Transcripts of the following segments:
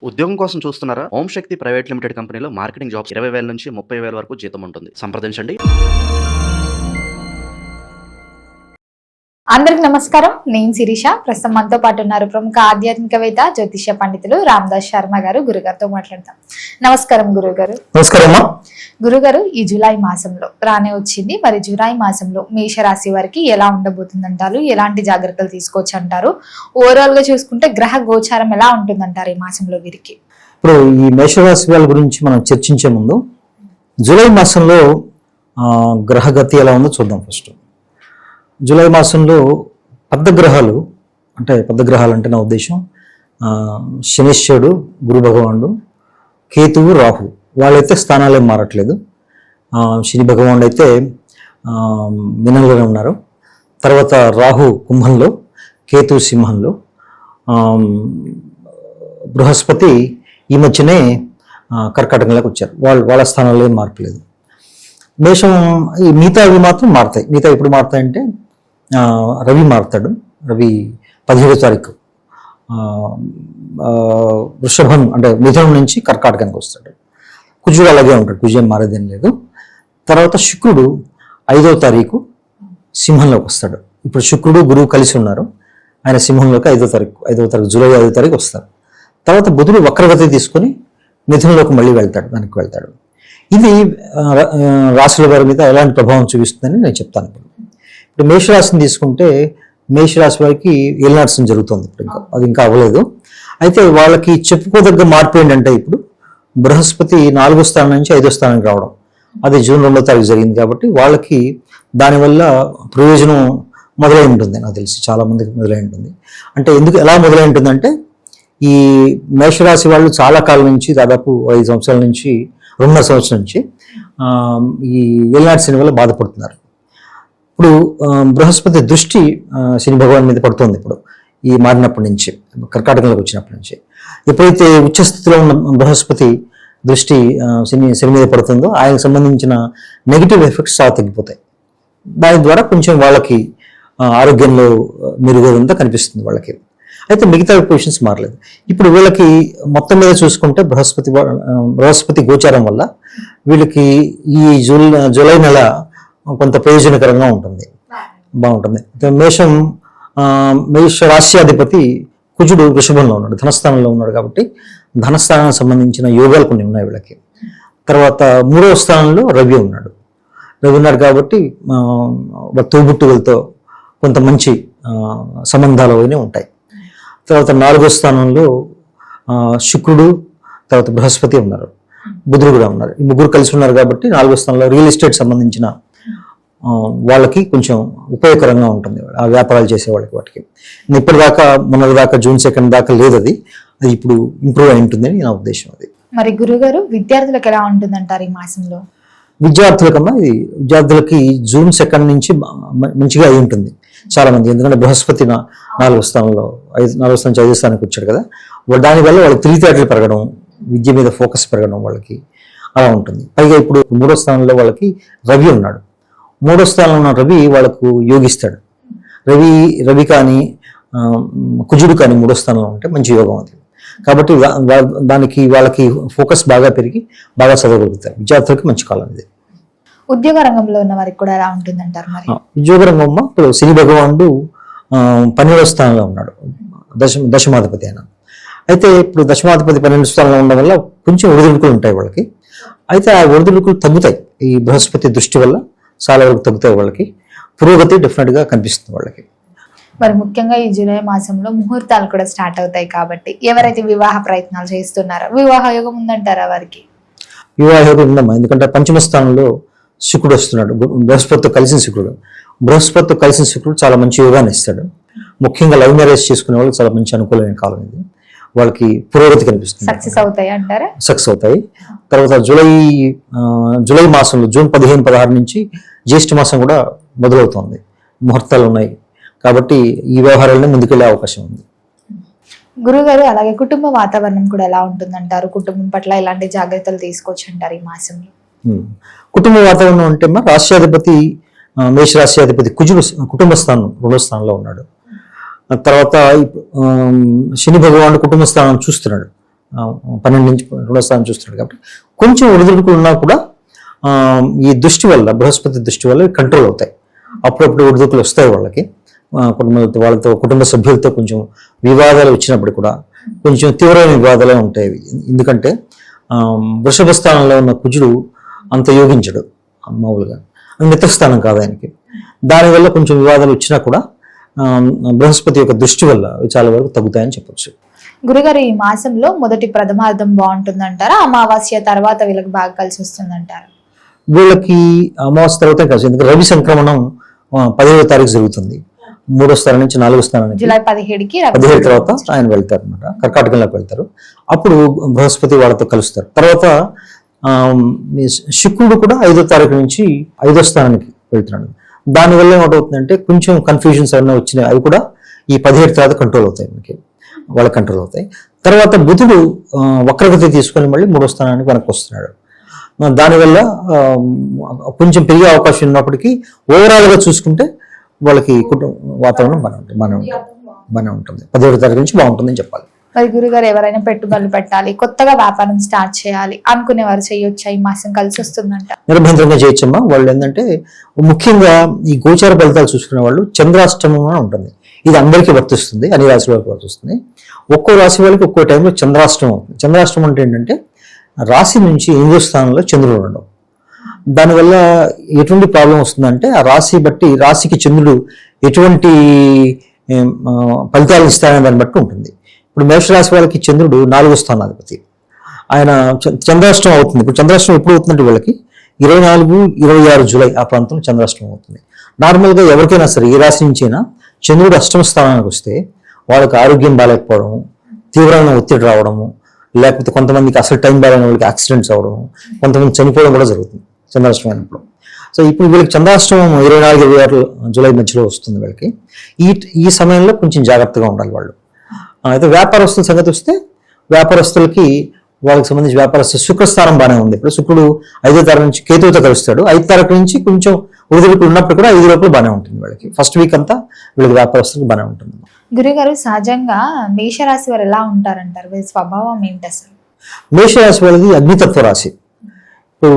ఉద్యోగం కోసం చూస్తున్నారా? ఓం శక్తి ప్రైవేట్ లిమిటెడ్ కంపెనీలో మార్కెటింగ్ జాబ్స్ 20,000 నుంచి 30,000 వరకు జీతం ఉంటుంది. సంప్రదించండి. అందరికి నమస్కారం. నేను శిరీష. ప్రస్తుతం మనతో పాటు ఉన్నారు ప్రముఖ ఆధ్యాత్మికవేత్త జ్యోతిష్య పండితులు రామదాస్ శర్మ గారు. గురుగారితో మాట్లాడతాం. నమస్కారం గురుగారు. నమస్కారం. గురుగారు, ఈ జూలై మాసంలో రానే వచ్చింది. మరి జూలై మాసంలో మేషరాశి వారికి ఎలా ఉండబోతుందంటారు? ఎలాంటి జాగ్రత్తలు తీసుకోవచ్చు అంటారు? ఓవరాల్ గా చూసుకుంటే గ్రహ గోచారం ఎలా ఉంటుందంటారు ఈ మాసంలో వీరికి? ఇప్పుడు ఈ మేషరాశి వాళ్ళ గురించి మనం చర్చించే ముందు జూలై మాసంలో గ్రహగతి ఎలా ఉందో చూద్దాం. ఫస్ట్ జూలై మాసంలో పెద్ద గ్రహాలు అంటే నా ఉద్దేశం శనిశ్వరుడు, గురు భగవానుడు, కేతువు, రాహు వాళ్ళైతే స్థానాలే మారట్లేదు. శని భగవానుడు అయితే మీనంలోనే ఉన్నారు. తర్వాత రాహు కుంభంలో, కేతు సింహంలో, బృహస్పతి ఈ మధ్యనే కర్కాటకంలోకి వచ్చారు. వాళ్ళ స్థానాల్లో ఏం మార్పలేదు. మేషం ఈ మిగతావి మాత్రం మారుతాయి. మిగతా ఎప్పుడు మారుతాయంటే రవి మారుతాడు. రవి 17వ తారీఖు వృషభం అంటే మిథునం నుంచి కర్కాటకానికి వస్తాడు. కుజుడు అలాగే ఉంటాడు, కుజు ఏం మారేదేం లేదు. తర్వాత శుక్రుడు 5వ తారీఖు సింహంలోకి వస్తాడు. ఇప్పుడు శుక్రుడు గురువు కలిసి ఉన్నారు. ఆయన సింహంలోకి 5వ తారీఖు జూలై 5వ తారీఖు వస్తారు. తర్వాత బుధుడు వక్రగతి తీసుకొని మిథునంలోకి మళ్ళీ వెళ్తాడు. ఇది రాశుల వారి మీద ఎలాంటి ప్రభావం చూపిస్తుందని నేను చెప్తాను. ఇప్పుడు మేషరాశిని తీసుకుంటే మేషరాశి వారికి ఏలినాటి జరుగుతుంది. ఇప్పుడు అది ఇంకా అవ్వలేదు. అయితే వాళ్ళకి చెప్పుకోదగ్గ మార్పు ఏంటంటే ఇప్పుడు బృహస్పతి 4వ స్థానం నుంచి 5వ స్థానానికి రావడం, అది జూన్ 2వ తారీఖు జరిగింది. కాబట్టి వాళ్ళకి దానివల్ల ప్రయోజనం మొదలై ఉంటుంది. నాకు తెలిసి చాలా మందికి మొదలై ఉంటుంది. అంటే ఎలా మొదలై ఉంటుందంటే ఈ మేషరాశి వాళ్ళు చాలా కాలం నుంచి, దాదాపు 5 సంవత్సరాల నుంచి, 2.5 సంవత్సరం నుంచి ఈ ఏలినాటి శని వల్ల బాధపడుతున్నారు. ఇప్పుడు బృహస్పతి దృష్టి శని భగవాన్ మీద పడుతుంది. ఇప్పుడు ఈ మారినప్పటి నుంచి, కర్కాటకంలోకి వచ్చినప్పటి నుంచి, ఎప్పుడైతే ఉచ్చస్థితిలో ఉన్న బృహస్పతి దృష్టి శని మీద పడుతుందో ఆయనకు సంబంధించిన నెగిటివ్ ఎఫెక్ట్స్ చాలా తగ్గిపోతాయి. దాని ద్వారా కొంచెం వాళ్ళకి ఆరోగ్యంలో మెరుగైందా కనిపిస్తుంది వాళ్ళకి. అయితే మిగతా పొజిషన్స్ మారలేదు. ఇప్పుడు వీళ్ళకి మొత్తం మీద చూసుకుంటే బృహస్పతి గోచారం వల్ల వీళ్ళకి ఈ జూలై నెల కొంత ప్రయోజనకరంగా ఉంటుంది, బాగుంటుంది. మేష రాశ్యాధిపతి కుజుడు వృషభంలో ఉన్నాడు, ధనస్థానంలో ఉన్నాడు. కాబట్టి ధనస్థానానికి సంబంధించిన యోగాలు కొన్ని ఉన్నాయి వీళ్ళకి. తర్వాత 3వ స్థానంలో రవి ఉన్నాడు కాబట్టి తోబుట్టువులతో కొంత మంచి సంబంధాలు అవన్నీ ఉంటాయి. తర్వాత 4వ స్థానంలో శుక్రుడు, తర్వాత బృహస్పతి ఉన్నారు, బుధుడు కూడా ఉన్నారు. ఈ ముగ్గురు కలిసి ఉన్నారు కాబట్టి 4వ స్థానంలో రియల్ ఎస్టేట్ సంబంధించిన వాళ్ళకి కొంచెం ఉపయోగకరంగా ఉంటుంది, ఆ వ్యాపారాలు చేసే వాటికి. ఇప్పటిదాకా మొన్నటిదాకా జూన్ 2 దాకా లేదు, అది ఇప్పుడు ఇంప్రూవ్ అయి ఉంటుందని నా ఉద్దేశం. అది మరి గురుగారు, విద్యార్థులకు ఎలా ఉంటుందంటారు ఈ మాసంలో? విద్యార్థులకి జూన్ 2 నుంచి మంచిగా అయి ఉంటుంది చాలా మంది. ఎందుకంటే బృహస్పతి 4వ స్థానంలో 4వ స్థానం నుంచి 5వ స్థానానికి వచ్చాడు కదా, దానివల్ల వాళ్ళకి తెలివితేటలు పెరగడం, విద్య మీద ఫోకస్ పెరగడం వాళ్ళకి అలా ఉంటుంది. పైగా ఇప్పుడు 3వ స్థానంలో వాళ్ళకి రవి ఉన్నాడు. 3వ స్థానంలో ఉన్న రవి వాళ్ళకు యోగిస్తాడు. రవి కానీ కుజుడు కానీ 3వ స్థానంలో ఉంటే మంచి యోగం అది. కాబట్టి వాళ్ళకి ఫోకస్ బాగా పెరిగి బాగా చదవగలుగుతారు. విద్యార్థులకి మంచి కాలం ఇది. ఉద్యోగ రంగంలో ఉన్న వారికి కూడా ఎలా ఉంటుందంటారు? మరి ఉద్యోగ రంగంలో ఇప్పుడు శని భగవానుడు 12వ స్థానంలో ఉన్నాడు, దశమాధిపతి అయినా. అయితే ఇప్పుడు దశమాధిపతి 12వ స్థానంలో ఉండడం వల్ల కొంచెం ఒడిదుడుకులు ఉంటాయి వాళ్ళకి. అయితే ఆ ఒడిదుడుకులు తగ్గుతాయి. ఈ బృహస్పతి దృష్టి వల్ల చాలా వరకు తగ్గుతాయి వాళ్ళకి. పురోగతి డెఫినెట్ గా కనిపిస్తుంది వాళ్ళకి. మరి ముఖ్యంగా ఈ జూలై మాసంలో ముహూర్తాలు కూడా స్టార్ట్ అవుతాయి కాబట్టి ఎవరైతే వివాహ ప్రయత్నాలు చేస్తున్నారో వివాహ యోగం ఉందంటారా వారికి? వివాహ యోగం ఉందమ్మా. ఎందుకంటే 5వ స్థానంలో శుక్రుడు వస్తున్నాడు, బృహస్పతితో కలిసిన శుక్రుడు చాలా మంచి యోగాన్ని ఇస్తాడు. ముఖ్యంగా లవ్ మ్యారేజ్ చేసుకునే వాళ్ళకి చాలా మంచి అనుకూలమైన కాలం ఇది. వాళ్ళకి పురోగతి కనిపిస్తుంది, సక్సెస్ అవుతాయి అంటారా? సక్సెస్ అవుతాయి. తర్వాత జూలై మాసంలో జూన్ 15-16 నుంచి జ్యేష్ఠ మాసం కూడా మొదలవుతుంది. ముహూర్తాలు ఉన్నాయి కాబట్టి ఈ వ్యవహారాలనే ముందుకెళ్లే అవకాశం ఉంది. గురుగారు, అలాగే కుటుంబ వాతావరణం కూడా ఎలా ఉంటుందంటారు? కుటుంబం పట్ల ఎలాంటి జాగ్రత్తలు తీసుకోవచ్చు అంటారు ఈ మాసంలో? కుటుంబ వాతావరణం అంటే రాష్ట్రాధిపతి మేషరాశ్యాధిపతి కుజుడు కుటుంబ స్థానం 2వ స్థానంలో ఉన్నాడు. తర్వాత శని భగవానుడు కుటుంబ స్థానం చూస్తున్నాడు 12 నుంచి 2వ స్థానం చూస్తున్నాడు కాబట్టి కొంచెం ఒడిదుడుకులు ఉన్నా కూడా ఈ దృష్టి వల్ల, బృహస్పతి దృష్టి వల్ల కంట్రోల్ అవుతాయి. అప్పుడప్పుడు ఒడిదుడుకులు వస్తాయి వాళ్ళకి, వాళ్ళతో కుటుంబ సభ్యులతో కొంచెం వివాదాలు వచ్చినప్పుడు కూడా కొంచెం తీవ్రమైన వివాదాలే ఉంటాయి. ఎందుకంటే వృషభ స్థానంలో ఉన్న కుజుడు అంత యోగించడు మామూలుగా, మిత్రస్థానం కాదు ఆయనకి. దానివల్ల కొంచెం వివాదాలు వచ్చినా కూడా బృహస్పతి యొక్క దృష్టి వల్ల అవి చాలా వరకు తగ్గుతాయని చెప్పొచ్చు. గురుగారు, ఈ మాసంలో మొదటి ప్రథమార్థం బాగుంటుందంటారా, అమావాస్య తర్వాత వీళ్ళకి బాగా కలిసి వస్తుందంటారా? వీళ్ళకి అమావాస్య తర్వాత కలిసి, ఎందుకంటే రవి సంక్రమణం 10వ తారీఖు జరుగుతుంది. 3వ స్థానం నుంచి 4వ స్థానానికి జూలై 17కి 17 తర్వాత ఆయన వెళ్తారు అనమాట, కర్కాటకంలోకి వెళ్తారు. అప్పుడు బృహస్పతి వాళ్ళతో కలుస్తారు. తర్వాత శుక్రుడు కూడా 5వ తారీఖు నుంచి 5వ స్థానానికి వెళ్తున్నాడు. దానివల్ల ఏమవుతుందంటే కొంచెం కన్ఫ్యూజన్స్ ఏమైనా వచ్చినాయి, అవి కూడా ఈ 17 తర్వాత కంట్రోల్ అవుతాయి, మనకి వాళ్ళకి కంట్రోల్ అవుతాయి. తర్వాత బుధుడు వక్రగతి తీసుకొని మళ్ళీ 3వ స్థానానికి వెనక్కి వస్తున్నాడు. దానివల్ల కొంచెం పెరిగే అవకాశం ఉన్నప్పటికీ ఓవరాల్గా చూసుకుంటే వాళ్ళకి వాతావరణం బాగానే ఉంటుంది. 17వ తారీఖు నుంచి బాగుంటుందని చెప్పాలి. మరి గురుగారు, ఎవరైనా పెట్టుబడులు పెట్టాలి, కొత్తగా వ్యాపారం స్టార్ట్ చేయాలి అనుకునేవారు చేయొచ్చా? ఈ మాసం కలిసి వస్తుందంట? నిర్బంధంగా చేయొచ్చమ్మా. వాళ్ళు ఏంటంటే ముఖ్యంగా ఈ గోచార ఫలితాలు చూసుకునే వాళ్ళు చంద్రాష్టమం అని ఉంటుంది. ఇది అందరికీ వర్తిస్తుంది, అన్ని రాశి వాళ్ళకి వర్తిస్తుంది. ఒక్కో రాశి వాళ్ళకి ఒక్కో టైంలో చంద్రాష్టమం అవుతుంది. చంద్రాష్టమం అంటే ఏంటంటే రాశి నుంచి 8వ స్థానంలో చంద్రుడు ఉండడం. దానివల్ల ఎటువంటి ప్రాబ్లం వస్తుందంటే ఆ రాశి బట్టి, రాశికి చంద్రుడు ఎటువంటి ఫలితాలు ఇస్తాయనే దాన్ని బట్టి ఉంటుంది. ఇప్పుడు మేషరాశి వాళ్ళకి చంద్రుడు 4వ స్థానాధిపతి, ఆయన చంద్రాష్టమం అవుతుంది. ఇప్పుడు చంద్రాష్టమం ఎప్పుడు అవుతుందంటే వీళ్ళకి 24, 26 జూలై ఆ ప్రాంతంలో చంద్రాష్టమం అవుతుంది. నార్మల్గా ఎవరికైనా సరే ఏ రాశి నుంచైనా చంద్రుడు 8వ స్థానానికి వస్తే వాళ్ళకి ఆరోగ్యం బాగాలేకపోవడము, తీవ్రమైన ఒత్తిడి రావడము, లేకపోతే కొంతమందికి అసలు టైం బాగాలేని వాళ్ళకి యాక్సిడెంట్స్ అవ్వడము, కొంతమంది చనిపోవడం కూడా జరుగుతుంది చంద్రాష్టమం అయినప్పుడు. సో ఇప్పుడు వీళ్ళకి చంద్రాష్టమం 24, 26 జూలై మధ్యలో వస్తుంది వీళ్ళకి. ఈ సమయంలో కొంచెం జాగ్రత్తగా ఉండాలి వాళ్ళు. అయితే వ్యాపారస్తుల సంగతి వస్తే, వ్యాపారస్తులకి వాళ్ళకి సంబంధించి వ్యాపారస్తు శుక్రస్థానం బాగానే ఉంది. ఇప్పుడు శుక్రుడు 5వ తారీఖు నుంచి కేతువుతో కలుస్తాడు. 5వ తారీఖు నుంచి కొంచెం ఒడిదుడుకులు ఉన్నప్పుడు కూడా 5 లోపల బాగానే ఉంటుంది వాళ్ళకి. ఫస్ట్ వీక్ అంతా వీళ్ళకి వ్యాపారస్తులకు బాగానే ఉంటుంది. గురుగారు, సహజంగా మేషరాశి వారు ఎలా ఉంటారంటారు? వీరి స్వభావం ఏంటి అసలు? మేషరాశి వాళ్ళది అగ్నితత్వ రాశి. ఇప్పుడు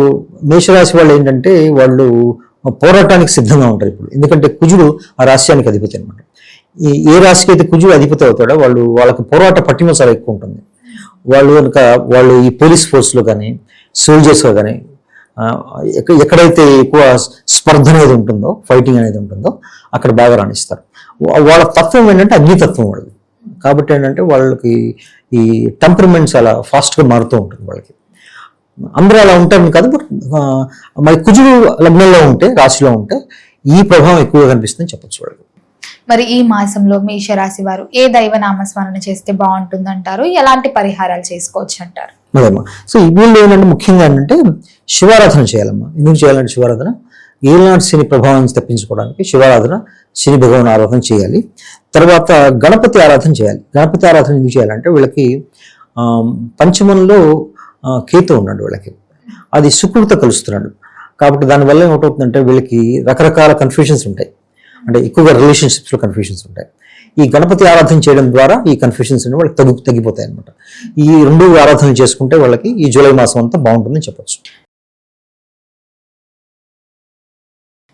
మేషరాశి వాళ్ళు ఏంటంటే వాళ్ళు పోరాటానికి సిద్ధంగా ఉంటారు ఇప్పుడు. ఎందుకంటే కుజుడు ఆ రాశ్యానికి అధిపతి అనమాట. ఏ రాశికి అయితే కుజుడు అధిపతి అవుతాడో వాళ్ళకి పోరాట పట్టిమ చాలా ఎక్కువ ఉంటుంది. వాళ్ళు ఈ పోలీస్ ఫోర్స్లో కానీ, సోల్జర్స్లో కానీ ఎక్కడైతే ఎక్కువ స్పర్ధ అనేది ఉంటుందో, ఫైటింగ్ అనేది ఉంటుందో అక్కడ బాగా రాణిస్తారు. వాళ్ళ తత్వం ఏంటంటే అగ్నితత్వం వాళ్ళది. కాబట్టి ఏంటంటే వాళ్ళకి ఈ టెంపర్మెంట్ చాలా ఫాస్ట్గా మారుతూ ఉంటుంది వాళ్ళకి. అందరూ అలా ఉంటారని కాదు, బట్ మరి కుజుడు లగ్నంలో ఉంటే, రాశిలో ఉంటే ఈ ప్రభావం ఎక్కువగా కనిపిస్తుందని చెప్పొచ్చు వాళ్ళకి. మరి ఈ మాసంలో మేషరాశి వారు ఏ దైవ నామస్మరణ చేస్తే బాగుంటుందంటారు? ఎలాంటి పరిహారాలు చేసుకోవచ్చు అంటారు? అదేమ్మా. సో వీళ్ళు ఏంటంటే ముఖ్యంగా ఏంటంటే శివారాధన చేయాలమ్మా. ఎందుకు చేయాలంటే శివారాధన ఏనాటి శని ప్రభావం నుంచి తప్పించుకోవడానికి శివారాధన, శని భగవాన్ ఆరాధన చేయాలి. తర్వాత గణపతి ఆరాధన చేయాలి. గణపతి ఆరాధన ఎందుకు చేయాలంటే వీళ్ళకి పంచమంలో కేతు ఉన్నాడు వీళ్ళకి, అది శుక్రుడితో కలుస్తున్నాడు. కాబట్టి దానివల్ల ఏమవుతుందంటే వీళ్ళకి రకరకాల కన్ఫ్యూషన్స్ ఉంటాయి, అంటే ఎక్కువగా రిలేషన్షిప్స్లో కన్ఫ్యూషన్స్ ఉంటాయి. ఈ గణపతి ఆరాధన చేయడం ద్వారా ఈ కన్ఫ్యూషన్స్ అన్ని వాళ్ళకి తగ్గిపోతాయి అనమాట. ఈ 2 ఆరాధనలు చేసుకుంటే వాళ్ళకి ఈ జూలై మాసం అంతా బాగుంటుందని చెప్పొచ్చు.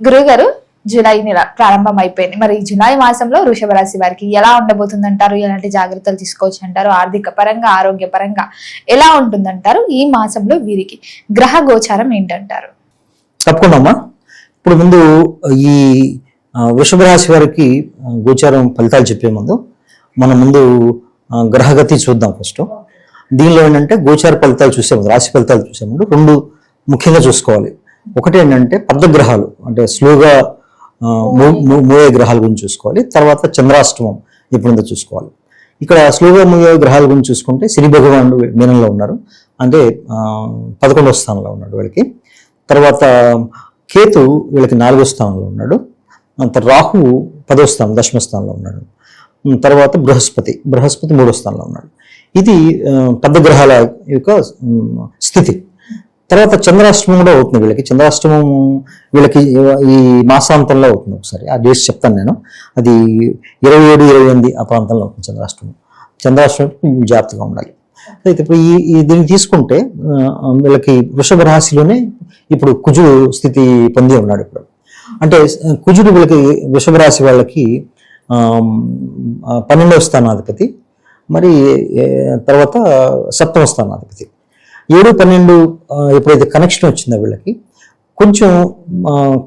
గురుగారు, జూలై నెల ప్రారంభం అయిపోయింది. మరి ఈ జూలై మాసంలో వృషభ రాశి వారికి ఎలా ఉండబోతుందంటారు? ఎలాంటి జాగ్రత్తలు తీసుకోవచ్చు అంటారు? ఆర్థిక పరంగా, ఆరోగ్య పరంగా ఎలా ఉంటుందంటారు? ఈ మాసంలో వీరికి గ్రహ గోచారం ఏంటంటారు? తప్పకుండా అమ్మా. ఇప్పుడు ముందు ఈ వృషభ రాశి వారికి గోచారం ఫలితాలు చెప్పే ముందు మనం ముందు గ్రహగతి చూద్దాం ఫస్ట్. దీనిలో ఏంటంటే గోచార ఫలితాలు చూసే ముందు, రాశి ఫలితాలు చూసే ముందు 2 ముఖ్యంగా చూసుకోవాలి. ఒకటి ఏంటంటే పద్మగ్రహాలు, అంటే స్లోగా మూవే గ్రహాల గురించి చూసుకోవాలి. తర్వాత చంద్రాష్టమం ఎప్పుడుందో చూసుకోవాలి. ఇక్కడ స్లోగా మూవే గ్రహాల గురించి చూసుకుంటే శని భగవానుడు మీనంలో ఉన్నారు, అంటే 11వ స్థానంలో ఉన్నాడు వీళ్ళకి. తర్వాత కేతు వీళ్ళకి 4వ స్థానంలో ఉన్నాడు. అంత రాహువు 10వ స్థానం, దశమ స్థానంలో ఉన్నాడు. తర్వాత బృహస్పతి 3వ స్థానంలో ఉన్నాడు. ఇది పెద్ద గ్రహాల యొక్క స్థితి. తర్వాత చంద్రాష్టమం కూడా అవుతుంది వీళ్ళకి. చంద్రాష్టమం వీళ్ళకి ఈ మాసాంతంలో అవుతుంది. ఒకసారి ఆ డేట్స్ చెప్తాను నేను. అది 27, 28 ఆ ప్రాంతంలో అవుతుంది చంద్రాష్టమం. చంద్రాష్టమం జాగ్రత్తగా ఉండాలి. అయితే ఇప్పుడు దీన్ని తీసుకుంటే వీళ్ళకి వృషభ రాశిలోనే ఇప్పుడు కుజుడు స్థితి పొంది ఉన్నాడు ఇప్పుడు. అంటే కుజుడు వీళ్ళకి వృషభ రాశి వాళ్ళకి 12వ స్థానాధిపతి, మరి తర్వాత 7వ స్థానాధిపతి. 7, 12 ఎప్పుడైతే కనెక్షన్ వచ్చిందో వీళ్ళకి కొంచెం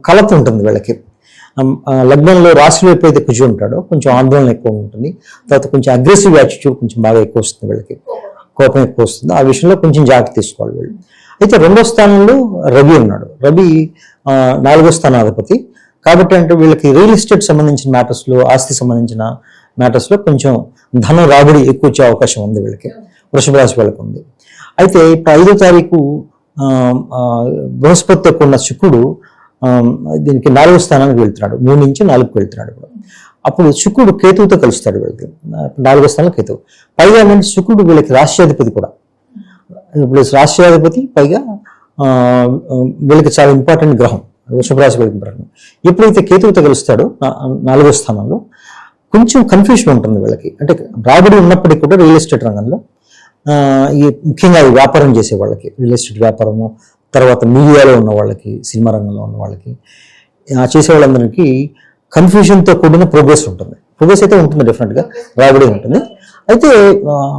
కలత ఉంటుంది వీళ్ళకి. లగ్నంలో రాశిలో ఎప్పుడైతే కుజుడు ఉంటాడో కొంచెం ఆందోళన ఎక్కువ ఉంటుంది, తర్వాత కొంచెం అగ్రెసివ్ యాటిట్యూడ్ కొంచెం బాగా ఎక్కువ వస్తుంది వీళ్ళకి, కోపం ఎక్కువ వస్తుంది. ఆ విషయంలో కొంచెం జాగ్రత్త తీసుకోవాలి వీళ్ళు. అయితే 2వ స్థానంలో రవి ఉన్నాడు. రవి 4వ స్థానాధిపతి కాబట్టి అంటే వీళ్ళకి రియల్ ఎస్టేట్ సంబంధించిన మ్యాటర్స్లో, ఆస్తి సంబంధించిన మ్యాటర్స్లో కొంచెం ధనం రాబడి ఎక్కువ వచ్చే అవకాశం ఉంది వీళ్ళకి, వృషభ రాశి వాళ్ళకి ఉంది. అయితే ఇప్పుడు 5వ తారీఖు బృహస్పతితో కూడిన శుక్రుడు దీనికి 4వ స్థానానికి వెళ్తున్నాడు, 3 నుంచి 4కు వెళ్తున్నాడు ఇప్పుడు. అప్పుడు శుక్రుడు కేతువుతో కలుస్తాడు వీళ్ళకి, 4వ స్థానంలో కేతువు. పైగా ఏంటంటే శుక్రుడు వీళ్ళకి రాష్ట్రాధిపతి కూడా. ఇప్పుడు రాష్ట్రాధిపతి పైగా వీళ్ళకి చాలా ఇంపార్టెంట్ గ్రహం, వృషభ రాశి వాళ్ళకి ఇంపార్టెంట్. ఎప్పుడైతే కేతువుతో కలుస్తాడో 4వ స్థానంలో కొంచెం కన్ఫ్యూషన్ ఉంటుంది వీళ్ళకి. అంటే రాబడి ఉన్నప్పటికీ కూడా రియల్ ఎస్టేట్ రంగంలో ఈ ముఖ్యంగా ఈ వ్యాపారం చేసే వాళ్ళకి, రియల్ ఎస్టేట్ వ్యాపారము, తర్వాత మీడియాలో ఉన్న వాళ్ళకి, సినిమా రంగంలో ఉన్న వాళ్ళకి, చేసే వాళ్ళందరికీ కన్ఫ్యూజన్తో కూడిన ప్రోగ్రెస్ ఉంటుంది. ప్రోగ్రెస్ అయితే ఉంటుంది, డెఫినెట్గా రాబడి ఉంటుంది. అయితే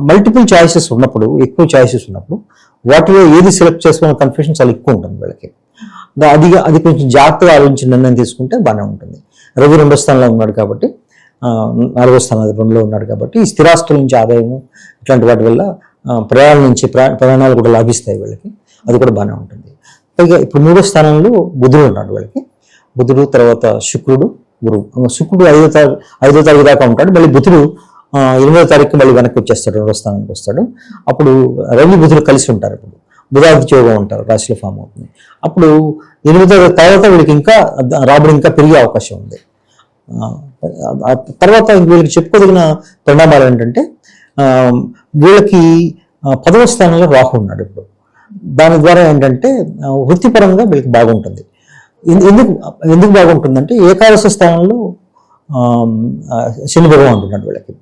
మల్టిపుల్ చాయిసెస్ ఉన్నప్పుడు, ఎక్కువ చాయిసెస్ ఉన్నప్పుడు వాటిలో ఏది సెలెక్ట్ చేసుకున్న కన్ఫ్యూషన్ చాలా ఎక్కువ ఉంటుంది వీళ్ళకి. అది కొంచెం జాగ్రత్తగా ఆలోచించి నిర్ణయం తీసుకుంటే బాగానే ఉంటుంది. రవి 2వ స్థానంలో ఉన్నాడు కాబట్టి, 4వ స్థానాలు 2లో ఉన్నాడు కాబట్టి ఈ స్థిరాస్తుల నుంచి ఆదాయము ఇట్లాంటి వాటి వల్ల ప్రయాణాలు కూడా లాభిస్తాయి వీళ్ళకి, అది కూడా బాగానే ఉంటుంది. పైగా ఇప్పుడు 3వ స్థానంలో బుధుడు ఉన్నాడు వీళ్ళకి. బుధుడు తర్వాత శుక్రుడు, గురువు. శుక్రుడు 5వ తారీఖు దాకా ఉంటాడు, మళ్ళీ బుధుడు 8వ తారీఖు మళ్ళీ వెనక్కి వచ్చేస్తాడు, 2వ స్థానానికి వస్తాడు. అప్పుడు రవి బుధుడు కలిసి ఉంటారు, ఇప్పుడు బుధాదిత్య యోగం ఉంటారు, రాశిలో ఫామ్ అవుతుంది. అప్పుడు 8వ తర్వాత వీళ్ళకి ఇంకా రాబడి ఇంకా పెరిగే అవకాశం ఉంది. తర్వాత వీళ్ళకి చెప్పుకోదగిన పరిణామాలు ఏంటంటే వీళ్ళకి 10వ స్థానంలో రాహు ఉన్నాడు ఇప్పుడు. దాని ద్వారా ఏంటంటే వృత్తిపరంగా వీళ్ళకి బాగుంటుంది. ఎందుకు బాగుంటుందంటే ఏకాదశ స్థానంలో శని భగవానుడు ఉన్నాడు వీళ్ళకి.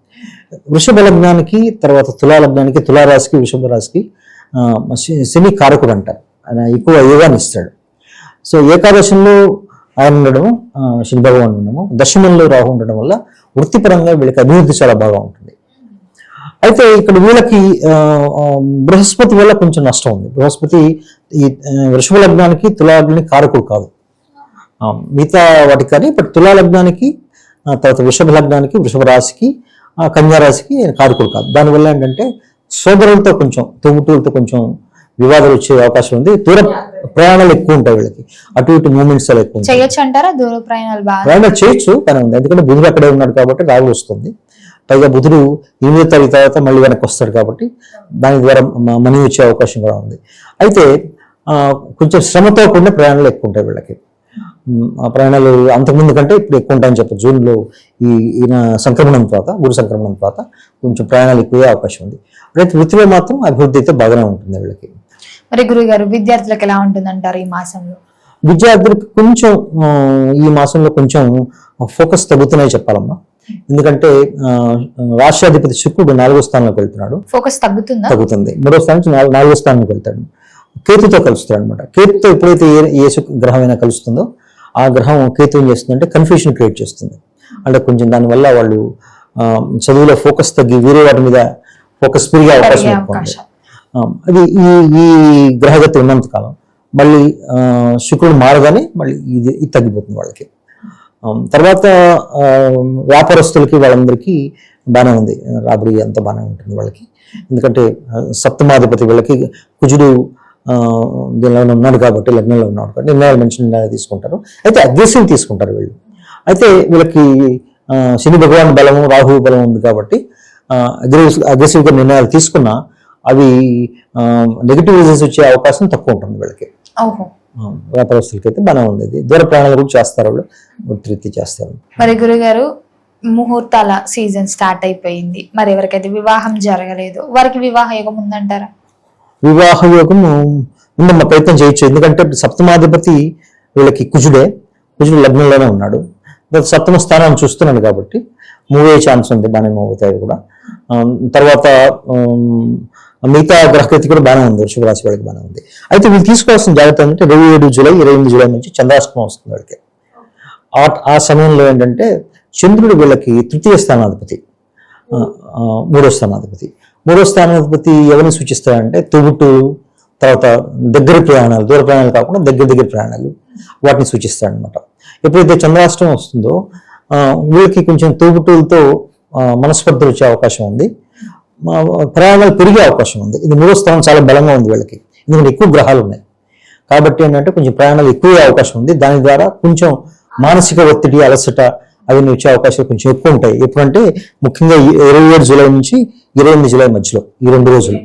వృషభ లగ్నానికి, తర్వాత తులా లగ్నానికి, తులారాశికి, వృషభ రాశికి శని కారకుడు అంటారు, ఆయన ఎక్కువ యోగాన్ని ఇస్తాడు. సో ఏకాదశంలో ఆయన ఉండడము, శని భగవాన్ ఉండడము, దశమంలో రాహు ఉండడం వల్ల వృత్తిపరంగా వీళ్ళకి అభివృద్ధి చాలా బాగా ఉంటుంది. అయితే ఇక్కడ వీళ్ళకి బృహస్పతి వల్ల కొంచెం నష్టం ఉంది. బృహస్పతి ఈ వృషభ లగ్నానికి, తులా లగ్నానికి కారకుడు కాదు, మిగతా వాటికి కానీ, బట్ తులా లగ్నానికి, తర్వాత వృషభ లగ్నానికి, వృషభ రాశికి, కన్యా రాశికి కారకుడు కాదు. దానివల్ల ఏంటంటే సోదరులతో కొంచెం, తోబుట్టులతో కొంచెం వివాదాలు వచ్చే అవకాశం ఉంది. దూర ప్రయాణాలు ఎక్కువ ఉంటాయి వీళ్ళకి, అటు ఇటు మూవ్మెంట్స్ చాలా ఎక్కువ ఉంటాయి. చేయొచ్చు అంటారా దూర ప్రయాణాలు? ప్రయాణాలు చేయొచ్చు కానీ ఉంది, ఎందుకంటే బుధుడు అక్కడే ఉన్నాడు కాబట్టి రాబడి వస్తుంది. పైగా బుధుడు 8వ తారీఖు తర్వాత మళ్ళీ వెనక్కి వస్తాడు కాబట్టి దాని ద్వారా మనీ వచ్చే అవకాశం కూడా ఉంది. అయితే కొంచెం శ్రమతో కూడిన ప్రయాణాలు ఎక్కువ ఉంటాయి వీళ్ళకి. ఆ ప్రయాణాలు అంతకుముందు కంటే ఇప్పుడు ఎక్కువ ఉంటాయని చెప్పచ్చు. జూన్లో ఈయన సంక్రమణం తర్వాత, గురు సంక్రమణం తర్వాత కొంచెం ప్రయాణాలు ఎక్కువ అవకాశం ఉంది. అయితే వృత్తిలో మాత్రం అభివృద్ధి అయితే బాగానే ఉంటుంది వీళ్ళకి. మరి గురుగారు విద్యార్థులకు ఎలా ఉంటుంది అంటారు ఈ మాసంలో? విద్యార్థులకు కొంచెం ఈ మాసంలో కొంచెం ఫోకస్ తగ్గుతున్నాయి చెప్పాలమ్మా. ఎందుకంటే రాష్ట్రాధిపతి శుక్రుడు 4వ స్థానంలోకి వెళ్తున్నాడు. ఫోకస్ తగ్గుతుంది. 3వ స్థానం నుంచి 4వ స్థానానికి వెళ్తాడు, కేతుతో కలుస్తాడు అనమాట. కేతుతో ఎప్పుడైతే ఏ గ్రహం అయినా కలుస్తుందో ఆ గ్రహం కేతు ఏం చేస్తుందంటే కన్ఫ్యూషన్ క్రియేట్ చేస్తుంది. అంటే కొంచెం దానివల్ల వాళ్ళు చదువులో ఫోకస్ తగ్గి వేరే వాటి మీద ఫోకస్ పెరిగే అవకాశం ఎక్కువ ఉంది. అది ఈ గ్రహగతి ఉన్నంత కాలం మళ్ళీ శుక్రుడు మారగానే మళ్ళీ ఇది తగ్గిపోతుంది వాళ్ళకి. తర్వాత వ్యాపారస్తులకి వాళ్ళందరికీ బాగానే ఉంది, రాబడి అంతా బాగానే ఉంటుంది వాళ్ళకి. ఎందుకంటే సప్తమాధిపతి వీళ్ళకి కుజుడు దీనిలో ఉన్నాడు కాబట్టి, లగ్నంలో ఉన్నాడు కాబట్టి నిర్ణయాలు మంచి నిర్ణయాలు తీసుకుంటారు. అయితే అగ్రెసివ్ తీసుకుంటారు వీళ్ళు. అయితే వీళ్ళకి శని భగవాన్ బలము, రాహు బలం ఉంది కాబట్టి అగ్రెసివ్గా నిర్ణయాలు తీసుకున్నా అవి నెగిటివ్ రిజల్ట్స్ వచ్చే అవకాశం తక్కువ ఉంటుంది వీళ్ళకి. వ్యాపారస్తులకి అయితే బాగానే ఉంది. దూర ప్రయాణాలు కూడా చేస్తారు వాళ్ళు, వృత్తి చేస్తారు. మరి గురుగారు ముహూర్తాల సీజన్ స్టార్ట్ అయిపోయింది, మరి ఎవరికైతే వివాహం జరగలేదు వారికి వివాహ యోగం ఉందంటారా? వివాహ యోగం ఉందమ్మా, ప్రయత్నం చేయొచ్చు. ఎందుకంటే సప్తమాధిపతి వీళ్ళకి కుజుడు లగ్నంలోనే ఉన్నాడు, సప్తమ స్థానాన్ని చూస్తున్నాడు కాబట్టి మూవ్ అయ్యే ఛాన్స్ ఉంది, బాగానే మూవ్ అవుతాయి కూడా. తర్వాత మిగతా గ్రహగతి కూడా బాగానే ఉంది, వృషభ రాశి వాళ్ళకి బాగానే ఉంది. అయితే వీళ్ళు తీసుకోవాల్సిన జాగ్రత్త ఏంటంటే 27 జూలై 28 జూలై నుంచి చంద్రాష్టమం వస్తుంది వాళ్ళకి. ఆ సమయంలో ఏంటంటే చంద్రుడు వీళ్ళకి తృతీయ స్థానాధిపతి, మూడో స్థానాధిపతి ఎవరిని సూచిస్తారంటే తొబుట్టు, తర్వాత దగ్గర ప్రయాణాలు, దూర ప్రయాణాలు కాకుండా దగ్గర ప్రయాణాలు, వాటిని సూచిస్తాడనమాట. ఎప్పుడైతే చంద్రాష్టమం వస్తుందో వీళ్ళకి కొంచెం తోబుట్టులతో మనస్పర్ధలు వచ్చే అవకాశం ఉంది, ప్రయాణాలు పెరిగే అవకాశం ఉంది. ఇది మూడో స్థానం చాలా బలంగా ఉంది వీళ్ళకి, ఎందుకంటే ఎక్కువ గ్రహాలు ఉన్నాయి కాబట్టి ఏంటంటే కొంచెం ప్రయాణాలు ఎక్కువ అవకాశం ఉంది. దాని ద్వారా కొంచెం మానసిక ఒత్తిడి, అలసట అవన్నీ వచ్చే అవకాశాలు కొంచెం ఎక్కువ ఉంటాయి. ఎప్పుడంటే ముఖ్యంగా 27 జూలై నుంచి 28 జూలై మధ్యలో ఈ 2 రోజులు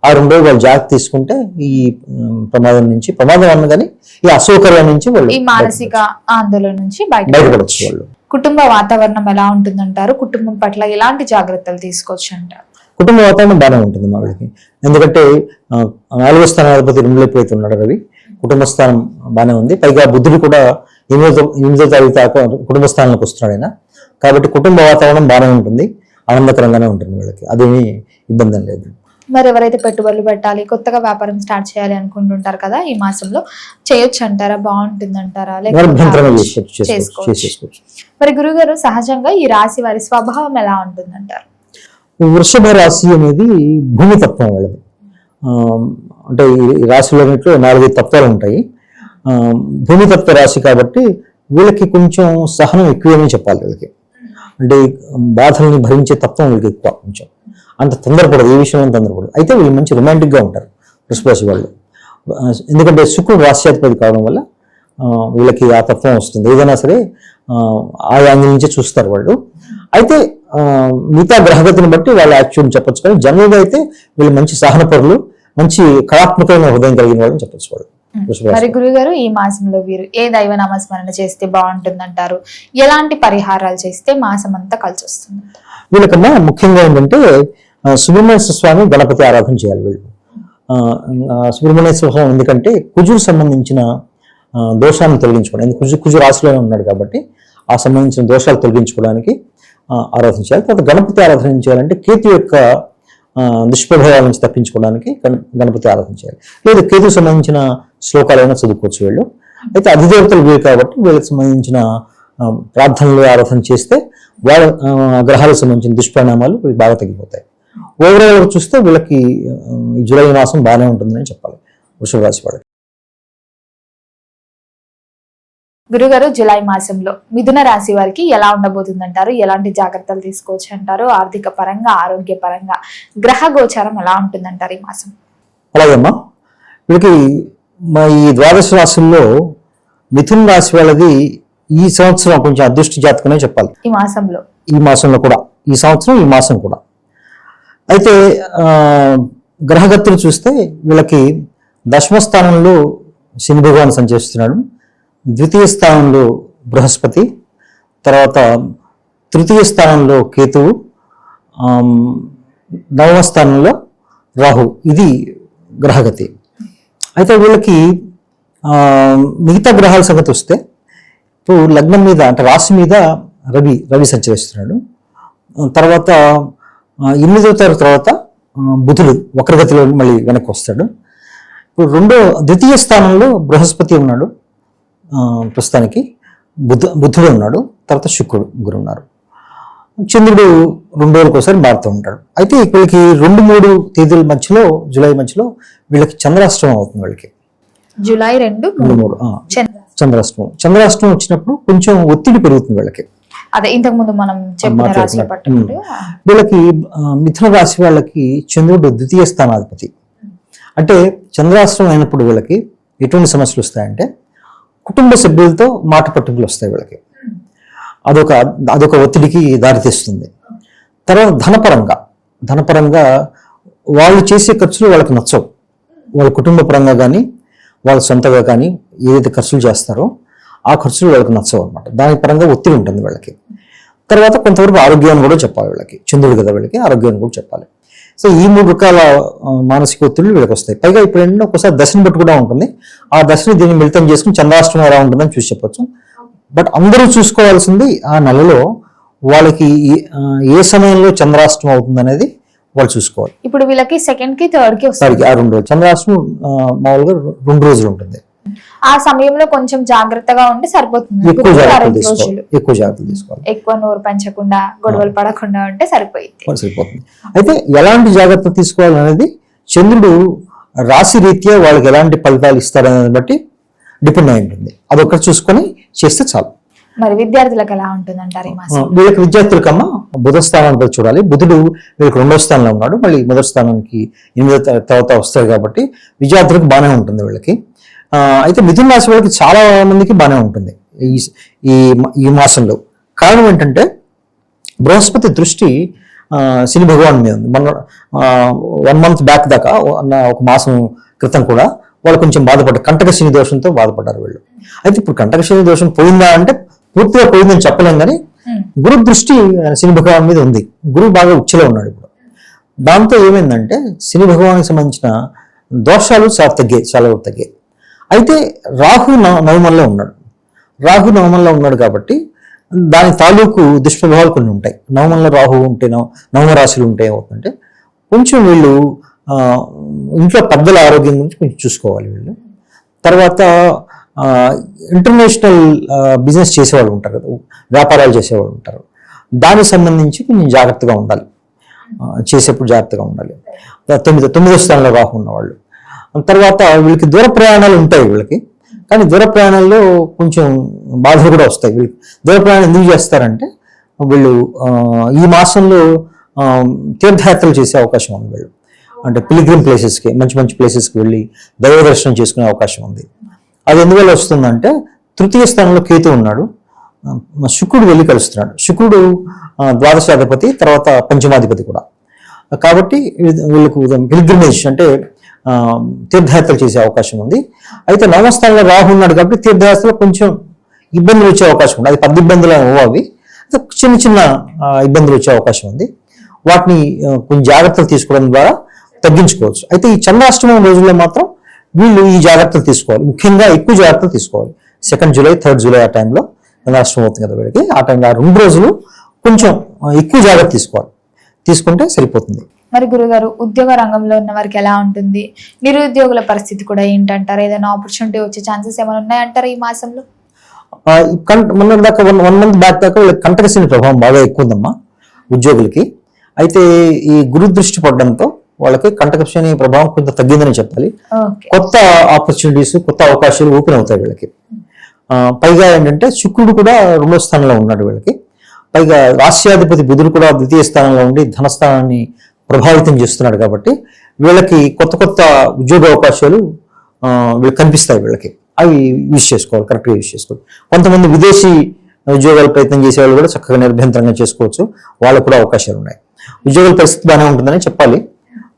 ఆ 2 రోజులు వాళ్ళు జాగ్రత్త తీసుకుంటే ఈ ప్రమాదం అన్న కానీ ఈ అసౌకర్యం నుంచి వాళ్ళు ఈ మానసిక ఆందోళన నుంచి బయటపడవచ్చు. వాళ్ళు కుటుంబ వాతావరణం ఎలా ఉంటుందంటారు? కుటుంబం పట్ల ఎలాంటి జాగ్రత్తలు తీసుకోవచ్చు అంటారు? కుటుంబ వాతావరణం బాగానే ఉంటుంది మా వాళ్ళకి, ఎందుకంటే 4వ స్థానాధిపతి 2లో ఎప్పుడైతే ఉన్నాడు రవి, కుటుంబ స్థానం బాగానే ఉంది. పైగా బుద్ధుడు కూడా 8వ తారీఖు దాకా కుటుంబ స్థానానికి వస్తున్నాడు ఆయన, కాబట్టి కుటుంబ వాతావరణం బాగానే ఉంటుంది, ఆనందకరంగానే ఉంటుంది వాళ్ళకి, అదేమీ ఇబ్బంది లేదు. మరి ఎవరైతే పెట్టుబడులు పెట్టాలి, కొత్తగా వ్యాపారం స్టార్ట్ చేయాలి అనుకుంటుంటారు కదా, ఈ మాసంలో చేయొచ్చు అంటారా? బాగుంటుంది అంటారా? చేసుకోవచ్చు. మరి గురుగారు, సహజంగా ఈ రాశి వారి స్వభావం ఎలా ఉంటుందంటారు? వృషభ రాశి అనేది భూమి తత్వం వాళ్ళది. అంటే ఈ రాశిలో 4 తత్వాలు ఉంటాయి. భూమి తత్వ రాశి కాబట్టి వీళ్ళకి కొంచెం సహనం ఎక్కువని చెప్పాలి. వీళ్ళకి అంటే బాధల్ని భరించే తత్వం వీళ్ళకి ఎక్కువ, కొంచెం అంత తొందరపడదు, ఏ విషయంలో తొందరపడదు. అయితే వీళ్ళు మంచి రొమాంటిక్గా ఉంటారు వృషభ రాశి వాళ్ళు, ఎందుకంటే శుక్రుడు రాశ్యాధిపతి కావడం వల్ల వీళ్ళకి ఆ తత్వం వస్తుంది. ఏదైనా సరే ఆ యాంగిల్ నుంచే చూస్తారు వాళ్ళు. అయితే మిగతా గ్రహగతిని బట్టి వాళ్ళ యాక్చువల్ చెప్పొచ్చు, కానీ జనరల్గా అయితే వీళ్ళు మంచి సహనపరులు, మంచి కళాత్మకమైన హృదయం కలిగిన వాళ్ళని చెప్పొచ్చు వాళ్ళు. మరి గురుగారు, ఈ మాసంలో వీరు ఏ దైవ నామస్మరణ చేస్తే బాగుంటుందంటారు? ఎలాంటి పరిహారాలు చేస్తే మాసం అంతా కలిసి వస్తుంది? వీళ్ళకన్నా ముఖ్యంగా ఏంటంటే సుబ్రహ్మణ్యేశ్వర స్వామి, గణపతి ఆరాధన చేయాలి వీళ్ళు. సుబ్రహ్మణ్యేశ్వర స్వామి ఎందుకంటే కుజుకు సంబంధించిన దోషాలను తొలగించుకోవడానికి, కుజు రాశిలోనే ఉన్నాడు కాబట్టి ఆ సంబంధించిన దోషాలు తొలగించుకోవడానికి ఆరాధన చేయాలి. తర్వాత గణపతి ఆరాధన చేయాలంటే కేతు యొక్క దుష్ప్రభావాల నుంచి తప్పించుకోవడానికి గణపతి ఆరాధన చేయాలి. లేదా కేతుకు సంబంధించిన శ్లోకాలైనా చదువుకోవచ్చు వీళ్ళు. అయితే అధిదేవతలు వీళ్ళు కాబట్టి వీళ్ళకి సంబంధించిన ప్రార్థనలు, ఆరాధన చేస్తే వాళ్ళ గ్రహాలకు సంబంధించిన దుష్పరిణామాలు వీళ్ళకి బాగా తగ్గిపోతాయి. ఓవరాల్ చూస్తే వీళ్ళకి జూలై మాసం బాగానే ఉంటుందని చెప్పాలి వృషభ రాశి వాళ్ళకి. గురుగారు, జూలై మాసంలో మిథున రాశి వారికి ఎలా ఉండబోతుందంటారు? ఎలాంటి జాగ్రత్తలు తీసుకోవచ్చు అంటారు? ఆర్థిక పరంగా, ఆరోగ్య పరంగా గ్రహ గోచారం ఎలా ఉంటుందంటారు ఈ మాసం? అలాగేమ్మా, వీళ్ళకి మా ఈ ద్వాదశ రాశుల్లో మిథున రాశి వాళ్ళది ఈ సంవత్సరం కొంచెం అదృష్ట జాతకమే చెప్పాలి. ఈ మాసంలో కూడా, ఈ సంవత్సరం, ఈ మాసం కూడా. అయితే గ్రహగతులు చూస్తే వీళ్ళకి 10వ స్థానంలో శని భగవాన్ సంచరిస్తున్నాడు, 2వ స్థానంలో బృహస్పతి, తర్వాత 3వ స్థానంలో కేతువు, 9వ స్థానంలో రాహు. ఇది గ్రహగతి. అయితే వీళ్ళకి మిగతా గ్రహాల సంగతి వస్తే ఇప్పుడు లగ్నం మీద అంటే రాశి మీద రవి సంచరిస్తున్నాడు. తర్వాత 8వ తారీఖు తర్వాత బుధుడు వక్రగతిలో మళ్ళీ వెనక్కి వస్తాడు. ఇప్పుడు 2వ స్థానంలో బృహస్పతి ఉన్నాడు, ప్రస్తుతానికి బుధుడు ఉన్నాడు, తర్వాత శుక్రుడు, గురువు ఉన్నారు. చంద్రుడు 2 రోజులకు ఒకసారి మారుతూ ఉంటాడు. అయితే వీళ్ళకి 2-3 తేదీల మధ్యలో, జూలై మధ్యలో వీళ్ళకి చంద్రాష్టమం అవుతుంది. వీళ్ళకి జూలై 2-3 చంద్రాష్టమం వచ్చినప్పుడు కొంచెం ఒత్తిడి పెరుగుతుంది వీళ్ళకి. అదే ఇంతకు ముందు మనం చెప్పిన రాశి పట్టుకుంటే వీళ్ళకి మిథున రాశి వాళ్ళకి చంద్రుడు 2వ స్థానాధిపతి. అంటే చంద్రాష్టమం అయినప్పుడు వీళ్ళకి ఎటువంటి సమస్యలు వస్తాయంటే కుటుంబ సభ్యులతో మాట పట్టుకులు వస్తాయి వీళ్ళకి. అదొక ఒత్తిడికి దారితీస్తుంది. తర్వాత ధనపరంగా వాళ్ళు చేసే ఖర్చులు వాళ్ళకి నచ్చవు. వాళ్ళ కుటుంబ పరంగా కానీ వాళ్ళ సొంతగా కానీ ఏదైతే ఖర్చులు చేస్తారో ఆ ఖర్చులు వాళ్ళకి నచ్చవు అనమాట. దాని పరంగా ఒత్తిడి ఉంటుంది వీళ్ళకి. తర్వాత కొంతవరకు ఆరోగ్యాన్ని కూడా చెప్పాలి వీళ్ళకి, చంద్రుడు కదా వీళ్ళకి, ఆరోగ్యాన్ని కూడా చెప్పాలి. సో ఈ 3 రకాల మానసిక ఒత్తిళ్ళు వీళ్ళకి వస్తాయి. పైగా ఇప్పుడు ఏంటంటే ఒకసారి దశని బట్టి కూడా ఉంటుంది. ఆ దశని దీన్ని మిళితం చేసుకుని చంద్రాష్టమం ఎలా ఉంటుందని చూసి చెప్పొచ్చు. బట్ అందరూ చూసుకోవాల్సింది ఆ నెలలో వాళ్ళకి ఏ సమయంలో చంద్రాష్టమం అవుతుంది అనేది వాళ్ళు చూసుకోవాలి. ఇప్పుడు వీళ్ళకి సెకండ్ కి థర్డ్ కి వస్తుంది. ఆ 2 రోజులు చంద్రాష్టమం మామూలుగా 2 రోజులు ఉంటుంది. ఆ సమయంలో కొంచెం జాగ్రత్తగా ఉంటే సరిపోతుంది. ఎక్కువ జాగ్రత్తలు తీసుకోవాలి. ఎక్కువ నోరు పంచకుండా గొడవలు పడకుండా ఉంటే సరిపోతుంది. అయితే ఎలాంటి జాగ్రత్తలు తీసుకోవాలనేది చంద్రుడు రాశి రీత్యా వాళ్ళకి ఎలాంటి ఫలితాలు ఇస్తారనేది బట్టి డిపెండ్ అయి ఉంటుంది. అదొకటి చూసుకొని చేస్తే చాలు. మరి విద్యార్థులకు ఎలా ఉంటుంది అంటారు ఈ మాసం? వీళ్ళకి విద్యార్థులకమ్మా బుధ స్థానాన్ని చూడాలి. బుధుడు వీళ్ళకి 2వ స్థానంలో ఉన్నాడు, మళ్ళీ మొదటి స్థానానికి 8వ తర్వాత వస్తాడు కాబట్టి విద్యార్థులకు బాగానే ఉంటుంది వీళ్ళకి. అయితే మిథున రాశి వాళ్ళకి చాలా మందికి బాగానే ఉంటుంది ఈ మాసంలో. కారణం ఏంటంటే బృహస్పతి దృష్టి శని భగవాన్ మీద ఉంది. మన 1 month బ్యాక్ దాకా ఒక మాసం క్రితం కూడా వాళ్ళు కొంచెం బాధపడ్డారు, కంటక శని దోషంతో బాధపడ్డారు వీళ్ళు. అయితే ఇప్పుడు కంటక శని దోషం పోయిందా అంటే పూర్తిగా పోయిందని చెప్పలేం, కానీ గురు దృష్టి శని భగవాన్ మీద ఉంది. గురువు బాగా ఉచ్చలో ఉన్నాడు ఇప్పుడు. దాంతో ఏమైందంటే శని భగవానికి సంబంధించిన దోషాలు చాలా తగ్గాయి. అయితే రాహు నవమంలో ఉన్నాడు కాబట్టి దాని తాలూకు దుష్ప్రభావాలు కొన్ని ఉంటాయి. నవమంలో రాహు ఉంటే నవమ రాశులు ఉంటే ఏమవుతుందంటే కొంచెం వీళ్ళు ఇంట్లో పెద్దల ఆరోగ్యం గురించి కొంచెం చూసుకోవాలి వీళ్ళు. తర్వాత ఇంటర్నేషనల్ బిజినెస్ చేసేవాళ్ళు ఉంటారు కదా, వ్యాపారాలు చేసేవాళ్ళు ఉంటారు, దానికి సంబంధించి కొంచెం జాగ్రత్తగా ఉండాలి, చేసేప్పుడు జాగ్రత్తగా ఉండాలి. 9వ స్థానంలో రాహు ఉన్నవాళ్ళు. తర్వాత వీళ్ళకి దూర ప్రయాణాలు ఉంటాయి వీళ్ళకి, కానీ దూర ప్రయాణాల్లో కొంచెం బాధలు కూడా వస్తాయి. వీళ్ళకి దూర ప్రయాణం ఎందుకు చేస్తారంటే వీళ్ళు ఈ మాసంలో తీర్థయాత్రలు చేసే అవకాశం ఉంది వీళ్ళు. అంటే పిలిగ్రిమ్ ప్లేసెస్కి, మంచి మంచి ప్లేసెస్కి వెళ్ళి దైవ దర్శనం చేసుకునే అవకాశం ఉంది. అది ఎందువల్ల వస్తుందంటే 3వ స్థానంలో కేతు ఉన్నాడు, శుక్రుడు వెళ్ళి కలుస్తున్నాడు. శుక్రుడు ద్వాదశాధిపతి, తర్వాత పంచమాధిపతి కూడా. కాబట్టి వీళ్ళకు పిలిగ్రిమేజ్ అంటే తీర్థయాత్రలు చేసే అవకాశం ఉంది. అయితే 9వ స్థానంలో రాహు ఉన్నాడు కాబట్టి తీర్థయాత్రలో కొంచెం ఇబ్బందులు వచ్చే అవకాశం ఉంది. అది పెద్ద ఇబ్బందులు అవి చిన్న చిన్న ఇబ్బందులు వచ్చే అవకాశం ఉంది. వాటిని కొంచెం జాగ్రత్తలు తీసుకోవడం ద్వారా తగ్గించుకోవచ్చు. అయితే ఈ చంద్రాష్టమం రోజుల్లో మాత్రం వీళ్ళు ఈ జాగ్రత్తలు తీసుకోవాలి, ముఖ్యంగా ఎక్కువ జాగ్రత్తలు తీసుకోవాలి. 2 జూలై 3 జూలై ఆ టైంలో చంద్రాష్టమం అవుతుంది కదా వీళ్ళకి. ఆ టైంలో 2 రోజులు కొంచెం ఎక్కువ జాగ్రత్త తీసుకుంటే సరిపోతుంది. మరి గురుగారు, ఉద్యోగ రంగంలో ఉన్న వారికి ఎలా ఉంటుంది? నిరుద్యోగుల పరిస్థితి కూడా ఏంటంటారు? ఏదైనా ఆపర్చునిటీ వచ్చే ఛాన్సెస్ ఏమైనా ఉన్నాయంటారు ఈ మాసంలో? మొన్న దాకా 1 month బ్యాక్ దాకా వీళ్ళకి కంటక శని ప్రభావం బాగా ఎక్కువ ఉందమ్మా ఉద్యోగులకి. అయితే ఈ గురు దృష్టి పడడంతో వాళ్ళకి కంటక శని ప్రభావం కొంత తగ్గిందని చెప్పాలి. కొత్త ఆపర్చునిటీస్, కొత్త అవకాశాలు ఓపెన్ అవుతాయి వీళ్ళకి. పైగా ఏంటంటే శుక్రుడు కూడా 2వ స్థానంలో ఉన్నాడు వీళ్ళకి. పైగా రాష్ట్రాధిపతి బుధుడు కూడా 2వ స్థానంలో ఉండి ధనస్థానాన్ని ప్రభావితం చేస్తున్నాడు కాబట్టి వీళ్ళకి కొత్త కొత్త ఉద్యోగ అవకాశాలు వీళ్ళకి కనిపిస్తాయి వీళ్ళకి. అవి కరెక్ట్గా యూజ్ చేసుకోవాలి. కొంతమంది విదేశీ ఉద్యోగాల ప్రయత్నం చేసే వాళ్ళు కూడా చక్కగా నిర్భ్యంతరంగా చేసుకోవచ్చు, వాళ్ళకు కూడా అవకాశాలు ఉన్నాయి. ఉద్యోగాల పరిస్థితి బాగానే ఉంటుందని చెప్పాలి.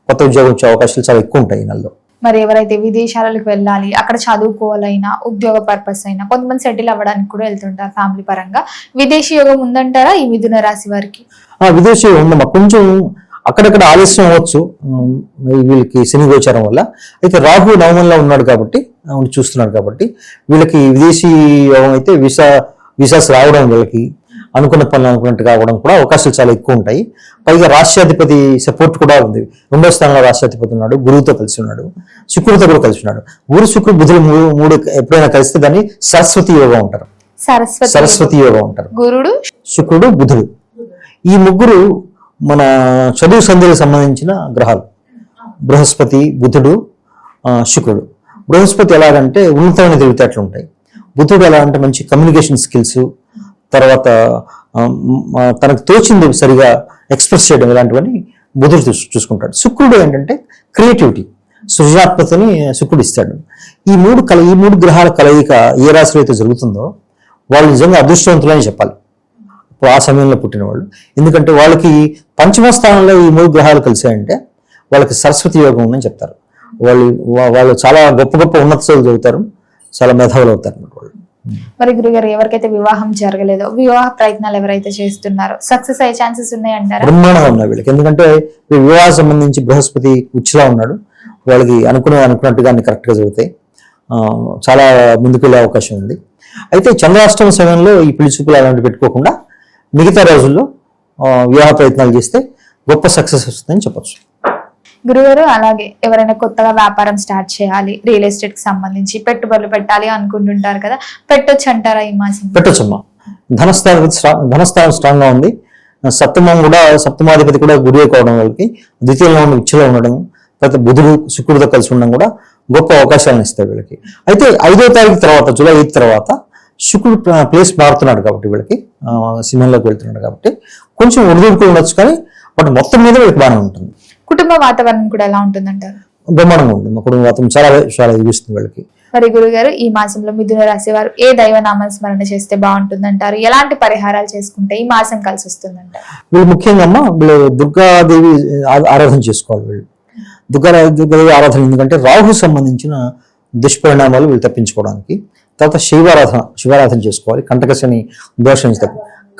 కొత్త ఉద్యోగం వచ్చే అవకాశాలు చాలా ఎక్కువ ఉంటాయి ఈ నెలలో. మరి ఎవరైతే విదేశాలకు వెళ్ళాలి, అక్కడ చదువుకోవాలైనా, ఉద్యోగ పర్పస్ అయినా, కొంతమంది సెటిల్ అవ్వడానికి కూడా వెళ్తుంటారు ఫ్యామిలీ పరంగా, విదేశీ యోగం ఉందంటారా ఈ మిథున రాశి వారికి? విదేశీ యోగం ఉందమ్మా. కొంచెం అక్కడక్కడ ఆలస్యం అవ్వచ్చు వీళ్ళకి శని గోచారం వల్ల. అయితే రాహు నవమంలో ఉన్నాడు కాబట్టి చూస్తున్నాడు కాబట్టి వీళ్ళకి విదేశీ యోగం అయితే వీసాస్ రావడం, వీళ్ళకి అనుకున్న పనులు అనుకున్నట్టు కావడం కూడా అవకాశాలు చాలా ఎక్కువ ఉంటాయి. పైగా రాష్ట్రాధిపతి సపోర్ట్ కూడా ఉంది. 2వ స్థానంలో రాష్ట్రాధిపతి ఉన్నాడు, గురువుతో కలిసి ఉన్నాడు, శుక్రుడితో కూడా కలిసి ఉన్నాడు. గురు శుక్రుడు బుధులు మూడు ఎప్పుడైనా కలిస్తే దాన్ని సరస్వతి యోగం అంటారు. సరస్వతి యోగం అంటారు. గురుడు, శుక్రుడు, బుధుడు ఈ ముగ్గురు మన చదువు సంధ్యలకు సంబంధించిన గ్రహాలు. బృహస్పతి, బుధుడు, శుక్రుడు. బృహస్పతి ఎలాగంటే ఉన్నతమైన తెలివితేటలు ఉంటాయి. బుధుడు ఎలా అంటే మంచి కమ్యూనికేషన్ స్కిల్స్, తర్వాత తనకు తోచింది సరిగా ఎక్స్ప్రెస్ చేయడం, ఇలాంటివన్నీ బుధుడు చూసుకుంటాడు. శుక్రుడు ఏంటంటే క్రియేటివిటీ, సృజనాత్మకతని శుక్రుడు ఇస్తాడు. ఈ మూడు గ్రహాల కలయిక ఏ రాశిలో అయితే జరుగుతుందో వాళ్ళు నిజంగా అదృష్టవంతులని చెప్పాలి ఆ సమయంలో పుట్టిన వాళ్ళు. ఎందుకంటే వాళ్ళకి 5వ స్థానంలో ఈ 3 గ్రహాలు కలిసాయంటే వాళ్ళకి సరస్వతి యోగం ఉందని చెప్తారు. వాళ్ళు చాలా గొప్ప గొప్ప ఉన్నత చదువులు చదువుతారు, చాలా మేధావులు అవుతారు వాళ్ళు. మరి గురుగారు, ఎవరికైతే వివాహం జరగలేదో, వివాహ ప్రయత్నాలు ఎవరైతే చేస్తున్నారో సక్సెస్ అయ్యే ఛాన్సెస్ ఉన్నాయంటారా? బ్రహ్మాండంగా ఉన్నాయి వీళ్ళకి. ఎందుకంటే వివాహం సంబంధించి బృహస్పతి ఉచ్చులా ఉన్నాడు. వాళ్ళకి అనుకున్నట్టుగా అన్ని కరెక్ట్గా జరుగుతాయి, చాలా ముందుకు వెళ్ళే అవకాశం ఉంది. అయితే చంద్రాష్టమ సమయంలో ఈ పెళ్లి చూపులు అలాంటివి పెట్టుకోకుండా మిగతా రోజుల్లో వివాహ ప్రయత్నాలు చేస్తే గొప్ప సక్సెస్ వస్తుందని చెప్పొచ్చు. గురుగారు, అలాగే ఎవరైనా కొత్తగా వ్యాపారం స్టార్ట్ చేయాలి, రియల్ ఎస్టేట్ కి సంబంధించి పెట్టుబడులు పెట్టాలి అనుకుంటుంటారు కదా, పెట్టొచ్చు అంటారా ఈ మాసం? పెట్టొచ్చమ్మా. ధనస్థానం స్ట్రాంగ్ గా ఉంది. సప్తమాధిపతి కూడా గురువే కావడం వాళ్ళకి, ద్వితీయంలో ఉన్న ఉచ్చలో ఉండడం, తర్వాత బుధుడు శుక్రుడితో కలిసి ఉండడం కూడా గొప్ప అవకాశాలను ఇస్తాయి వీళ్ళకి. అయితే 5వ తారీఖు తర్వాత, జూలై 8 తర్వాత శుక్రుడు ప్లేస్ మారుతున్నాడు కాబట్టి వీళ్ళకి సింహంలోకి వెళ్తున్నాడు కాబట్టి కొంచెం ఒడిదుడుకులు ఉండొచ్చు, కానీ బట్ మొత్తం మీద వీళ్ళకి బాగానే ఉంటుంది. కుటుంబ వాతావరణం కూడా ఎలా ఉంటుందంటారు? బ్రహ్మాండంగా ఉంటుంది. కుటుంబ వాతావరణం చాలా చాలా ఇస్తుంది వీళ్ళకి. మరి గురుగారు, ఈ మాసంలో మిథున రాశి వారు ఏ దైవనామ స్మరణ చేస్తే బాగుంటుందంటారు? ఎలాంటి పరిహారాలు చేసుకుంటే ఈ మాసం కలిసి వస్తుందంటారు? వీళ్ళు ముఖ్యంగా వీళ్ళు దుర్గాదేవి ఆరాధన చేసుకోవాలి. వీళ్ళు దుర్గాదేవి ఆరాధన, ఎందుకంటే రాహు సంబంధించిన దుష్పరిణామాలు వీళ్ళు తప్పించుకోవడానికి. తర్వాత శివారాధన చేసుకోవాలి. కంటకశని దోషం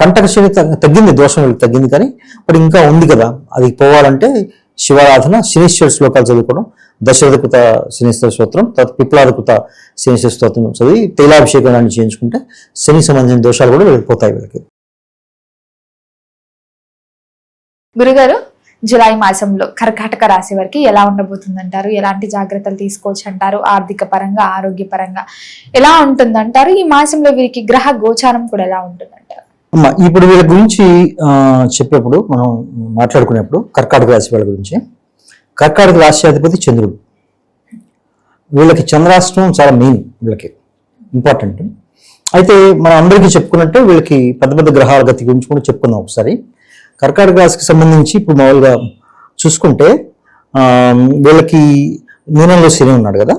కంటకశని తగ్గింది, దోషం వీళ్ళకి తగ్గింది, కానీ మరి ఇంకా ఉంది కదా, అది పోవాలంటే శివారాధన, శనీశ్వర శ్లోకాలు చదువుకోవడం, దశరథకృత శనీశ్వర స్తోత్రం, తర్వాత పిప్లాదకృత శనీశ్వర స్తోత్రం చదివి తైలాభిషేకాన్ని చేయించుకుంటే శని సంబంధించిన దోషాలు కూడా వెళ్ళిపోతాయి వీళ్ళకి. గురుగారు, జులై మాసంలో కర్కాటక రాశి వారికి ఎలా ఉండబోతుందంటారు? ఎలాంటి జాగ్రత్తలు తీసుకోవచ్చు అంటారు? ఆర్థిక పరంగా, ఆరోగ్య పరంగా ఎలా ఉంటుందంటారు? ఈ మాసంలో వీరికి గ్రహ గోచారం కూడా ఎలా ఉంటుందంటారు? ఇప్పుడు వీళ్ళ గురించి చెప్పేప్పుడు, మనం మాట్లాడుకునేప్పుడు కర్కాటక రాశి వాళ్ళ గురించి, కర్కాటక రాశి అధిపతి చంద్రుడు. వీళ్ళకి చంద్రాష్టమం చాలా మెయిన్, వీళ్ళకి ఇంపార్టెంట్. అయితే మనం అందరికీ చెప్పుకున్నట్టే వీళ్ళకి పెద్ద పెద్ద గ్రహాల గతి గురించి కూడా చెప్పుకుందాం ఒకసారి. కర్కాటక రాశికి సంబంధించి ఇప్పుడు మామూలుగా చూసుకుంటే వీళ్ళకి మీనంలో శని ఉన్నాడు కదా,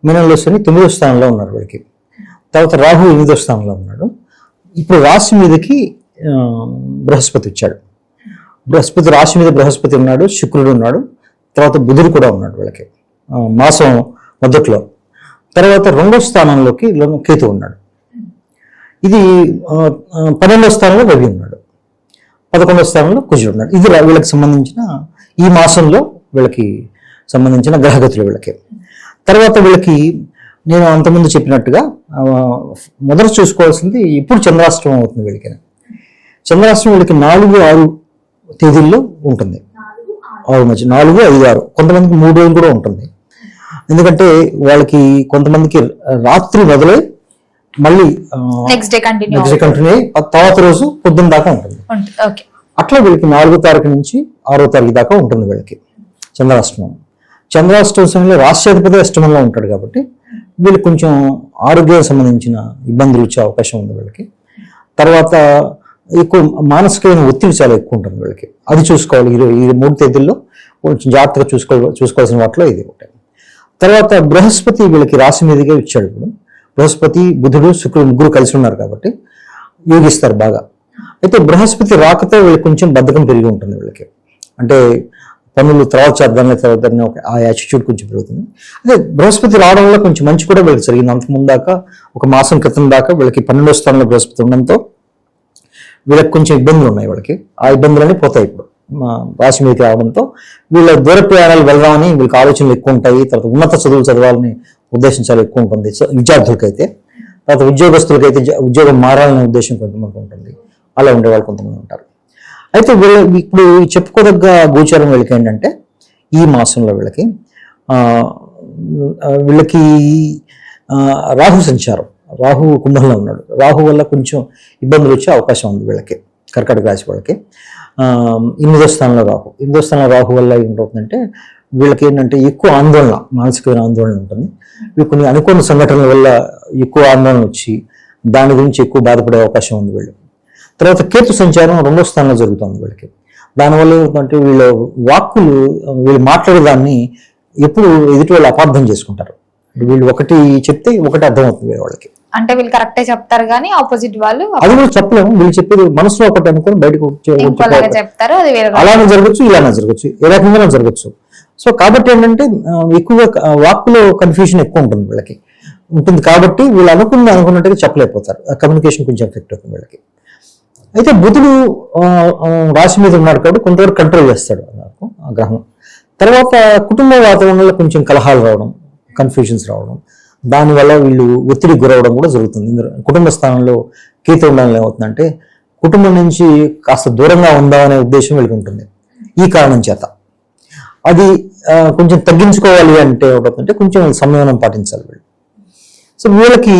మీనంలో శని 9వ స్థానంలో ఉన్నాడు వీళ్ళకి. తర్వాత రాహు 8వ స్థానంలో ఉన్నాడు. ఇప్పుడు రాశి మీదకి బృహస్పతి వచ్చాడు. రాశి మీద బృహస్పతి ఉన్నాడు, శుక్రుడు ఉన్నాడు, తర్వాత బుధుడు కూడా ఉన్నాడు వీళ్ళకి మాసం మొదట్లో. తర్వాత 2వ స్థానంలోకి కేతు ఉన్నాడు. ఇది 12వ స్థానంలో రవి ఉన్నాడు, 11వ స్థానంలో కుజుడు ఉన్నాడు. ఇది వీళ్ళకి సంబంధించిన ఈ మాసంలో వీళ్ళకి సంబంధించిన గ్రహగతులు వీళ్ళకి. తర్వాత వీళ్ళకి నేను అంతకుముందు చెప్పినట్టుగా మొదట చూసుకోవాల్సింది ఇప్పుడు చంద్రాష్టమం అవుతుంది వీళ్ళకి. చంద్రాష్టమం వీళ్ళకి 4-6 తేదీల్లో ఉంటుంది. 4, 5, 6, కొంతమందికి 3 రోజులు కూడా ఉంటుంది. ఎందుకంటే వాళ్ళకి కొంతమందికి రాత్రి మొదలై మళ్ళీ నెక్స్ట్ డే కంటిన్యూ తర్వాత రోజు పొద్దున్న దాకా ఉంటుంది. అట్లా వీళ్ళకి 4వ తారీఖు నుంచి 6వ తారీఖు దాకా ఉంటుంది వీళ్ళకి చంద్రాష్టమం. చంద్రాష్టమం సమయంలో రాష్ట్రాధిపతి అష్టమంలో ఉంటాడు కాబట్టి వీళ్ళకి కొంచెం ఆరోగ్యానికి సంబంధించిన ఇబ్బందులు వచ్చే అవకాశం ఉంది వీళ్ళకి. తర్వాత ఎక్కువ మానసికమైన ఒత్తిడి చాలా ఎక్కువ ఉంటుంది వీళ్ళకి, అది చూసుకోవాలి. ఈ 3 తేదీల్లో కొంచెం జాగ్రత్తగా చూసుకోవాల్సిన వాటిలో ఇది ఒకటి. తర్వాత బృహస్పతి వీళ్ళకి రాశి మీదుగా ఇచ్చాడు. ఇప్పుడు బృహస్పతి, బుధుడు, శుక్రుడు ముగ్గురు కలిసి ఉన్నారు కాబట్టి యోగిస్తారు బాగా. అయితే బృహస్పతి రాకతో వీళ్ళకి కొంచెం బద్ధకం పెరిగి ఉంటుంది వీళ్ళకి. అంటే పనులు తర్వాత చేద్దాం ఆ యాటిట్యూడ్ కొంచెం పెరుగుతుంది. అదే బృహస్పతి రావడం వల్ల కొంచెం మంచి కూడా వీళ్ళకి జరిగింది. అంతకుముందు దాకా 1 మాసం క్రితం దాకా వీళ్ళకి 12వ స్థానంలో బృహస్పతి ఉండడంతో వీళ్ళకి కొంచెం ఇబ్బందులు ఉన్నాయి వాళ్ళకి. ఆ ఇబ్బందులన్నీ పోతాయి ఇప్పుడు రాశి మీదకి రావడంతో. వీళ్ళ దూర ప్రయాణాలు వెళ్దామని వీళ్ళకి ఆలోచనలు ఎక్కువ ఉంటాయి. తర్వాత ఉన్నత చదువులు చదవాలని ఉద్దేశం చాలా ఎక్కువ ఉంటుంది విద్యార్థులకైతే. తర్వాత ఉద్యోగస్తులకైతే ఉద్యోగం మారాలనే ఉద్దేశం కొంతమంది ఉంటుంది. అలా ఉండేవాళ్ళు కొంతమంది ఉంటారు. అయితే ఇప్పుడు చెప్పుకోదగ్గ గోచారం వీళ్ళకి ఏంటంటే ఈ మాసంలో వీళ్ళకి రాహు సంచారం, రాహు కుంభంలో ఉన్నాడు. రాహు వల్ల కొంచెం ఇబ్బందులు వచ్చే అవకాశం ఉంది వీళ్ళకి, కర్కాటక రాశి వాళ్ళకి. 8వ స్థానంలో రాహు. 8వ స్థానంలో రాహు వల్ల ఏంటవుతుందంటే వీళ్ళకి ఏంటంటే ఎక్కువ ఆందోళన, మానసికమైన ఆందోళన ఉంటుంది. వీళ్ళు కొన్ని అనుకోని సంఘటనల వల్ల ఎక్కువ ఆందోళన వచ్చి దాని గురించి ఎక్కువ బాధపడే అవకాశం ఉంది వీళ్ళు. తర్వాత కేతు సంచారం 2వ స్థానంలో జరుగుతుంది వీళ్ళకి. దానివల్ల ఏంటంటే వీళ్ళు మాట్లాడేదాన్ని ఎప్పుడు ఎదుటి వాళ్ళు అపార్థం చేసుకుంటారు. వీళ్ళు ఒకటి చెప్తే ఒకటి అర్థమవుతుంది వాళ్ళకి. అంటే వీళ్ళు కరెక్టే చెప్తారు కానీ ఆపోజిట్ వాళ్ళు అది కూడా చెప్పలేము. వీళ్ళు చెప్పేది మనసులో ఒకటి అనుకుని బయటకు చెప్తారు. అది అలానే జరగచ్చు, ఇలానే జరగచ్చు, ఏ రకంగా జరగచ్చు. సో కాబట్టి ఏంటంటే ఎక్కువగా వాక్కులో కన్ఫ్యూజన్ ఎక్కువ ఉంటుంది వీళ్ళకి ఉంటుంది కాబట్టి వీళ్ళు అనుకున్నట్టుగా చెప్పలేకపోతారు. కమ్యూనికేషన్ కొంచెం ఎఫెక్ట్ అవుతుంది వీళ్ళకి. అయితే బుధుడు రాశి మీద ఉన్నాడు కాబట్టి కొంతవరకు కంట్రోల్ చేస్తాడు నాకు ఆ గ్రహం. తర్వాత కుటుంబ వాతావరణంలో కొంచెం కలహాలు రావడం, కన్ఫ్యూజన్స్ రావడం, దానివల్ల వీళ్ళు ఒత్తిడి గురవడం కూడా జరుగుతుంది. కుటుంబ స్థానంలో కేతు ఉండడం ఏమవుతుందంటే కుటుంబం నుంచి కాస్త దూరంగా ఉందామనే ఉద్దేశం వీళ్ళకి ఉంటుంది. ఈ కారణం చేత అది కొంచెం తగ్గించుకోవాలి అంటే ఏమిటంటే కొంచెం సంయమనం పాటించాలి వీళ్ళు. సో వీళ్ళకి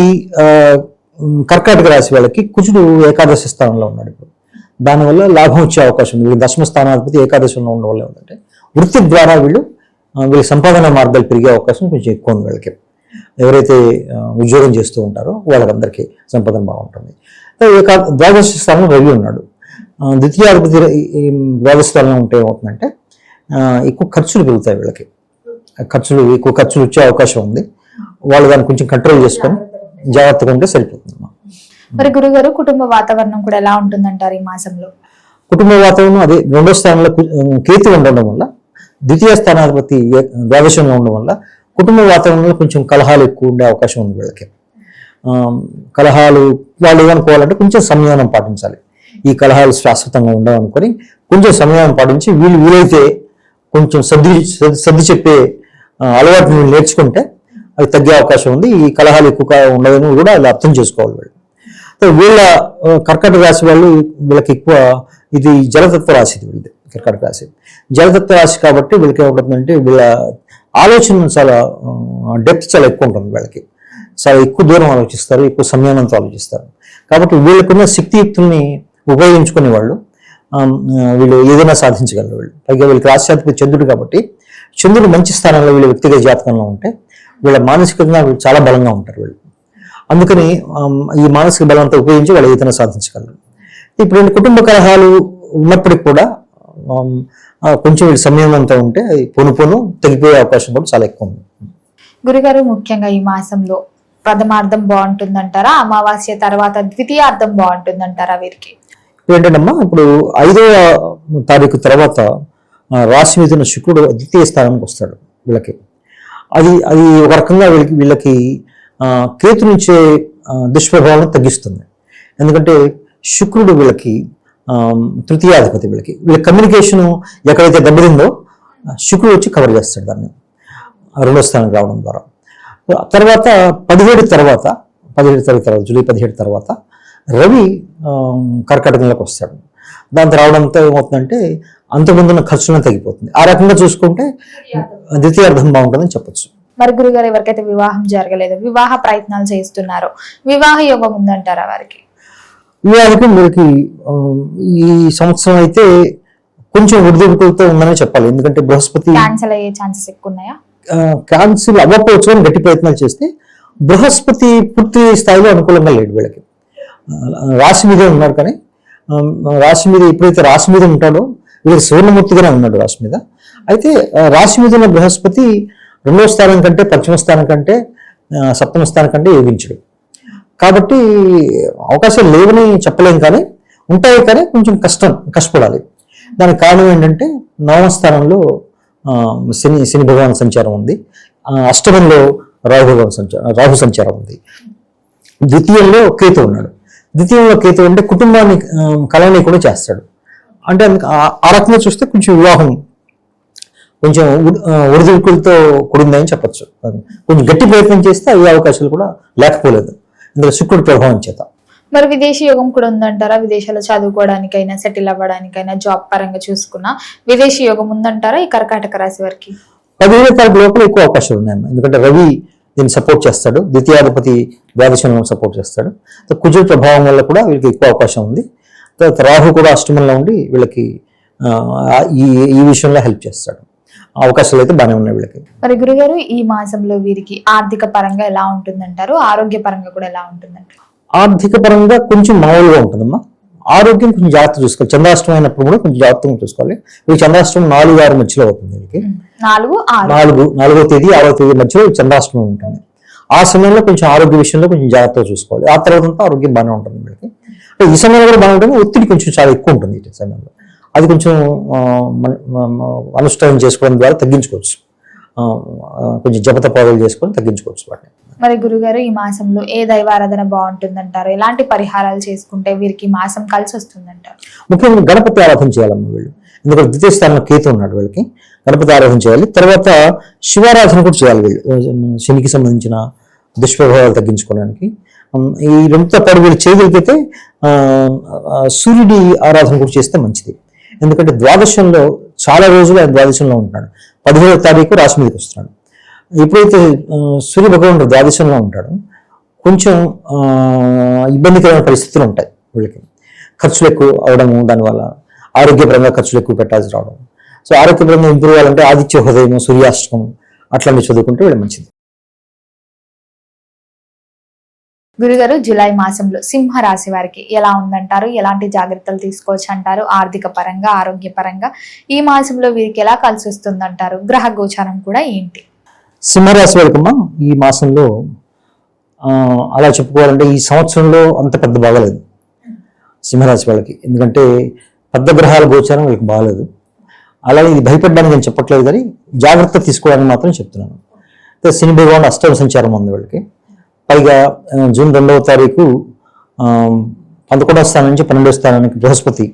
కర్కాటక రాశి వాళ్ళకి కుజుడు ఏకాదశి స్థానంలో ఉన్నాడు ఇప్పుడు. దానివల్ల లాభం వచ్చే అవకాశం ఉంది. వీళ్ళు దశమ స్థానాధిపతి ఏకాదశంలో ఉండడం వల్ల ఏమిటంటే వృత్తి ద్వారా వీళ్ళ సంపాదన మార్గాలు పెరిగే అవకాశం కొంచెం ఎక్కువ ఉంది వీళ్ళకి. ఎవరైతే ఉద్యోగం చేస్తూ ఉంటారో వాళ్ళకందరికీ సంపాదన బాగుంటుంది. ద్వాదశ స్థానంలో రవి ఉన్నాడు. ద్వితీయాధిపతి ద్వాదశ స్థానంలో ఉంటే ఏమవుతుందంటే ఎక్కువ ఖర్చులు పెరుగుతాయి వీళ్ళకి. ఎక్కువ ఖర్చులు వచ్చే అవకాశం ఉంది. వాళ్ళు దాన్ని కొంచెం కంట్రోల్ చేసుకొని జాగ్రత్తగా ఉంటే సరిపోతుంది. మరి గురుగారు కుటుంబ వాతావరణం కూడా ఎలా ఉంటుందంటారు ఈ మాసంలో? కుటుంబ వాతావరణం అదే రెండో స్థానంలో కేతు ఉండడం వల్ల, ద్వితీయ స్థానాధిపతి ద్వాదశంలో ఉండడం వల్ల కుటుంబ వాతావరణంలో కొంచెం కలహాలు ఎక్కువ ఉండే అవకాశం ఉంది వీళ్ళకి. కలహాలు వాళ్ళు ఏమనుకోవాలంటే కొంచెం సంయమనం పాటించాలి. ఈ కలహాలు శాశ్వతంగా ఉండవనుకొని కొంచెం సమయం పాటించి వీలైతే కొంచెం సర్ది చెప్పే అలవాటు నేర్చుకుంటే అవి తగ్గే అవకాశం ఉంది. ఈ కలహాలు ఎక్కువ ఉండదని కూడా వాళ్ళు అర్థం చేసుకోవాలి వీళ్ళు. వీళ్ళ కర్కాటక రాశి వాళ్ళు వీళ్ళకి ఎక్కువ ఇది జలతత్వ రాశి. వీళ్ళది కర్కాటక రాశి జలతత్వ రాశి కాబట్టి వీళ్ళకి ఏమవుతుందంటే వీళ్ళ ఆలోచన చాలా డెప్త్ చాలా ఎక్కువ ఉంటుంది. వీళ్ళకి చాలా ఎక్కువ దూరం ఆలోచిస్తారు, ఎక్కువ సంయమనంతో ఆలోచిస్తారు. కాబట్టి వీళ్ళకున్న శక్తియుక్తుల్ని ఉపయోగించుకునే వాళ్ళు వీళ్ళు ఏదైనా సాధించగలరు. వీళ్ళు పైగా వీళ్ళకి రాష్ట్రాధిపతి చంద్రుడు కాబట్టి చంద్రుడు మంచి స్థానంలో వీళ్ళ వ్యక్తిగత జాతకంలో ఉంటే వీళ్ళ మానసికంగా వీళ్ళు చాలా బలంగా ఉంటారు వీళ్ళు. అందుకని ఈ మానసిక బలంతో ఉపయోగించి వాళ్ళు ఏదైనా సాధించగలరు. ఇప్పుడు కుటుంబ కలహాలు ఉన్నప్పటికీ కూడా కొంచెం వీళ్ళు సంయమనంతో ఉంటే పొను తగ్గిపోయే అవకాశం కూడా చాలా ఎక్కువ ఉంది. గురుగారు ముఖ్యంగా ఈ మాసంలో ప్రథమార్థం బాగుంటుందంటారా, అమావాస్య తర్వాత ద్వితీయార్థం బాగుంటుందంటారా వీరికి? ఏంటంటమ్మా, ఇప్పుడు 5వ తారీఖు తర్వాత రాశి మీద ఉన్న శుక్రుడు ద్వితీయ స్థానానికి వస్తాడు వీళ్ళకి. అది ఒక రకంగా వీళ్ళకి కేతు నుంచే దుష్ప్రభావాలను తగ్గిస్తుంది. ఎందుకంటే శుక్రుడు వీళ్ళకి తృతీయాధిపతి. వీళ్ళ కమ్యూనికేషన్ ఎక్కడైతే దెబ్బతిందో శుక్రుడు వచ్చి కవర్ చేస్తాడు దాన్ని 2వ స్థానానికి రావడం ద్వారా. తర్వాత 17 తర్వాత జూలై 17 తర్వాత రవి కర్కాటకంలోకి వస్తాడు. దాంతో రావడంతో ఏమవుతుందంటే అంతకుముందున్న ఖర్చులను తగ్గిపోతుంది. ఆ రకంగా చూసుకుంటే ద్వితీయార్థం బాగుంటుందని చెప్పొచ్చు. మరి గురుగారు ఎవరికైతే వివాహం జరగలేదు, వివాహ ప్రయత్నాలు చేస్తున్నారో వివాహ యోగం ఉందంటారా వారికి? వివాహం వీళ్ళకి ఈ సంవత్సరం అయితే కొంచెం ఒడిదుడుకులతో ఉందనే చెప్పాలి. ఎందుకంటే బృహస్పతి క్యాన్సిల్ అయ్యే ఛాన్సెస్ ఎక్కువ ఉన్నాయా? క్యాన్సిల్ అవ్వకపోవచ్చు అని గట్టి ప్రయత్నాలు చేస్తే బృహస్పతి పూర్తి స్థాయిలో అనుకూలంగా లేడు వీళ్ళకి. రాశి మీదే ఉన్నాడు, కానీ రాశి మీద ఎప్పుడైతే రాశి మీద ఉంటాడో వీళ్ళకి సువర్ణమూర్తిగానే ఉన్నాడు రాశి మీద. అయితే రాశి మీద ఉన్న బృహస్పతి 2వ స్థానం కంటే, పంచమ స్థానం కంటే, సప్తమ స్థానం కంటే యోగించడు. కాబట్టి అవకాశాలు లేవని చెప్పలేం, కానీ ఉంటాయి, కానీ కొంచెం కష్టపడాలి. దానికి కారణం ఏంటంటే 9వ స్థానంలో శని భగవాన్ సంచారం ఉంది, అష్టమంలో రాహు సంచారం ఉంది, ద్వితీయంలో కేతు ఉన్నాడు. ద్వితీయంలో కేతు అంటే కుటుంబాన్ని కళని కూడా చేస్తాడు. అంటే ఆ రకంగా చూస్తే కొంచెం వివాహం కొంచెం ఒడిదుడుకులతో కూడిందని చెప్పచ్చు. కొంచెం గట్టి ప్రయత్నం చేస్తే అయ్యే అవకాశాలు కూడా లేకపోలేదు, ఇందులో శుక్రుడి ప్రభావం చేత. మరి విదేశీ యోగం కూడా ఉందంటారా? విదేశాల్లో చదువుకోవడానికైనా, సెటిల్ అవ్వడానికైనా, జాబ్ పరంగా చూసుకున్నా విదేశీ యోగం ఉందంటారా ఈ కర్కాటక రాశి వారికి? 15వ తారీఖు లోపల ఎక్కువ అవకాశాలు ఉన్నాయన్న. ఎందుకంటే రవి దీన్ని సపోర్ట్ చేస్తాడు, ద్వితీయాధిపతి ద్వాదశంలో సపోర్ట్ చేస్తాడు. కుజుడి ప్రభావం వల్ల కూడా వీళ్ళకి ఎక్కువ అవకాశం ఉంది. తర్వాత రాహు కూడా అష్టమంలో ఉండి వీళ్ళకి ఈ విషయంలో హెల్ప్ చేస్తాడు. అవకాశాలు అయితే బాగానే ఉన్నాయి వీళ్ళకి. మరి గురుగారు ఈ మాసంలో వీరికి ఆర్థిక పరంగా ఎలా ఉంటుందంటారు, ఆరోగ్య పరంగా కూడా ఎలా ఉంటుందంటారు? ఆర్థిక పరంగా కొంచెం మామూలుగా ఉంటుందమ్మా. ఆరోగ్యం కొంచెం జాగ్రత్త చూసుకోవాలి. చంద్రాష్టమం అయినప్పుడు కూడా కొంచెం జాగ్రత్తగా చూసుకోవాలి. వీళ్ళకి చంద్రాష్టమం 4-6 మధ్యలో అవుతుంది వీళ్ళకి. 4వ తేదీ 6వ తేదీ మధ్యలో చంద్రాష్టమం ఉంటుంది. ఆ సమయంలో కొంచెం ఆరోగ్య విషయంలో కొంచెం జాగ్రత్తగా చూసుకోవాలి. ఆ తర్వాత అంతా ఆరోగ్యం బాగానే ఉంటుంది వీళ్ళకి. అంటే ఈ సమయంలో కూడా బాగానే ఉంటుంది, ఒత్తిడి కొంచెం చాలా ఎక్కువ ఉంటుంది ఈ సమయంలో. అది కొంచెం అనుష్ఠానం చేసుకోవడం ద్వారా తగ్గించుకోవచ్చు. కొంచెం జపతపాదాలు చేసుకొని తగ్గించుకోవచ్చు వాటిని. మరి గురుగారు ఈ మాసంలో ఏ దైవారాధన బాగుంటుందంటారు? ఎలాంటి పరిహారాలు చేసుకుంటే వీరికి మాసం కలిసి వస్తుందంటారు? ముఖ్యంగా గణపతి ఆరాధన చేయాలమ్మ వీళ్ళు. ఎందుకంటే ద్వితీయ స్థానంలో కేతు ఉన్నాడు వీళ్ళకి. గణపతి ఆరాధన చేయాలి. తర్వాత శివారాధన కూడా చేయాలి వీళ్ళు. శనికి సంబంధించిన దుష్ప్రభావాలు తగ్గించుకోవడానికి ఈ రెండుతో పాటు వీళ్ళు చేయగలిగితే సూర్యుడి ఆరాధన కూడా చేస్తే మంచిది. ఎందుకంటే ద్వాదశంలో చాలా రోజులు ఆయన ద్వాదశంలో ఉంటున్నాడు. 17వ తారీఖు రాశి మీదకి వస్తున్నాడు. ఎప్పుడైతే సూర్య భగవానుడు ద్వాదశంలో ఉంటాడో కొంచెం ఇబ్బందికరమైన పరిస్థితులు ఉంటాయి వీళ్ళకి. ఖర్చులు ఎక్కువ అవడము, దానివల్ల ఆరోగ్యపరంగా ఖర్చులు ఎక్కువ పెట్టాల్సి రావడం. సో ఆరోగ్యపరంగా ఇంప్రూవ్ అవ్వాలంటే ఆదిత్య హృదయం, సూర్యాష్టమం అట్లాంటివి చదువుకుంటే వీళ్ళు మంచిది. గురుగారు, జూలై మాసంలో సింహ రాశి వారికి ఎలా ఉందంటారు? ఎలాంటి జాగ్రత్తలు తీసుకోవచ్చు అంటారు? ఆర్థిక పరంగా, ఆరోగ్య పరంగా ఈ మాసంలో వీరికి ఎలా కలిసి వస్తుందంటారు? గ్రహ గోచారం కూడా ఏంటి? సింహరాశి వాళ్ళకమ్మా ఈ మాసంలో అలా చెప్పుకోవాలంటే ఈ సంవత్సరంలో అంత పెద్ద బాగలేదు సింహరాశి వాళ్ళకి. ఎందుకంటే పెద్ద గ్రహాల గోచారం వీళ్ళకి బాగలేదు. అలాగే ఇది భయపడడానికి నేను చెప్పట్లేదు, కానీ జాగ్రత్త తీసుకోవడానికి మాత్రం చెప్తున్నాను. శని భగవాన్ అష్టమ సంచారం ఉంది వీళ్ళకి. పైగా జూన్ 2వ తారీఖు 11వ స్థానం నుంచి 12వ స్థానానికి బృహస్పతి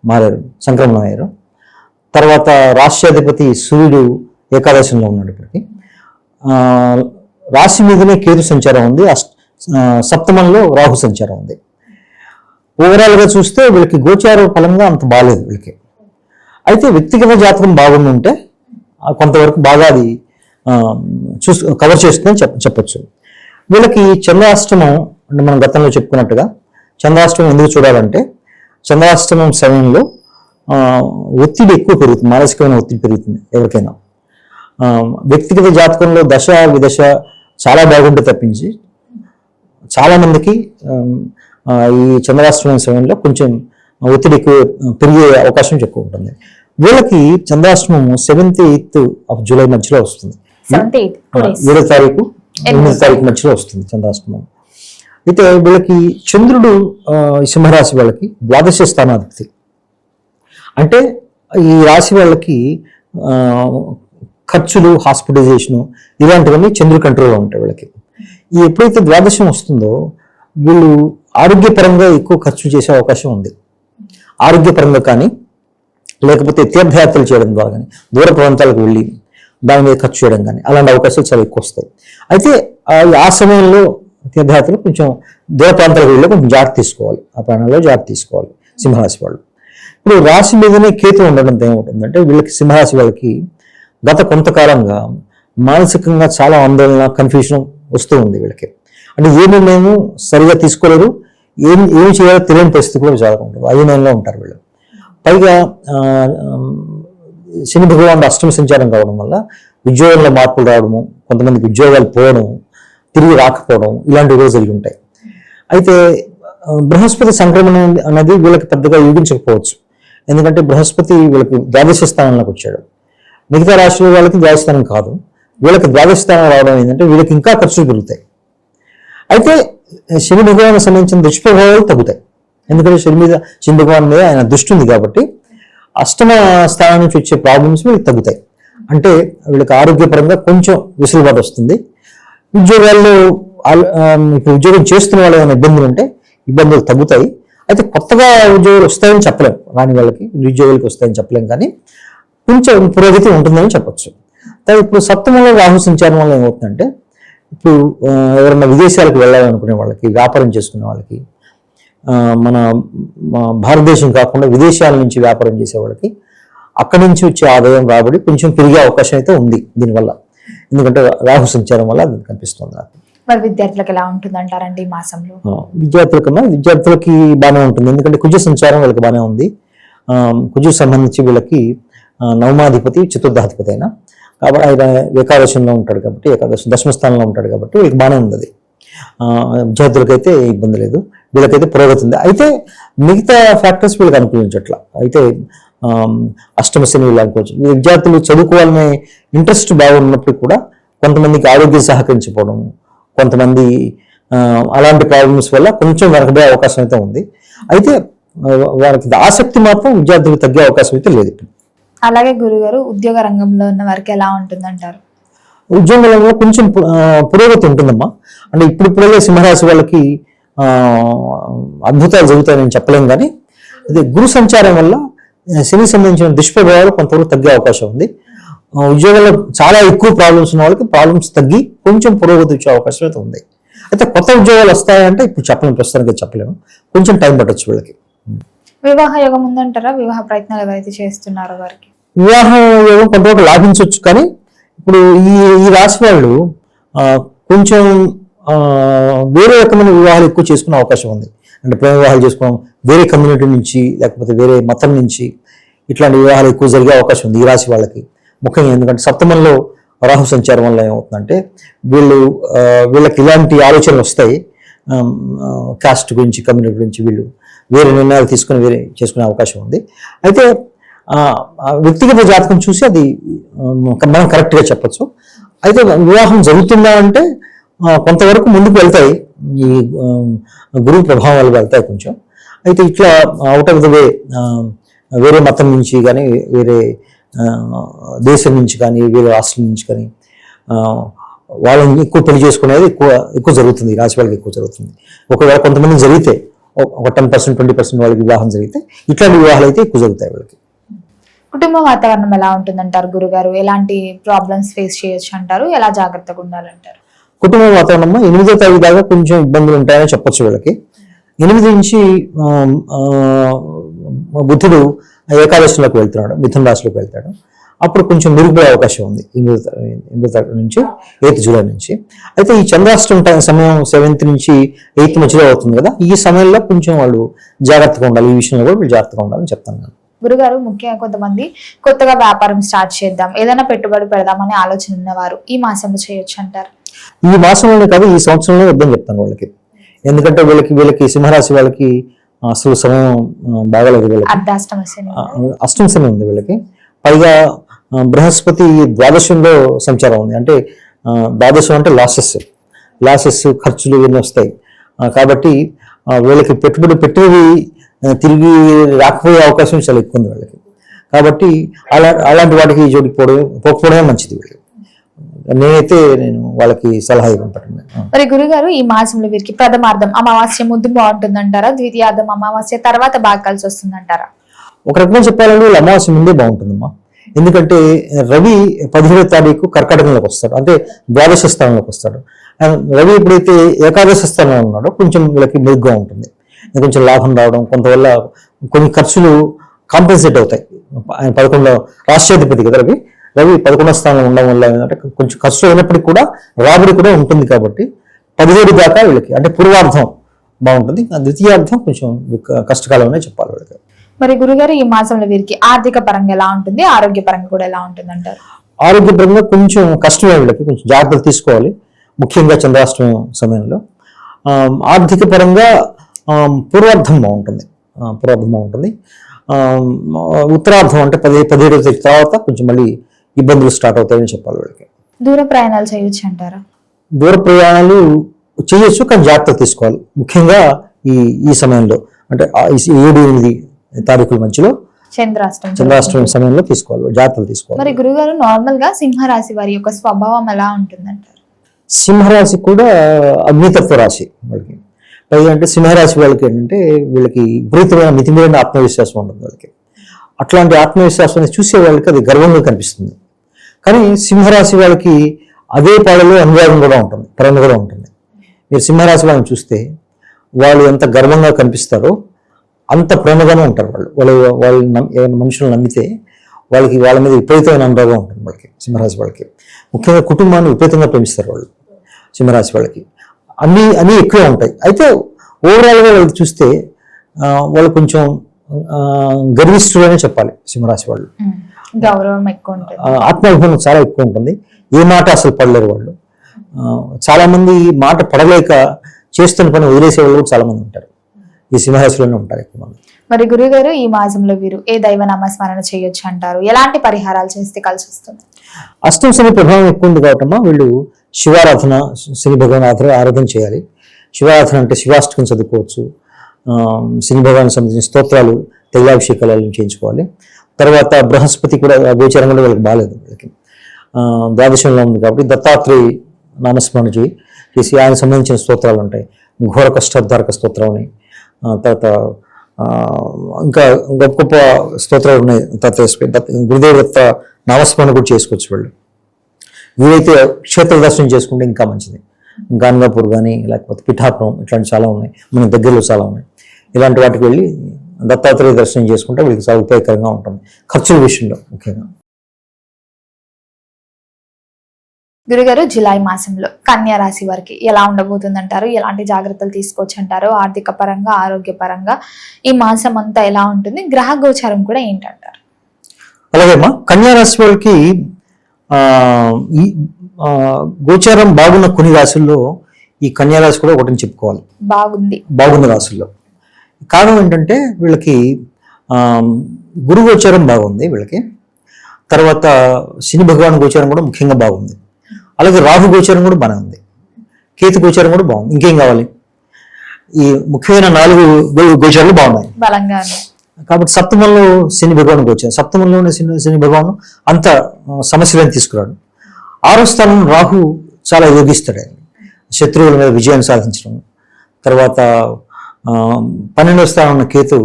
మారారు, సంక్రమణం అయ్యారు. తర్వాత రాష్ట్రాధిపతి సూర్యుడు ఏకాదశంలో ఉన్నాడు ఇప్పటికి. రాశి మీదనే కేతు సంచారం ఉంది, సప్తమంలో రాహు సంచారం ఉంది. ఓవరాల్గా చూస్తే వీళ్ళకి గోచార ఫలంగా అంత బాగాలేదు వీళ్ళకి. అయితే వ్యక్తిగత జాతకం బాగుండుంటే కొంతవరకు బాగా అది కవర్ చేస్తుందని చెప్పచ్చు. వీళ్ళకి చంద్రాష్టమం అంటే మనం గతంలో చెప్పుకున్నట్టుగా చంద్రాష్టమం ఎందుకు చూడాలంటే చంద్రాష్టమం సమయంలో ఒత్తిడి ఎక్కువ పెరుగుతుంది, మానసికమైన ఒత్తిడి పెరుగుతుంది ఎవరికైనా. వ్యక్తిగత జాతకంలో దశ విదశ చాలా బాగుంటే తప్పించి చాలామందికి ఈ చంద్రాష్టమం సమయంలో కొంచెం ఒత్తిడి ఎక్కువ పెరిగే అవకాశం ఎక్కువ ఉంటుంది. వీళ్ళకి చంద్రాష్టమం 7th 8th ఆఫ్ జూలై మధ్యలో వస్తుంది. 7వ తారీఖు 8వ తారీఖు మధ్యలో వస్తుంది చంద్రాష్టమం. అయితే వీళ్ళకి చంద్రుడు సింహరాశి వాళ్ళకి ద్వాదశ స్థానాధిపతి. అంటే ఈ రాశి వాళ్ళకి ఖర్చులు, హాస్పిటలైజేషను ఇలాంటివన్నీ చంద్రుడి కంట్రోల్లో ఉంటాయి వీళ్ళకి. ఈ ఎప్పుడైతే ద్వాదశం వస్తుందో వీళ్ళు ఆరోగ్యపరంగా ఎక్కువ ఖర్చు చేసే అవకాశం ఉంది. ఆరోగ్యపరంగా కానీ లేకపోతే తీర్థయాత్రలు చేయడం ద్వారా కానీ దూర ప్రాంతాలకు వెళ్ళి దాని మీద ఖర్చు చేయడం కానీ అలాంటి అవకాశాలు చాలా ఎక్కువ వస్తాయి. అయితే ఆ సమయంలో తీర్థయాత్రలు కొంచెం దూర ప్రాంతాలకు వెళ్ళి కొంచెం జాగ్రత్త తీసుకోవాలి, ఆ ప్రాణాల్లో జాగ్రత్త తీసుకోవాలి సింహరాశి వాళ్ళు. ఇప్పుడు రాశి మీదనే కేతు ఉండడంతో ఏమవుతుందంటే వీళ్ళకి సింహరాశి వాళ్ళకి గత కొంతకాలంగా మానసికంగా చాలా ఆందోళన, కన్ఫ్యూజన్ వస్తూ ఉంది వీళ్ళకి. అంటే ఏ నిర్ణయం సరిగా తీసుకోలేరు, ఏం చేయాలో తెలియని పరిస్థితి కూడా చాలా ఉంటుంది, అయోమయంలో ఉంటారు వీళ్ళు. పైగా శని భగవానుడు అష్టమ సంచారం కావడం వల్ల ఉద్యోగంలో మార్పులు రావడము, కొంతమందికి ఉద్యోగాలు పోవడం, తిరిగి రాకపోవడం ఇలాంటివి కూడా జరిగి ఉంటాయి. అయితే బృహస్పతి సంక్రమణం అనేది వీళ్ళకి పెద్దగా యూగించకపోవచ్చు. ఎందుకంటే బృహస్పతి వీళ్ళకి ద్వాదశ స్థానంలోకి వచ్చాడు. మిగతా రాశుల వాళ్ళకి ద్వాదశ స్థానం కాదు, వీళ్ళకి ద్వాదశ స్థానం రావడం ఏంటంటే వీళ్ళకి ఇంకా ఖర్చులు పెరుగుతాయి. అయితే శని భగవానికి సంబంధించిన దుష్ప్రభావాలు తగ్గుతాయి. ఎందుకంటే శని భగవాన్ మీద ఆయన దృష్టి ఉంది కాబట్టి అష్టమ స్థానం నుంచి వచ్చే ప్రాబ్లమ్స్ వీళ్ళకి తగ్గుతాయి. అంటే వీళ్ళకి ఆరోగ్యపరంగా కొంచెం విసులుబాటు వస్తుంది. ఉద్యోగాల్లో ఇప్పుడు ఉద్యోగం చేస్తున్న వాళ్ళు ఏమైనా ఇబ్బందులు ఉంటే ఇబ్బందులు తగ్గుతాయి. అయితే కొత్తగా ఉద్యోగాలు వస్తాయని చెప్పలేం, రాని వాళ్ళకి నిరుద్యోగులకి వస్తాయని చెప్పలేం, కానీ కొంచెం పురోగతి ఉంటుందని చెప్పచ్చు. ఇప్పుడు సప్తమంలో రాహు సంచారం వల్ల ఏమవుతుందంటే ఇప్పుడు ఎవరైనా విదేశాలకు వెళ్ళాలనుకునే వాళ్ళకి, వ్యాపారం చేసుకునే వాళ్ళకి, మన భారతదేశం కాకుండా విదేశాల నుంచి వ్యాపారం చేసే వాళ్ళకి అక్కడి నుంచి వచ్చే ఆదాయం రాబడి కొంచెం పెరిగే అవకాశం అయితే ఉంది దీనివల్ల. ఎందుకంటే రాహు సంచారం వల్ల అది కనిపిస్తుంది నాకు. మరి విద్యార్థులకు ఎలా ఉంటుంది అంటారండి ఈ మాసంలో? విద్యార్థులకి బాగానే ఉంటుంది. ఎందుకంటే కుజ సంచారం వీళ్ళకి బాగానే ఉంది. కుజుకు సంబంధించి వీళ్ళకి నవమాధిపతి చతుర్థాధిపతి అయినా కాబట్టి ఆయన ఏకాదశంలో ఉంటాడు కాబట్టి, దశమ స్థానంలో ఉంటాడు కాబట్టి వీళ్ళకి బాగానే ఉంది. విద్యార్థులకైతే ఇబ్బంది లేదు, వీళ్ళకైతే పురోగతి ఉంది. అయితే మిగతా ఫ్యాక్టర్స్ వీళ్ళకి అనుకూలించట్ల. అయితే అష్టమ శని వీళ్ళు అనుకోవచ్చు. విద్యార్థులు చదువుకోవాలనే ఇంట్రెస్ట్ బాగున్నప్పుడు కూడా కొంతమందికి ఆరోగ్యం సహకరించకపోవడం, కొంతమంది అలాంటి ప్రాబ్లమ్స్ వల్ల కొంచెం వెనకబడే అవకాశం అయితే ఉంది. అయితే వారికి ఆసక్తి మాత్రం విద్యార్థులకు తగ్గే అవకాశం అయితే లేదు. అలాగే గురుగారు, ఉద్యోగ రంగంలో ఉన్న వారికి ఎలా ఉంటుందంటారు? ఉద్యోగ రంగంలో కొంచెం పురోగతి ఉంటుందమ్మా. అంటే ఇప్పుడే సింహరాశి వాళ్ళకి అద్భుతాలు జరుగుతాయని చెప్పలేం, కానీ అదే గురు సంచారం వల్ల శనికి సంబంధించిన దుష్ప్రభావాలు కొంతవరకు తగ్గే అవకాశం ఉంది. ఉద్యోగంలో చాలా ఎక్కువ ప్రాబ్లమ్స్ ఉన్న వాళ్ళకి ప్రాబ్లమ్స్ తగ్గి కొంచెం పురోగతి వచ్చే అవకాశం అయితే ఉంది. అయితే కొత్త ఉద్యోగాలు వస్తాయంటే ఇప్పుడు చెప్పలేము, ప్రస్తుతానికి చెప్పలేము, కొంచెం టైం పట్టొచ్చు వీళ్ళకి. వివాహ యోగం ఉందంటారా? వివాహ ప్రయత్నాలు ఎవరైతే చేస్తున్నారో వారికి వివాహం యోగం కొంతవరకు లాభించవచ్చు, కానీ ఇప్పుడు ఈ రాశి వాళ్ళు కొంచెం వేరే రకమైన వివాహాలు ఎక్కువ చేసుకునే అవకాశం ఉంది. అంటే ప్రేమ వివాహాలు చేసుకోవడం, వేరే కమ్యూనిటీ నుంచి లేకపోతే వేరే మతం నుంచి ఇట్లాంటి వివాహాలు ఎక్కువ జరిగే అవకాశం ఉంది ఈ రాశి వాళ్ళకి. ముఖ్యంగా ఎందుకంటే సప్తమంలో రాహు సంచారం వల్ల ఏమవుతుందంటే వీళ్ళకి ఇలాంటి ఆలోచనలు వస్తాయి. కాస్ట్ గురించి, కమ్యూనిటీ గురించి వీళ్ళు వేరే నిర్ణయాలు తీసుకుని వేరే చేసుకునే అవకాశం ఉంది. అయితే వ్యక్తిగత జాతకం చూసి అది మనం కరెక్ట్గా చెప్పచ్చు. అయితే వివాహం జరుగుతుందా అంటే కొంతవరకు ముందుకు వెళ్తాయి, ఈ గురువు ప్రభావం వల్ల వెళ్తాయి కొంచెం. అయితే ఇట్లా అవుట్ ఆఫ్ ద వే వేరే మతం నుంచి కానీ, వేరే దేశం నుంచి కానీ, వేరే రాష్ట్రం నుంచి కానీ వాళ్ళని ఎక్కువ పెళ్లి చేసుకునేది ఎక్కువ జరుగుతుంది, రాశి వాళ్ళకి ఎక్కువ జరుగుతుంది. ఒకవేళ కొంతమంది జరిగితే ఒక 10%, 20% వాళ్ళకి వివాహం జరిగితే ఇట్లాంటి వివాహాలు అయితే ఎక్కువ జరుగుతాయి వాళ్ళకి. కుటుంబ వాతావరణం ఎలా ఉంటుందంటారు గురుగారు? ఎలాంటి ప్రాబ్లమ్స్ ఫేస్ చేయొచ్చు అంటారు? ఎలా జాగ్రత్తగా ఉండాలంటారు? కుటుంబ వాతావరణం 8వ తారీఖు దాకా కొంచెం ఇబ్బందులు ఉంటాయని చెప్పొచ్చు వీళ్ళకి. 8 నుంచి బుధుడు ఏకాదశిలోకి వెళ్తున్నాడు, మిథున రాశిలోకి వెళ్తాడు. అప్పుడు కొంచెం మెరుగుపడే అవకాశం ఉంది 8వ తారీఖు నుంచి 8 జూలై నుంచి. అయితే ఈ చంద్రాష్టం సమయం 7th నుంచి 8th మధ్యలో అవుతుంది కదా, ఈ సమయంలో కొంచెం వాళ్ళు జాగ్రత్తగా ఉండాలి, ఈ విషయంలో కూడా వీళ్ళు జాగ్రత్తగా ఉండాలని చెప్తాను నేను. గురుగారు, ముఖ్యంగా కొంతమంది కొత్తగా వ్యాపారం స్టార్ట్ చేద్దాం, ఏదైనా పెట్టుబడి పెడదామనే ఆలోచన ఉన్నవారు ఈ మాసంలో చేయొచ్చు అంటారు? ఈ మాసంలోనే కాదు, ఈ సంవత్సరంలో వద్దని చెప్తాను వాళ్ళకి. ఎందుకంటే వీళ్ళకి సింహరాశి వాళ్ళకి అసలు సమయం బాగాలేదు. వీళ్ళకి అష్టమ శని ఉంది వీళ్ళకి. పైగా బృహస్పతి ద్వాదశంలో సంచారం ఉంది. అంటే ద్వాదశం అంటే లాసెస్ ఖర్చులు ఇవన్నీ వస్తాయి. కాబట్టి వీళ్ళకి పెట్టుబడి పెట్టేవి తిరిగి రాకపోయే అవకాశం చాలా ఎక్కువ ఉంది వాళ్ళకి. కాబట్టి అలాంటి వాటికి జోడికి పోకపోవడమే మంచిది వీళ్ళకి. నేను వాళ్ళకి సలహా ఇవ్వను. మరి గురుగారు, ఈ మాసంలో వీరికి ప్రథమార్థం అమావాస్య ముందు బాగుంటుందంటారా? ద్వితీయార్థం అమావాస్య తర్వాత బాగా కలిసి వస్తుందంటారా? ఒక రకంగా చెప్పాలంటే వీళ్ళు అమావాస్య ముందే బాగుంటుందమ్మా. ఎందుకంటే రవి 17వ తారీఖు కర్కాటకంలోకి వస్తాడు, అంటే ద్వాదశ స్థానంలోకి వస్తాడు. రవి ఎప్పుడైతే ఏకాదశ స్థానంలో ఉన్నాడో కొంచెం వీళ్ళకి మెరుగ్గా ఉంటుంది, కొంచెం లాభం రావడం, కొంతవల్ల కొన్ని ఖర్చులు కాంపెన్సేట్ అవుతాయి. ఆయన 11వ రాష్ట్రాధిపతి కదా రవి 11వ స్థానంలో ఉండడం వల్ల ఏంటంటే కొంచెం ఖర్చు అయినప్పటికీ కూడా రాబడి కూడా ఉంటుంది. కాబట్టి 17 దాకా వీళ్ళకి అంటే పూర్వార్థం బాగుంటుంది, ద్వితీయార్థం కొంచెం కష్టకాలమనే చెప్పాలి వీళ్ళకి. మరి గురుగారు, ఈ మాసంలో వీరికి ఆర్థిక పరంగా ఎలా ఉంటుంది, ఆరోగ్య పరంగా కూడా ఎలా ఉంటుంది అంటారు? ఆరోగ్యపరంగా కొంచెం కష్టమే వీళ్ళకి, కొంచెం జాగ్రత్తలు తీసుకోవాలి, ముఖ్యంగా చంద్రాష్టమం సమయంలో. ఆర్థిక పరంగా పూర్వార్థం బాగుంటుంది. ఉత్తరార్థం అంటే 17వ తేదీ తర్వాత కొంచెం మళ్ళీ ఇబ్బందులు స్టార్ట్ అవుతాయని చెప్పాలి వీళ్ళకి. దూర ప్రయాణాలు చేయొచ్చు అంటారా? దూర ప్రయాణాలు చేయొచ్చు, కానీ జాగ్రత్తలు తీసుకోవాలి. ముఖ్యంగా ఈ సమయంలో అంటే 7-8 తారీఖుల మధ్యలో చంద్రాష్టమి సమయంలో తీసుకోవాలి, జాగ్రత్తలు తీసుకోవాలి. మరి గురుగారు, నార్మల్ గా సింహరాశి వారి యొక్క స్వభావం ఎలా ఉంటుందంటారు? సింహరాశి కూడా అగ్నితత్వ రాశి వాళ్ళకి. పైగా అంటే సింహరాశి వాళ్ళకి ఏంటంటే వీళ్ళకి విపరీతమైన మితిమీరిన ఆత్మవిశ్వాసం ఉంటుంది వాళ్ళకి. అట్లాంటి ఆత్మవిశ్వాసాన్ని చూసే వాళ్ళకి అది గర్వంగా కనిపిస్తుంది. కానీ సింహరాశి వాళ్ళకి అదే పాడలో అనురాగం కూడా ఉంటుంది, ప్రేమ కూడా ఉంటుంది. మీరు సింహరాశి వాళ్ళని చూస్తే వాళ్ళు ఎంత గర్వంగా కనిపిస్తారో అంత ప్రేమగానే ఉంటారు వాళ్ళు ఏమైనా మనుషులు నమ్మితే వాళ్ళ మీద విపరీతమైన అనురాగం ఉంటుంది వాళ్ళకి, సింహరాశి వాళ్ళకి. ముఖ్యంగా కుటుంబాన్ని విపరీతంగా ప్రేమిస్తారు వాళ్ళు సింహరాశి వాళ్ళకి. అన్నీ ఎక్కువే ఉంటాయి. అయితే ఓవరాల్గా వాళ్ళు చూస్తే వాళ్ళు కొంచెం గర్విష్ఠులనే చెప్పాలి సింహరాశి వాళ్ళు. గౌరవం ఎక్కువ ఉంటుంది, ఆత్మాభిమానం చాలా ఎక్కువ ఉంటుంది. ఏ మాట అసలు పడలేరు వాళ్ళు. చాలా మంది మాట పడలేక చేస్తున్న పని వదిలేసే వాళ్ళు కూడా చాలా మంది ఉంటారు, ఈ సింహరాశిలోనే ఉంటారు ఎక్కువ మంది. మరి గురుగారు, ఈ మాసంలో వీరు ఏ దైవ నామస్మరణ చేయొచ్చు అంటారు? ఎలాంటి పరిహారాలు చేస్తే కలిసి వస్తుంది? అష్టమ శని ప్రభావం ఎక్కువ ఉంది కాబట్టి వీళ్ళు శివారాధన, శని భగవాన్ ఆరాధన చేయాలి. శివారాధన అంటే శివాష్టకం చదువుకోవచ్చు, శని భగవాన్ సంబంధించిన స్తోత్రాలు, తైలాభిషేకాలు చేయించుకోవాలి. తర్వాత బృహస్పతి కూడా గోచారం కూడా వీళ్ళకి బాగాలేదు, వీళ్ళకి ద్వాదశంలో ఉంది కాబట్టి దత్తాత్రేయ నామస్మరణ చేసి ఆయన సంబంధించిన స్తోత్రాలు ఉంటాయి. ఘోర కష్టాధారక స్తోత్రం అని, తర్వాత ఇంకా గొప్ప గొప్ప స్తోత్రాలు ఉన్నాయి. గురుదేవ దత్త నామస్మరణ కూడా చేసుకోవచ్చు వాళ్ళు. వీలైతే క్షేత్ర దర్శనం చేసుకుంటే ఇంకా మంచిది. గాన్గాపూర్ కానీ లేకపోతే పిఠాపురం ఇట్లాంటి చాలా ఉన్నాయి, మన దగ్గరలో చాలా ఉన్నాయి. ఇలాంటి వాటికి వెళ్ళి దత్తాత్రేయ దర్శనం చేసుకుంటే వీళ్ళకి చాలా ఉపయోగకరంగా ఉంటుంది ఖర్చుల విషయంలో ముఖ్యంగా. గురుగారు, జులై మాసంలో కన్యా రాశి వారికి ఎలా ఉండబోతుంది అంటారు? ఎలాంటి జాగ్రత్తలు తీసుకోవచ్చు అంటారు? ఆర్థిక పరంగా, ఆరోగ్య పరంగా ఈ మాసం అంతా ఎలా ఉంటుంది? గ్రహ గోచారం కూడా ఏంటంటారు? అలాగేమ్మా, కన్యా రాశి వాళ్ళకి ఈ గోచారం బాగున్న కొన్ని రాశుల్లో ఈ కన్యా రాశి కూడా ఒకటిని చెప్పుకోవాలి. బాగున్న రాశుల్లో కారణం ఏంటంటే వీళ్ళకి గురు గోచారం బాగుంది వీళ్ళకి, తర్వాత శని భగవాన్ గోచారం కూడా ముఖ్యంగా బాగుంది, అలాగే రాహు గోచారం కూడా బాగానే ఉంది, కేతు గోచారం కూడా బాగుంది. ఇంకేం కావాలి? ఈ ముఖ్యమైన 4 గోచారాలు బాగున్నాయి కాబట్టి సప్తమంలో శని భగవాన్ గోచారం, సప్తమంలోనే శని భగవాన్ అంత సమస్యలను తీసుకురాడు. 6వ స్థానం రాహు చాలా యోగిస్తాడు, శత్రువుల మీద విజయాన్ని సాధించడం. తర్వాత 12వ స్థానం ఉన్న కేతు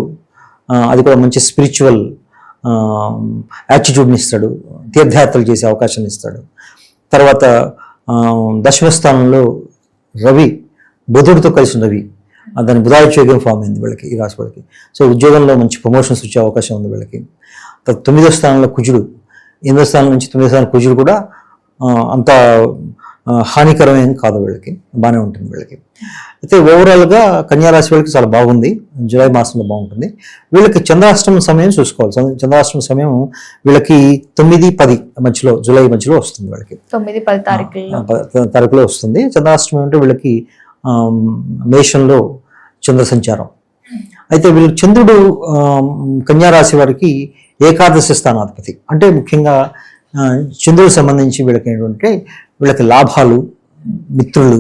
అది కూడా మంచి స్పిరిచువల్ యాటిట్యూడ్ని ఇస్తాడు, తీర్థయాత్రలు చేసే అవకాశాన్ని ఇస్తాడు. తర్వాత 10వ స్థానంలో రవి, బుధుడితో కలిసిన రవి, దాని బుధాదిత్యోగం ఫామ్ అయింది వీళ్ళకి, ఈ రాశి వాళ్ళకి. సో ఉద్యోగంలో మంచి ప్రమోషన్స్ వచ్చే అవకాశం ఉంది వీళ్ళకి. 9వ స్థానంలో కుజుడు, 8వ స్థానం నుంచి 9వ స్థానం కుజుడు కూడా అంత హానికరమేం కాదు వీళ్ళకి, బాగానే ఉంటుంది వీళ్ళకి. అయితే ఓవరాల్గా కన్యారాశి వాళ్ళకి చాలా బాగుంది, జూలై మాసంలో బాగుంటుంది. వీళ్ళకి చంద్రాష్టమ సమయం చూసుకోవాలి. చంద్రాష్టమ సమయం వీళ్ళకి 9-10 మధ్యలో, జూలై మధ్యలో వస్తుంది వీళ్ళకి, 9-10 తారీఖులో వస్తుంది. చంద్రాష్టమం అంటే వీళ్ళకి మేషంలో చంద్ర సంచారం. అయితే వీళ్ళు చంద్రుడు కన్యారాశి వారికి ఏకాదశి స్థానాధిపతి, అంటే ముఖ్యంగా చంద్రుడికి సంబంధించి వీళ్ళకి ఏంటంటే వీళ్ళకి లాభాలు, మిత్రులు,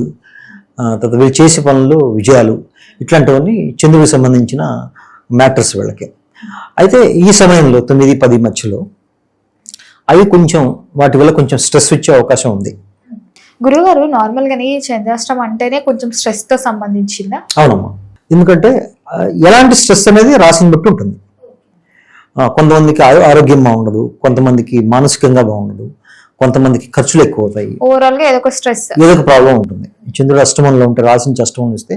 తర్వాత వీళ్ళు చేసే పనులు విజయాలు, ఇట్లాంటివన్నీ చంద్రుడికి సంబంధించిన మ్యాటర్స్ వీళ్ళకి. అయితే ఈ సమయంలో 9-10 మధ్యలో అవి కొంచెం వాటి వల్ల కొంచెం స్ట్రెస్ వచ్చే అవకాశం ఉంది. గురుగారు, నార్మల్గానే చంద్రాష్టమం అంటేనే కొంచెం స్ట్రెస్తో సంబంధించిందా? అవునమ్మా, ఎందుకంటే ఎలాంటి స్ట్రెస్ అనేది రాశిని బట్టి ఉంటుంది. కొంతమందికి ఆరోగ్యం బాగుండదు, కొంతమందికి మానసికంగా బాగుండదు, కొంతమందికి ఖర్చులు ఎక్కువ అవుతాయి, ఓవరాల్ గా ఏదో ఒక స్ట్రెస్, ఏదో ఒక ప్రాబ్లం ఉంటుంది. చంద్రుడు అష్టమంలో ఉంటే, రాశి నుంచి అష్టమం ఇస్తే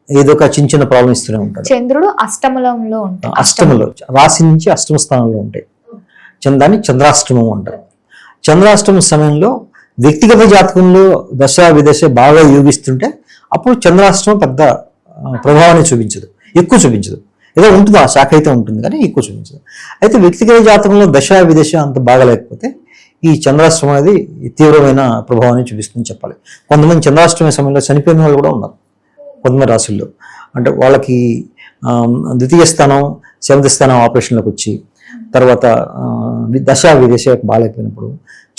ఏదో ఒక చిన్న ప్రాబ్లం ఇస్తూనే ఉంటాడు. చంద్రుడు అష్టమంలో ఉంటాడు, అష్టమంలో రాశి నుంచి 8వ స్థానంలో ఉంటాయి, దాన్ని చంద్రాష్టమం అంటారు. చంద్రాష్టమం సమయంలో వ్యక్తిగత జాతకంలో దశ విదశ బాగా యోగిస్తుంటే అప్పుడు చంద్రాష్టమం పెద్ద ప్రభావాన్ని చూపించదు, ఎక్కువ చూపించదు. ఏదో ఉంటుంది, ఆ శాఖ అయితే ఉంటుంది కానీ ఎక్కువ చూపించదు. అయితే వ్యక్తిగత జాతకంలో దశ విదశ అంత బాగా లేకపోతే ఈ చంద్రాష్టమం అనేది తీవ్రమైన ప్రభావాన్ని చూపిస్తుందని చెప్పాలి. కొంతమంది చంద్రాష్టమి సమయంలో చనిపోయిన వాళ్ళు కూడా ఉన్నారు కొంతమంది రాశుల్లో. అంటే వాళ్ళకి 2వ స్థానం 7వ స్థానం ఆపరేషన్లోకి వచ్చి తర్వాత దశ విదశ బాగాలేకపోయినప్పుడు,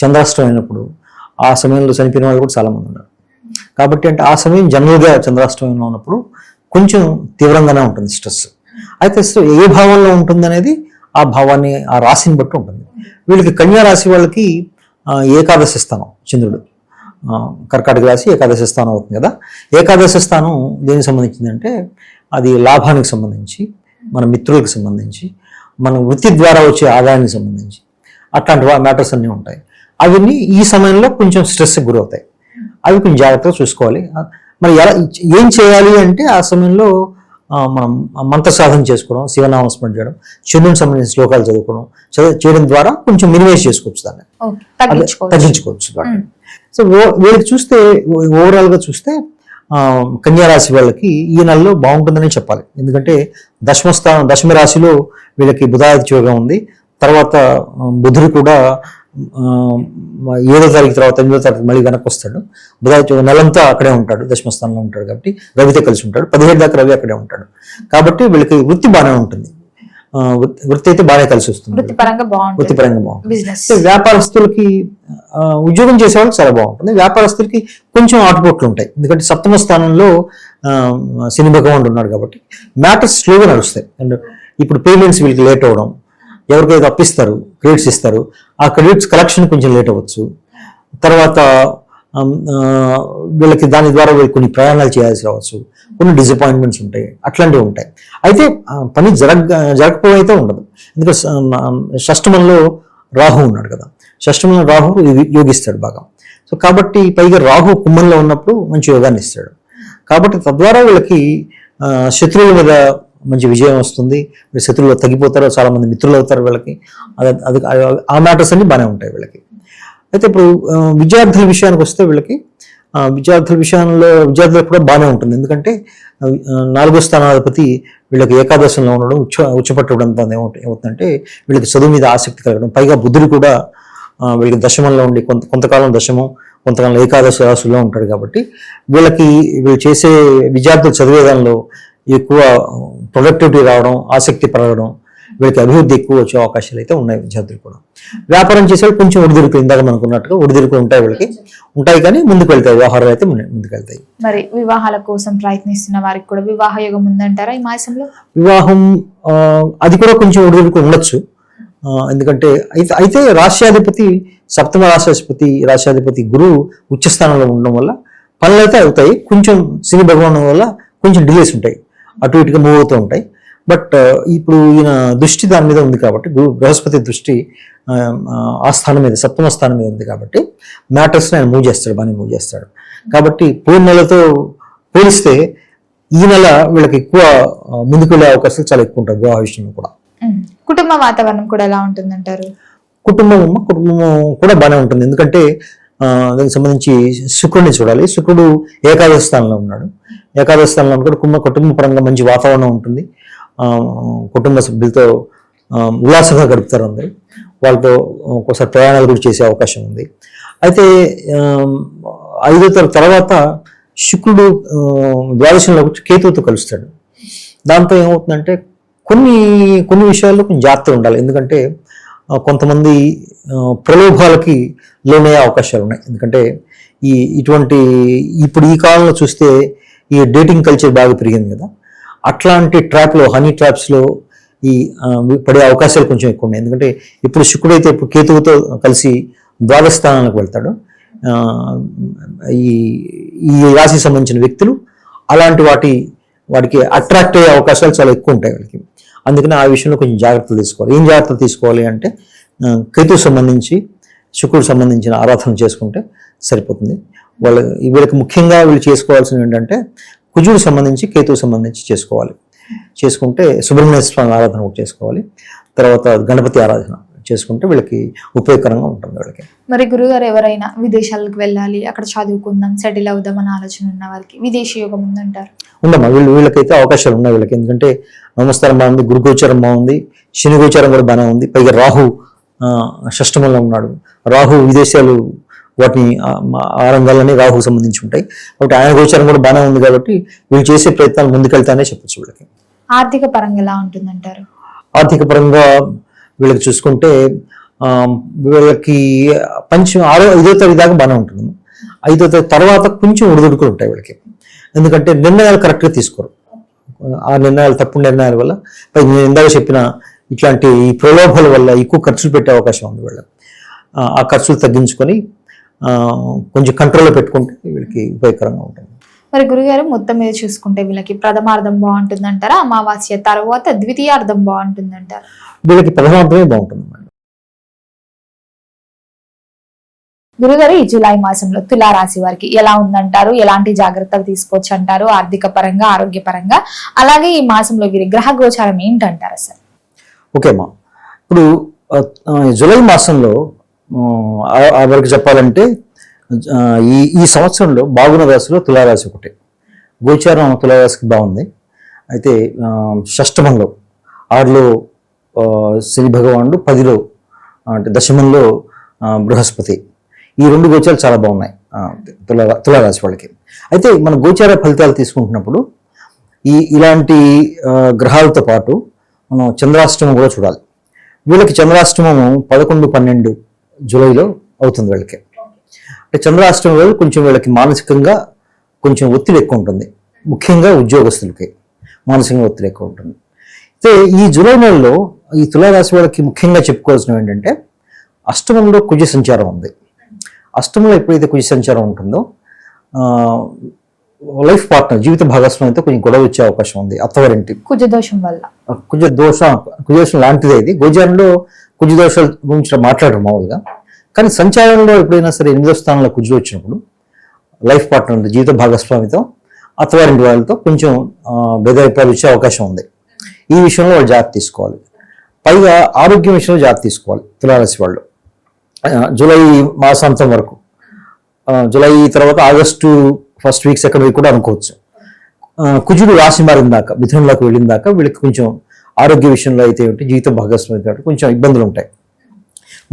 చంద్రాష్టమం అయినప్పుడు ఆ సమయంలో చనిపోయిన వాళ్ళు కూడా చాలామంది ఉన్నారు. కాబట్టి అంటే ఆ సమయం జనరల్గా చంద్రాష్టమంలో ఉన్నప్పుడు కొంచెం తీవ్రంగానే ఉంటుంది స్ట్రెస్. అయితే ఏ భావంలో ఉంటుంది అనేది ఆ భావాన్ని, ఆ రాశిని బట్టి ఉంటుంది. వీళ్ళకి కన్యా రాశి వాళ్ళకి ఏకాదశి స్థానం చంద్రుడు, కర్కాటక రాశి ఏకాదశి స్థానం అవుతుంది కదా. ఏకాదశి స్థానం దేనికి సంబంధించిందంటే అది లాభానికి సంబంధించి, మన మిత్రులకు సంబంధించి, మన వృత్తి ద్వారా వచ్చే ఆదాయానికి సంబంధించి అట్లాంటి మ్యాటర్స్ అన్నీ ఉంటాయి. అవన్నీ ఈ సమయంలో కొంచెం స్ట్రెస్కి గురవుతాయి. అవి కొంచెం జాగ్రత్తగా చూసుకోవాలి. మరి ఎలా ఏం చేయాలి అంటే ఆ సమయంలో మనం మంత్ర సాధన చేసుకోవడం, శివనామస్మరణ చేయడం, చంద్రునికి సంబంధించిన శ్లోకాలు చదువుకోవడం చేయడం ద్వారా కొంచెం మినిమైజ్ చేసుకోవచ్చు, దాన్ని తగ్గించుకోవచ్చు. సో వీళ్ళకి చూస్తే ఓవరాల్గా చూస్తే కన్యారాశి వాళ్ళకి ఈ నెలలో బాగుంటుందని చెప్పాలి. ఎందుకంటే దశమ రాశిలో వీళ్ళకి బుధాదిత్యోగం ఉంది. తర్వాత బుధుడు కూడా 7వ తారీఖు తర్వాత 8వ తారీఖు మళ్ళీ వెనక్కి వస్తాడు. బుధాదిత్యోగం నెలంతా అక్కడే ఉంటాడు, దశమ స్థానంలో ఉంటాడు కాబట్టి రవితో కలిసి ఉంటాడు. 17 దాకా రవి అక్కడే ఉంటాడు కాబట్టి వీళ్ళకి వృత్తి బాగానే ఉంటుంది, వృత్తి అయితే బాగానే కలిసి వస్తుంది, వృత్తిపరంగా బాగుంటుంది. వ్యాపారస్తులకి, ఉద్యోగం చేసే వాళ్ళకి చాలా బాగుంటుంది. వ్యాపారస్తులకి కొంచెం ఆటుపోట్లు ఉంటాయి, ఎందుకంటే 7వ స్థానంలో శని భగవానుడు ఉన్నాడు కాబట్టి మ్యాటర్స్ స్లోగా నడుస్తాయి. అండ్ ఇప్పుడు పేమెంట్స్ వీళ్ళకి లేట్ అవ్వడం, ఎవరికైతే అప్పిస్తారు, క్రెడిట్స్ ఇస్తారు, ఆ క్రెడిట్స్ కలెక్షన్ కొంచెం లేట్ అవ్వచ్చు. తర్వాత వీళ్ళకి దాని ద్వారా కొన్ని ప్రయాణాలు చేయాల్సి రావచ్చు, కొన్ని డిసప్పాయింట్మెంట్స్ ఉంటాయి, అట్లాంటివి ఉంటాయి. అయితే పని జరగకపోవడం అయితే ఉండదు, ఎందుకంటే షష్టమంలో రాహు ఉన్నాడు కదా. షష్టమంలో రాహు యోగిస్తాడు బాగా. సో కాబట్టి పైగా రాహు కుంభంలో ఉన్నప్పుడు మంచి యోగాన్ని ఇస్తాడు. కాబట్టి తద్వారా వీళ్ళకి శత్రువుల మీద మంచి విజయం వస్తుంది. శత్రువులు తగ్గిపోతారు, చాలా మంది మిత్రులు అవుతారు వీళ్ళకి. అది ఆ మ్యాటర్స్ అన్ని బాగానే ఉంటాయి వీళ్ళకి. అయితే ఇప్పుడు విద్యార్థుల విషయానికి వస్తే వీళ్ళకి విద్యార్థులకు కూడా బాగానే ఉంటుంది. ఎందుకంటే 4వ స్థానాధిపతి వీళ్ళకి ఏకాదశంలో ఉండడం, ఉచ్చపట్టడంతో ఏమవుతుందంటే వీళ్ళకి చదువు మీద ఆసక్తి కలగడం. పైగా బుద్ధుడు కూడా వీళ్ళకి దశమంలో ఉండి కొంతకాలం దశమం, కొంతకాలం ఏకాదశి రాశుల్లో ఉంటాడు. కాబట్టి వీళ్ళు చేసే విద్యార్థులు చదివే దానిలో ఎక్కువ ప్రొడక్టివిటీ రావడం, ఆసక్తి పెరగడం, వీళ్ళకి అభివృద్ధి ఎక్కువ వచ్చే అవకాశాలు అయితే ఉన్నాయి విద్యార్థులు కూడా. వ్యాపారం చేసేవాళ్ళు కొంచెం ఒడిదుడుకులు, ఇందాక మనకు ఉన్నట్టుగా ఒడిదుడుకులు ఉంటాయి వీళ్ళకి, ఉంటాయి కానీ ముందుకు వెళ్తాయి, వ్యవహారాలు అయితే ముందుకు వెళ్తాయి. మరి వివాహాల కోసం ప్రయత్నిస్తున్న వారికి కూడా వివాహ యోగం ఉందంటారా ఈ మాసంలో? వివాహం అది కూడా కొంచెం ఒడిదుడుకులు ఉండొచ్చు. ఎందుకంటే అయితే రాష్ట్రాధిపతి, సప్తమ రాష్ట్రాధిపతి గురువు ఉచ్చస్థానంలో ఉండడం వల్ల పనులు అయితే అవుతాయి. కొంచెం శని భగవాన్ వల్ల కొంచెం డిలేస్ ఉంటాయి, అటు ఇటుగా మూవ్ అవుతూ ఉంటాయి. బట్ ఇప్పుడు ఈయన దృష్టి దాని మీద ఉంది కాబట్టి, బృహస్పతి దృష్టి ఆ స్థానం మీద, సప్తమ స్థానం మీద ఉంది కాబట్టి మ్యాటర్స్ని ఆయన బాగానే మూవ్ చేస్తాడు. కాబట్టి పోయిన నెలతో పోలిస్తే ఈ నెల వీళ్ళకి ఎక్కువ ముందుకు వెళ్ళే అవకాశాలు చాలా ఎక్కువ ఉంటాయి వివాహ విషయంలో కూడా. కుటుంబ వాతావరణం కూడా ఎలా ఉంటుందంటారు? కుటుంబం కూడా బాగానే ఉంటుంది. ఎందుకంటే దానికి సంబంధించి శుక్రుడిని చూడాలి. శుక్రుడు ఏకాదశ స్థానంలో ఉన్నాడు. ఏకాదశ స్థానంలో కూడా కుటుంబ పరంగా మంచి వాతావరణం ఉంటుంది. కుటుంబ సభ్యులతో ఉల్లాసంగా గడుపుతారు అందరూ. వాళ్ళతో ఒక్కోసారి ప్రయాణాలు కూడా చేసే అవకాశం ఉంది. అయితే 5వ తరగతి తర్వాత శుక్రుడు ద్వాదశంలో కేతువుతో కలుస్తాడు. దాంతో ఏమవుతుందంటే కొన్ని విషయాల్లో కొంచెం జాగ్రత్తగా ఉండాలి. ఎందుకంటే కొంతమంది ప్రలోభాలకి లోనయ్యే అవకాశాలు ఉన్నాయి. ఎందుకంటే ఇప్పుడు ఈ కాలంలో చూస్తే ఈ డేటింగ్ కల్చర్ బాగా పెరిగింది కదా, అట్లాంటి హనీ ట్రాప్స్లో పడే అవకాశాలు కొంచెం ఎక్కువ ఉన్నాయి. ఎందుకంటే ఇప్పుడు శుక్రుడైతే ఇప్పుడు కేతువుతో కలిసి ద్వాదశ స్థానానికి వెళ్తాడు. ఈ రాశికి సంబంధించిన వ్యక్తులు అలాంటి వాటికి అట్రాక్ట్ అయ్యే అవకాశాలు చాలా ఎక్కువ ఉంటాయి వాళ్ళకి. అందుకని ఆ విషయంలో కొంచెం జాగ్రత్తలు తీసుకోవాలి. ఏం జాగ్రత్తలు తీసుకోవాలి అంటే కేతువు సంబంధించి, శుక్రుడు సంబంధించిన ఆరాధన చేసుకుంటే సరిపోతుంది. వీళ్ళకి ముఖ్యంగా వీళ్ళు చేసుకోవాల్సింది ఏంటంటే కుజుడు సంబంధించి, కేతువు సంబంధించి చేసుకుంటే సుబ్రహ్మణ్య స్వామి ఆరాధన కూడా చేసుకోవాలి. తర్వాత గణపతి ఆరాధన చేసుకుంటే వీళ్ళకి ఉపయోగకరంగా ఉంటుంది వీళ్ళకి. మరి గురుగారు ఎవరైనా విదేశాలకు వెళ్ళాలి, అక్కడ చదువుకుందాం, సెటిల్ అవుదాం అనే ఆలోచన ఉన్న వారికి విదేశీ యోగం ఉందంటారు? ఉండమ్మా, వీళ్ళకైతే అవకాశాలు ఉన్నాయి వీళ్ళకి. ఎందుకంటే నమస్కారం బాగుంది, గురు గోచారం బాగుంది, శని గోచారం కూడా బాగానే ఉంది. పైగా రాహు షష్టమంలో ఉన్నాడు. రాహు విదేశాలు వాటిని ఆ రంగాల్లోనే రాహుకు సంబంధించి ఉంటాయి. కాబట్టి ఆయన గోచారం కూడా బాగానే ఉంది. కాబట్టి వీళ్ళు చేసే ప్రయత్నాలు ముందుకెళ్తానే చెప్పచ్చు వీళ్ళకి. ఆర్థిక పరంగా ఎలా ఉంటుందంటారు? ఆర్థిక పరంగా వీళ్ళకి చూసుకుంటే వీళ్ళకి 5వ తరగతి దాకా బాగానే ఉంటుంది. 5వ తరగతి తర్వాత కొంచెం ఒడిదుడుకులు ఉంటాయి వీళ్ళకి. ఎందుకంటే నిర్ణయాలు కరెక్ట్గా తీసుకోరు. ఆ నిర్ణయాలు, తప్పుడు నిర్ణయాల వల్ల, నేను ఇందాక చెప్పిన ఇట్లాంటి ప్రలోభాల వల్ల ఎక్కువ ఖర్చులు పెట్టే అవకాశం ఉంది వీళ్ళకి. ఆ ఖర్చులు తగ్గించుకొని కొంచెం కంట్రోల్లో పెట్టుకుంటే వీళ్ళకి ఉపయోగకరంగా ఉంటుంది. మరి గురుగారు మొత్తం మీద చూసుకుంటే వీళ్ళకి ప్రథమార్థం బాగుంటుందంటారా, అమావాస్య తర్వాత ద్వితీయార్థం బాగుంటుందంటారా? వీళ్ళకి ప్రథమార్థమే బాగుంటుంది. గురుగారు, ఈ జూలై మాసంలో తులారాశి వారికి ఎలా ఉందంటారు? ఎలాంటి జాగ్రత్తలు తీసుకోవచ్చు అంటారు ఆర్థిక పరంగా, ఆరోగ్య పరంగా? అలాగే ఈ మాసంలో వీరి గ్రహ గోచారం ఏంటంటారా సార్? ఓకే అమ్మా, ఇప్పుడు జూలై మాసంలో వరకు చెప్పాలంటే ఈ సంవత్సరంలో బాగున్న రాశిలో తులారాశి ఒకటి. గోచారం తులారాశికి బాగుంది. అయితే షష్టమంలో 6లో శని భగవానుడు, 10లో అంటే దశమంలో బృహస్పతి. ఈ 2 గోచారాలు చాలా బాగున్నాయి తులారాశి వాళ్ళకి. అయితే మన గోచార ఫలితాలు తీసుకుంటున్నప్పుడు ఇలాంటి గ్రహాలతో పాటు మనం చంద్రాష్టమం కూడా చూడాలి. వీళ్ళకి చంద్రాష్టమము 11-12 జూలైలో అవుతుంది వీళ్ళకి. అంటే చంద్రాష్టమం వల్ల కొంచెం వీళ్ళకి మానసికంగా కొంచెం ఒత్తిడి ఎక్కువ ఉంటుంది. ముఖ్యంగా ఉద్యోగస్తులకి మానసికంగా ఒత్తిడి ఎక్కువ ఉంటుంది. అయితే ఈ జూలై నెలలో ఈ తులారాశి వాళ్ళకి ముఖ్యంగా చెప్పుకోవాల్సినవి ఏంటంటే అష్టమంలో కుజ సంచారం ఉంది. అష్టమంలో ఎప్పుడైతే కుజ సంచారం ఉంటుందో లైఫ్ పార్ట్నర్, జీవిత భాగస్వామితో కొంచెం గొడవ వచ్చే అవకాశం ఉంది. అత్తవారింటి కుజదోషం వల్ల. కుజదోషం లాంటిదే ఇది. గోచారంలో కుజదోషాల గురించి మాట్లాడరు మామూలుగా, కానీ సంచారంలో ఎప్పుడైనా సరే 8వ స్థానంలో కుజుడు వచ్చినప్పుడు లైఫ్ పార్ట్నర్ అంటే జీవిత భాగస్వామితో అత్తవారింటి వాళ్ళతో కొంచెం భేదాభిప్రాయాలు వచ్చే అవకాశం ఉంది. ఈ విషయంలో వాళ్ళు జాగ్రత్త తీసుకోవాలి. పైగా ఆరోగ్యం విషయంలో జాగ్రత్త తీసుకోవాలి తులారాశి వాళ్ళు. జూలై మాసాంతం వరకు, జూలై తర్వాత August first week second week కూడా అనుకోవచ్చు. కుజుడు రాశి మారిన దాకా, మిథునంలోకి వెళ్ళిన దాకా వీళ్ళకి కొంచెం ఆరోగ్య విషయంలో అయితే జీవిత భాగస్వామి కాబట్టి కొంచెం ఇబ్బందులు ఉంటాయి.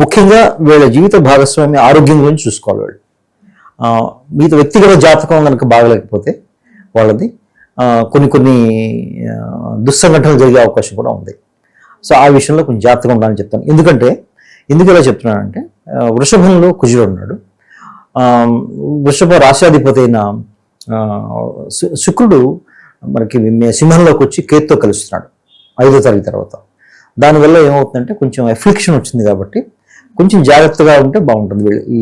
ముఖ్యంగా వీళ్ళ జీవిత భాగస్వామి ఆరోగ్యం గురించి చూసుకోవాలి వాళ్ళు. మిగతా వ్యక్తిగత జాతకం కనుక బాగలేకపోతే వాళ్ళది కొన్ని దుస్సంఘటనలు జరిగే అవకాశం కూడా ఉంది. సో ఆ విషయంలో కొంచెం జాగ్రత్తగా ఉండాలని చెప్తాను. ఎందుకు ఇలా చెప్తున్నానంటే వృషభంలో కుజుడు ఉన్నాడు. వృషభ రాశాధిపతి అయిన శుక్రుడు మనకి సింహంలోకి వచ్చి కేతుతో కలుస్తున్నాడు 5వ తారీఖు తర్వాత. దానివల్ల ఏమవుతుందంటే కొంచెం ఎఫ్లిక్షన్ వచ్చింది కాబట్టి కొంచెం జాగ్రత్తగా ఉంటే బాగుంటుంది. ఈ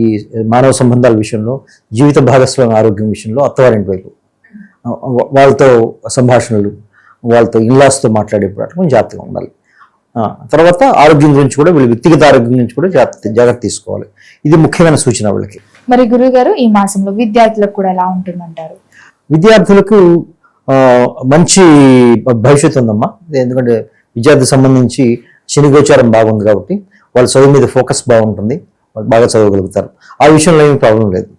మానవ సంబంధాల విషయంలో, జీవిత భాగస్వామి ఆరోగ్యం విషయంలో, అత్తవారింటి వైపు వాళ్ళతో సంభాషణలు, వాళ్ళతో ఇన్లాస్తో మాట్లాడేప్పుడు అట్లా కొంచెం జాగ్రత్తగా ఉండాలి. తర్వాత ఆరోగ్యం గురించి కూడా, వీళ్ళ వ్యక్తిగత ఆరోగ్యం గురించి కూడా జాగ్రత్త తీసుకోవాలి. ఇది ముఖ్యమైన సూచన వాళ్ళకి. మరి గురువు గారు, ఈ మాసంలో విద్యార్థులకు కూడా ఎలా ఉంటుందంటారు? విద్యార్థులకు మంచి భవిష్యత్తు ఉందమ్మా. ఎందుకంటే విద్యార్థి సంబంధించి శని గోచారం బాగుంది కాబట్టి వాళ్ళ చదువు మీద ఫోకస్ బాగుంటుంది, వాళ్ళు బాగా చదవగలుగుతారు. ఆ విషయంలో ఏమి ప్రాబ్లం లేదు,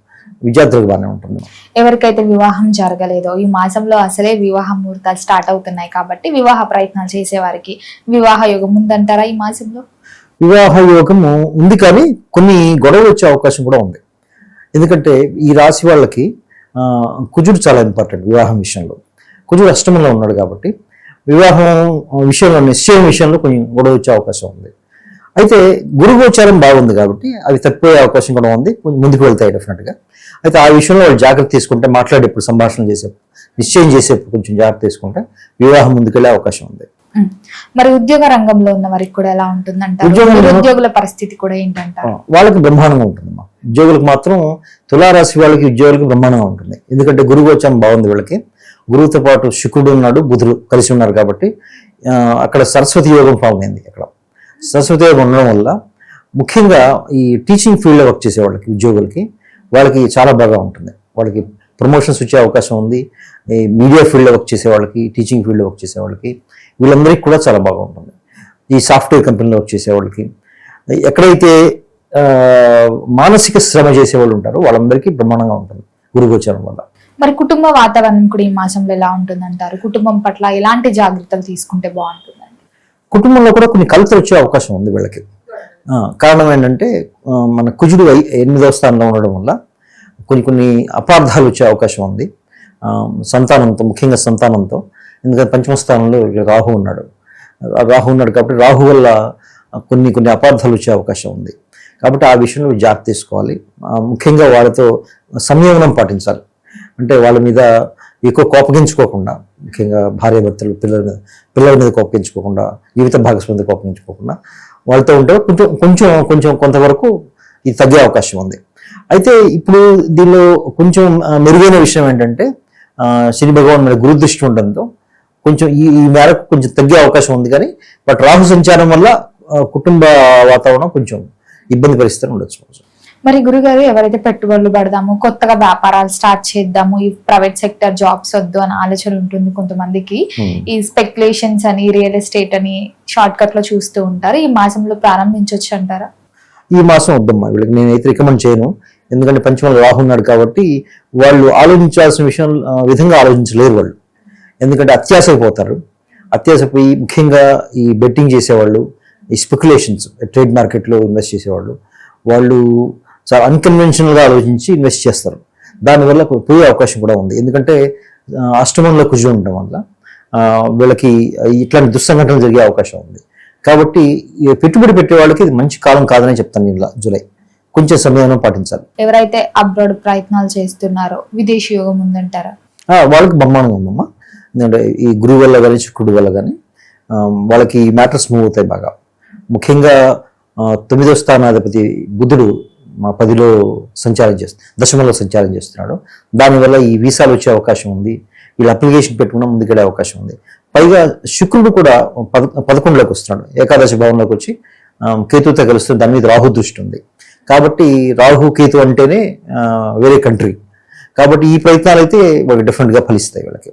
విద్యార్థులకు బాగానే ఉంటుంది. ఎవరికైతే వివాహం జరగలేదో ఈ మాసంలో అసలే వివాహ ముహూర్తాలు స్టార్ట్ అవుతున్నాయి కాబట్టి వివాహ ప్రయత్నాలు చేసే వారికి వివాహ యోగం ఉందంటారా ఈ మాసంలో? వివాహ యోగము ఉంది, కానీ కొన్ని గొడవలు వచ్చే అవకాశం కూడా ఉంది. ఎందుకంటే ఈ రాశి వాళ్ళకి కుజుడు చాలా ఇంపార్టెంట్ వివాహం విషయంలో. కుజుడు అష్టమంలో ఉన్నాడు కాబట్టి వివాహం విషయంలో, నిశ్చయం విషయంలో కొంచెం గొడవ వచ్చే అవకాశం ఉంది. అయితే గురు గోచారం బాగుంది కాబట్టి అవి తప్పిపోయే అవకాశం కూడా ఉంది, కొంచెం ముందుకు వెళ్తాయి డెఫినెట్గా. అయితే ఆ విషయంలో వాళ్ళు జాగ్రత్త తీసుకుంటే, మాట్లాడేప్పుడు, సంభాషణ చేసేప్పుడు, నిశ్చయం చేసేప్పుడు కొంచెం జాగ్రత్త తీసుకుంటే వివాహం ముందుకెళ్లే అవకాశం ఉంది. మరి ఉద్యోగ రంగంలో ఉన్న వారికి కూడా ఎలా ఉంటుందంటారు? ఉద్యోగుల పరిస్థితి కూడా ఏంటంటారు? వాళ్ళకి బ్రహ్మాండంగా ఉంటుందమ్మా. ఉద్యోగులకు మాత్రం తులారాశి వాళ్ళకి ఉద్యోగులకు బ్రహ్మాండంగా ఉంటుంది. ఎందుకంటే గురు గోచారం బాగుంది వీళ్ళకి. గురువుతో పాటు శుక్రుడు ఉన్నాడు, బుధుడు కలిసి ఉన్నారు కాబట్టి అక్కడ సరస్వతి యోగం ఫామ్ అయింది. అక్కడ సరస్వతి యోగం ఉండడం వల్ల ముఖ్యంగా ఈ టీచింగ్ ఫీల్డ్లో వర్క్ చేసే వాళ్ళకి, ఉద్యోగులకి, వాళ్ళకి చాలా బాగా ఉంటుంది. వాళ్ళకి ప్రమోషన్స్ వచ్చే అవకాశం ఉంది. ఈ మీడియా ఫీల్డ్లో వర్క్ చేసే వాళ్ళకి, టీచింగ్ ఫీల్డ్లో వర్క్ చేసే వాళ్ళకి, వీళ్ళందరికీ కూడా చాలా బాగా ఉంటుంది. ఈ సాఫ్ట్వేర్ కంపెనీలో వర్క్ చేసే వాళ్ళకి, ఎక్కడైతే మానసిక శ్రమ చేసేవాళ్ళు ఉంటారో వాళ్ళందరికీ బ్రహ్మాండంగా ఉంటుంది గురుగోచారం వల్ల. మరి కుటుంబ వాతావరణం కూడా ఈ మాసంలో ఎలా ఉంటుందంటారు? కుటుంబం పట్ల ఎలాంటి జాగ్రత్తలు తీసుకుంటే బాగుంటుందండి? కుటుంబంలో కూడా కొన్ని కలతలు వచ్చే అవకాశం ఉంది వీళ్ళకి. కారణం ఏంటంటే మన కుజుడు 8వ స్థానంలో ఉండడం వల్ల కొన్ని అపార్థాలు వచ్చే అవకాశం ఉంది సంతానంతో, ముఖ్యంగా సంతానంతో. ఎందుకంటే 5వ స్థానంలో రాహు ఉన్నాడు కాబట్టి రాహు వల్ల కొన్ని అపార్థాలు వచ్చే అవకాశం ఉంది. కాబట్టి ఆ విషయంలో జాగ్రత్త తీసుకోవాలి. ముఖ్యంగా వాళ్ళతో సంయమనం పాటించాలి. అంటే వాళ్ళ మీద ఎక్కువ కోపగించుకోకుండా, ముఖ్యంగా భార్యాభర్తలు, పిల్లల మీద కోపగించుకోకుండా, జీవిత భాగస్వామి మీద కోపగించుకోకుండా వాళ్ళతో ఉంటే కొంచెం కొంతవరకు ఇది తగ్గే అవకాశం ఉంది. అయితే ఇప్పుడు దీనిలో కొంచెం మెరుగైన విషయం ఏంటంటే శని భగవాన్ మీద గురుదృష్టి ఉండడంతో కొంచెం ఈ మేరకు కొంచెం తగ్గే అవకాశం ఉంది. కానీ బట్ రాహు సంచారం వల్ల కుటుంబ వాతావరణం కొంచెం ఇబ్బంది పరిస్థితులు ఉండొచ్చు. మరి గురుగారు, ఎవరైతే పెట్టుబడులు పెడదాము, కొత్తగా వ్యాపారాలు స్టార్ట్ చేద్దాము, ఈ ప్రైవేట్ సెక్టర్ జాబ్స్ వద్దు అని ఆలోచన ఉంటుంది కొంతమందికి. ఈ స్పెక్యులేషన్స్ అని, రియల్ ఎస్టేట్ అని షార్ట్ కట్ లో చూస్తూ ఉంటారు. ఈ మాసంలో ప్రారంభించవచ్చు అంటారా? ఈ మాసం వద్దమ్మా వీళ్ళకి నేనైతే రికమెండ్ చేయను. ఎందుకంటే పంచమంలో రాహు ఉన్నాడు కాబట్టి వాళ్ళు ఆలోచించాల్సిన విధంగా ఆలోచించలేరు వాళ్ళు. ఎందుకంటే అత్యాశపోతారు. అత్యాశపోయి ముఖ్యంగా ఈ బెట్టింగ్ చేసేవాళ్ళు, ఈ స్పెక్యులేషన్స్, ట్రేడ్ మార్కెట్లో ఇన్వెస్ట్ చేసేవాళ్ళు, వాళ్ళు చాలా అన్కన్వెన్షనల్గా ఆలోచించి ఇన్వెస్ట్ చేస్తారు. దానివల్ల పోయే అవకాశం కూడా ఉంది. ఎందుకంటే అష్టమంలో కుజుడు ఉండడం వల్ల వీళ్ళకి ఇట్లాంటి దుస్సంఘటనలు జరిగే అవకాశం ఉంది. కాబట్టి పెట్టుబడి పెట్టే వాళ్ళకి ఇది మంచి కాలం కాదని చెప్తాను. ఇలా జూలై కొంచెం సమయం పాటించాలి. ఎవరైతే అబ్రాడ్ ప్రయత్నాలు చేస్తున్నారో విదేశీ యోగం ఉందంటారా? వాళ్ళకి బ్రహ్మాండంగా ఉందమ్మా. ఎందుకంటే ఈ గురువు వల్ల కానీ, శుక్రుడు వల్ల కానీ వాళ్ళకి మ్యాటర్స్ మూవ్ అవుతాయి బాగా. ముఖ్యంగా 9వ స్థానాధిపతి బుధుడు 10లో సంచారం చేస్తున్నాడు, దశమంలో సంచారం చేస్తున్నాడు. దానివల్ల ఈ వీసాలు వచ్చే అవకాశం ఉంది. వీళ్ళు అప్లికేషన్ పెట్టుకున్న ముందుకెళ్ళే అవకాశం ఉంది. పైగా శుక్రుడు కూడా 11లోకి వస్తున్నాడు, ఏకాదశి భావంలోకి వచ్చి కేతుతో కలుస్తుంది. దాని మీద రాహు దృష్టి ఉంది. కాబట్టి రాహు కేతు అంటేనే వేరే కంట్రీ. కాబట్టి ఈ ప్రయత్నాలు అయితే వాళ్ళకి డిఫరెంట్గా ఫలిస్తాయి వీళ్ళకి.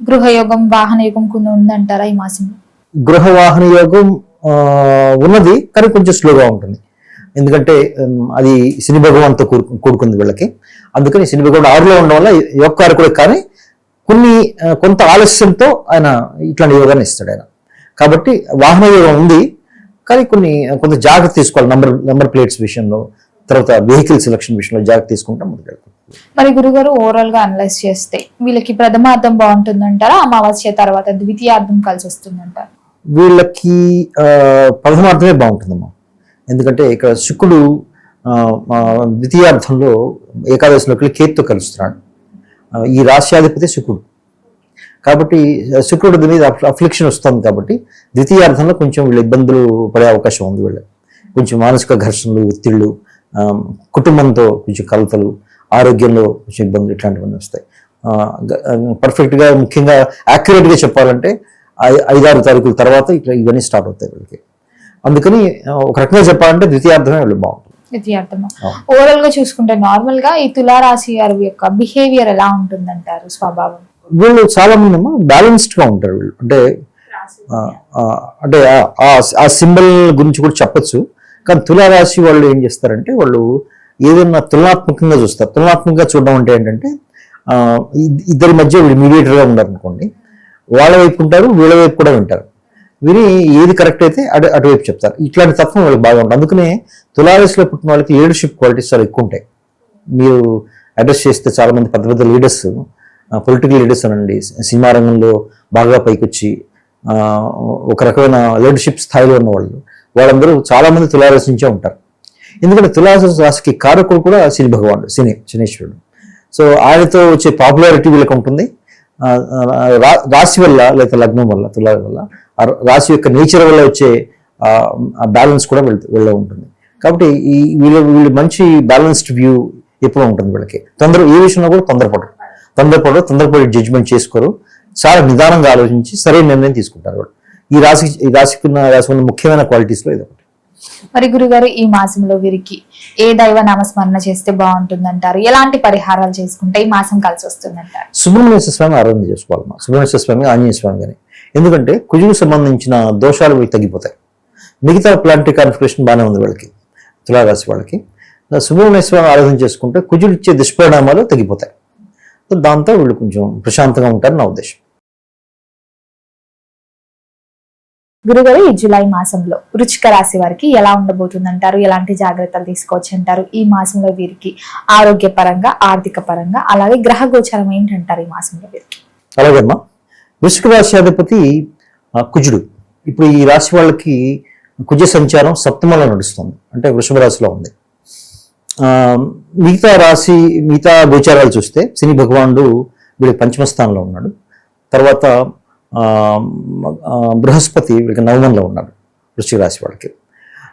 గృహయోగం, వాహన యోగం కొన్ని ఉందంటారా ఈ మాసంలో? గృహ వాహన యోగం ఉన్నది, కానీ కొంచెం స్లోగా ఉంటుంది. ఎందుకంటే అది శని భగవాన్తో కూడుకుంది వీళ్ళకి. అందుకని శని భగవాన్ 6లో ఉండడం వల్ల యోగకారకుడు, కానీ కొంత ఆలస్యంతో ఆయన ఇట్లాంటి యోగాన్ని ఇస్తాడు ఆయన. కాబట్టి వాహన యోగం ఉంది, కానీ కొంత జాగ్రత్త తీసుకోవాలి. నంబర్ ప్లేట్స్ విషయంలో, తర్వాత వెహికల్ సెలక్షన్ విషయంలో జాగ్రత్త తీసుకుంటాం ముందుకెళ్తాం. మరి గురుగారు ఓవరాల్ గా అనలైజ్ చేస్తే వీళ్ళకి ప్రథమార్థం బాగుంటుందంటారా, అమావాస్య తర్వాత ద్వితీయార్థం కలిసి వస్తుందంటారా? వీళ్ళకి ప్రథమార్థమే బాగుంటుందమ్మా. ఎందుకంటే ఇక్కడ శుక్రుడు ద్వితీయార్థంలో ఏకాదశిలోకి కేతుతో కలుస్తున్నాడు. ఈ రాశ్యాధిపతి శుక్రుడు, కాబట్టి శుక్రుడి మీద అఫ్లిక్షన్ వస్తుంది. కాబట్టి ద్వితీయార్థంలో కొంచెం వీళ్ళు ఇబ్బందులు పడే అవకాశం ఉంది. వీళ్ళు కొంచెం మానసిక ఘర్షణలు, ఒత్తిళ్ళు, కుటుంబంతో కొంచెం కలతలు, ఆరోగ్యంలో కొంచెం ఇబ్బందులు, ఇట్లాంటివన్నీ వస్తాయి. పర్ఫెక్ట్గా, ముఖ్యంగా యాక్యురేట్గా చెప్పాలంటే 5-6 తారీఖుల తర్వాత ఇట్లా ఇవన్నీ స్టార్ట్ అవుతాయి వీళ్ళకి. అందుకని ఒక రకంగా చెప్పాలంటే ద్వితీయార్థమే వీళ్ళు బాగుంటుంది. ద్వితీయార్థం ఓవరాల్ గా చూసుకుంటే నార్మల్ గా ఈ తులారాశి వారి యొక్క బిహేవియర్ ఎలా ఉంటుందంటారు, స్వభావం? వీళ్ళు చాలా మంది బ్యాలెన్స్డ్ గా ఉంటారు వీళ్ళు. అంటే ఆ సింబల్ గురించి కూడా చెప్పొచ్చు. కానీ తులారాశి వాళ్ళు ఏం చేస్తారంటే, వాళ్ళు ఏదైనా తులనాత్మకంగా చూస్తారు. తులనాత్మకంగా చూడడం అంటే ఏంటంటే, ఇద్దరి మధ్య వీళ్ళు మీడియేటర్ గా ఉన్నారు అనుకోండి, వాళ్ళ వైపు ఉంటారు, వీళ్ళ వైపు కూడా వింటారు. విని ఏది కరెక్ట్ అయితే అటువైపు చెప్తారు. ఇట్లాంటి తత్వం వాళ్ళకి బాగా ఉంటుంది. అందుకనే తులారాశిలో పుట్టిన వాళ్ళకి లీడర్షిప్ క్వాలిటీస్ చాలా ఎక్కువ ఉంటాయి. మీరు అడ్రస్ చేస్తే చాలా మంది పెద్ద పెద్ద లీడర్స్, పొలిటికల్ లీడర్స్ అనండి, సినిమా రంగంలో బాగా పైకొచ్చి ఒక రకమైన లీడర్షిప్ స్థాయిలో ఉన్న వాళ్ళందరూ చాలా మంది తులారాశి నుంచే ఉంటారు. ఎందుకంటే తులారాశికి కారకుడు కూడా శని భగవానుడు, శనీశ్వరుడు. సో ఆయనతో వచ్చే పాపులారిటీ వీళ్ళకి ఉంటుంది. రాశి వల్ల లేదా లగ్నం వల్ల, తులా వల్ల, రాశి యొక్క నేచర్ వల్ల వచ్చే బ్యాలెన్స్ కూడా వీళ్ళ ఉంటుంది. కాబట్టి వీళ్ళు మంచి బ్యాలెన్స్డ్ వ్యూ ఎప్పుడూ ఉంటుంది వీళ్ళకి. ఏ విషయంలో కూడా తొందరపడి జడ్జిమెంట్ చేసుకోరు. చాలా నిదానంగా ఆలోచించి సరైన నిర్ణయం తీసుకుంటారు వాళ్ళు. ఈ రాశికి ఉన్న ముఖ్యమైన క్వాలిటీస్లో ఇది ఒకటి. మరి గురుగారు, ఈ మాసంలో వీరికి ఏ దైవ నామస్మరణ చేస్తే బాగుంటుందంటారు? ఎలాంటి పరిహారాలు చేసుకుంటే ఈ మాసం కలిసి వస్తుందంటారు? సుబ్రహ్మణ్యేశ్వర స్వామి ఆరాధన చేసుకోవాలమ్మా. సుబ్రహ్మణ్యేశ్వర స్వామి, ఆంజనేయ స్వామి కానీ. ఎందుకంటే కుజుకు సంబంధించిన దోషాలు వీళ్ళకి తగ్గిపోతాయి. మిగతా ప్లానటరీ కాన్ఫిగరేషన్ బాగానే ఉంది వీళ్ళకి, తులారాశి వాళ్ళకి. సుబ్రహ్మణ్యేశ్వర స్వామి ఆరాధన చేసుకుంటే కుజుడు ఇచ్చే దుష్పరిణామాలు తగ్గిపోతాయి. దాంతో వీళ్ళు కొంచెం ప్రశాంతంగా ఉంటారని నా ఉద్దేశం. గురుగారు, ఈ జూలై మాసంలో వృశ్చిక రాశి వారికి ఎలా ఉండబోతుందంటారు? ఎలాంటి జాగ్రత్తలు తీసుకోవచ్చు అంటారు? ఈ మాసంలో వీరికి ఆరోగ్య పరంగా, ఆర్థిక పరంగా, అలాగే గ్రహ గోచారం ఏంటంటారు ఈ మాసంలో వీరికి? అలాగేమ్మా, వృశ్చిక రాశి అధిపతి కుజుడు. ఇప్పుడు ఈ రాశి వాళ్ళకి కుజ సంచారం సప్తమంలో నడుస్తుంది, అంటే వృషభ రాశిలో ఉంది. మిగతా గోచారాలు చూస్తే శని భగవానుడు వీడికి పంచమ స్థానంలో ఉన్నాడు. తర్వాత బృహస్పతి వీళ్ళకి నవమంలో ఉన్నాడు. వృశ్చిక రాశి వాళ్ళకి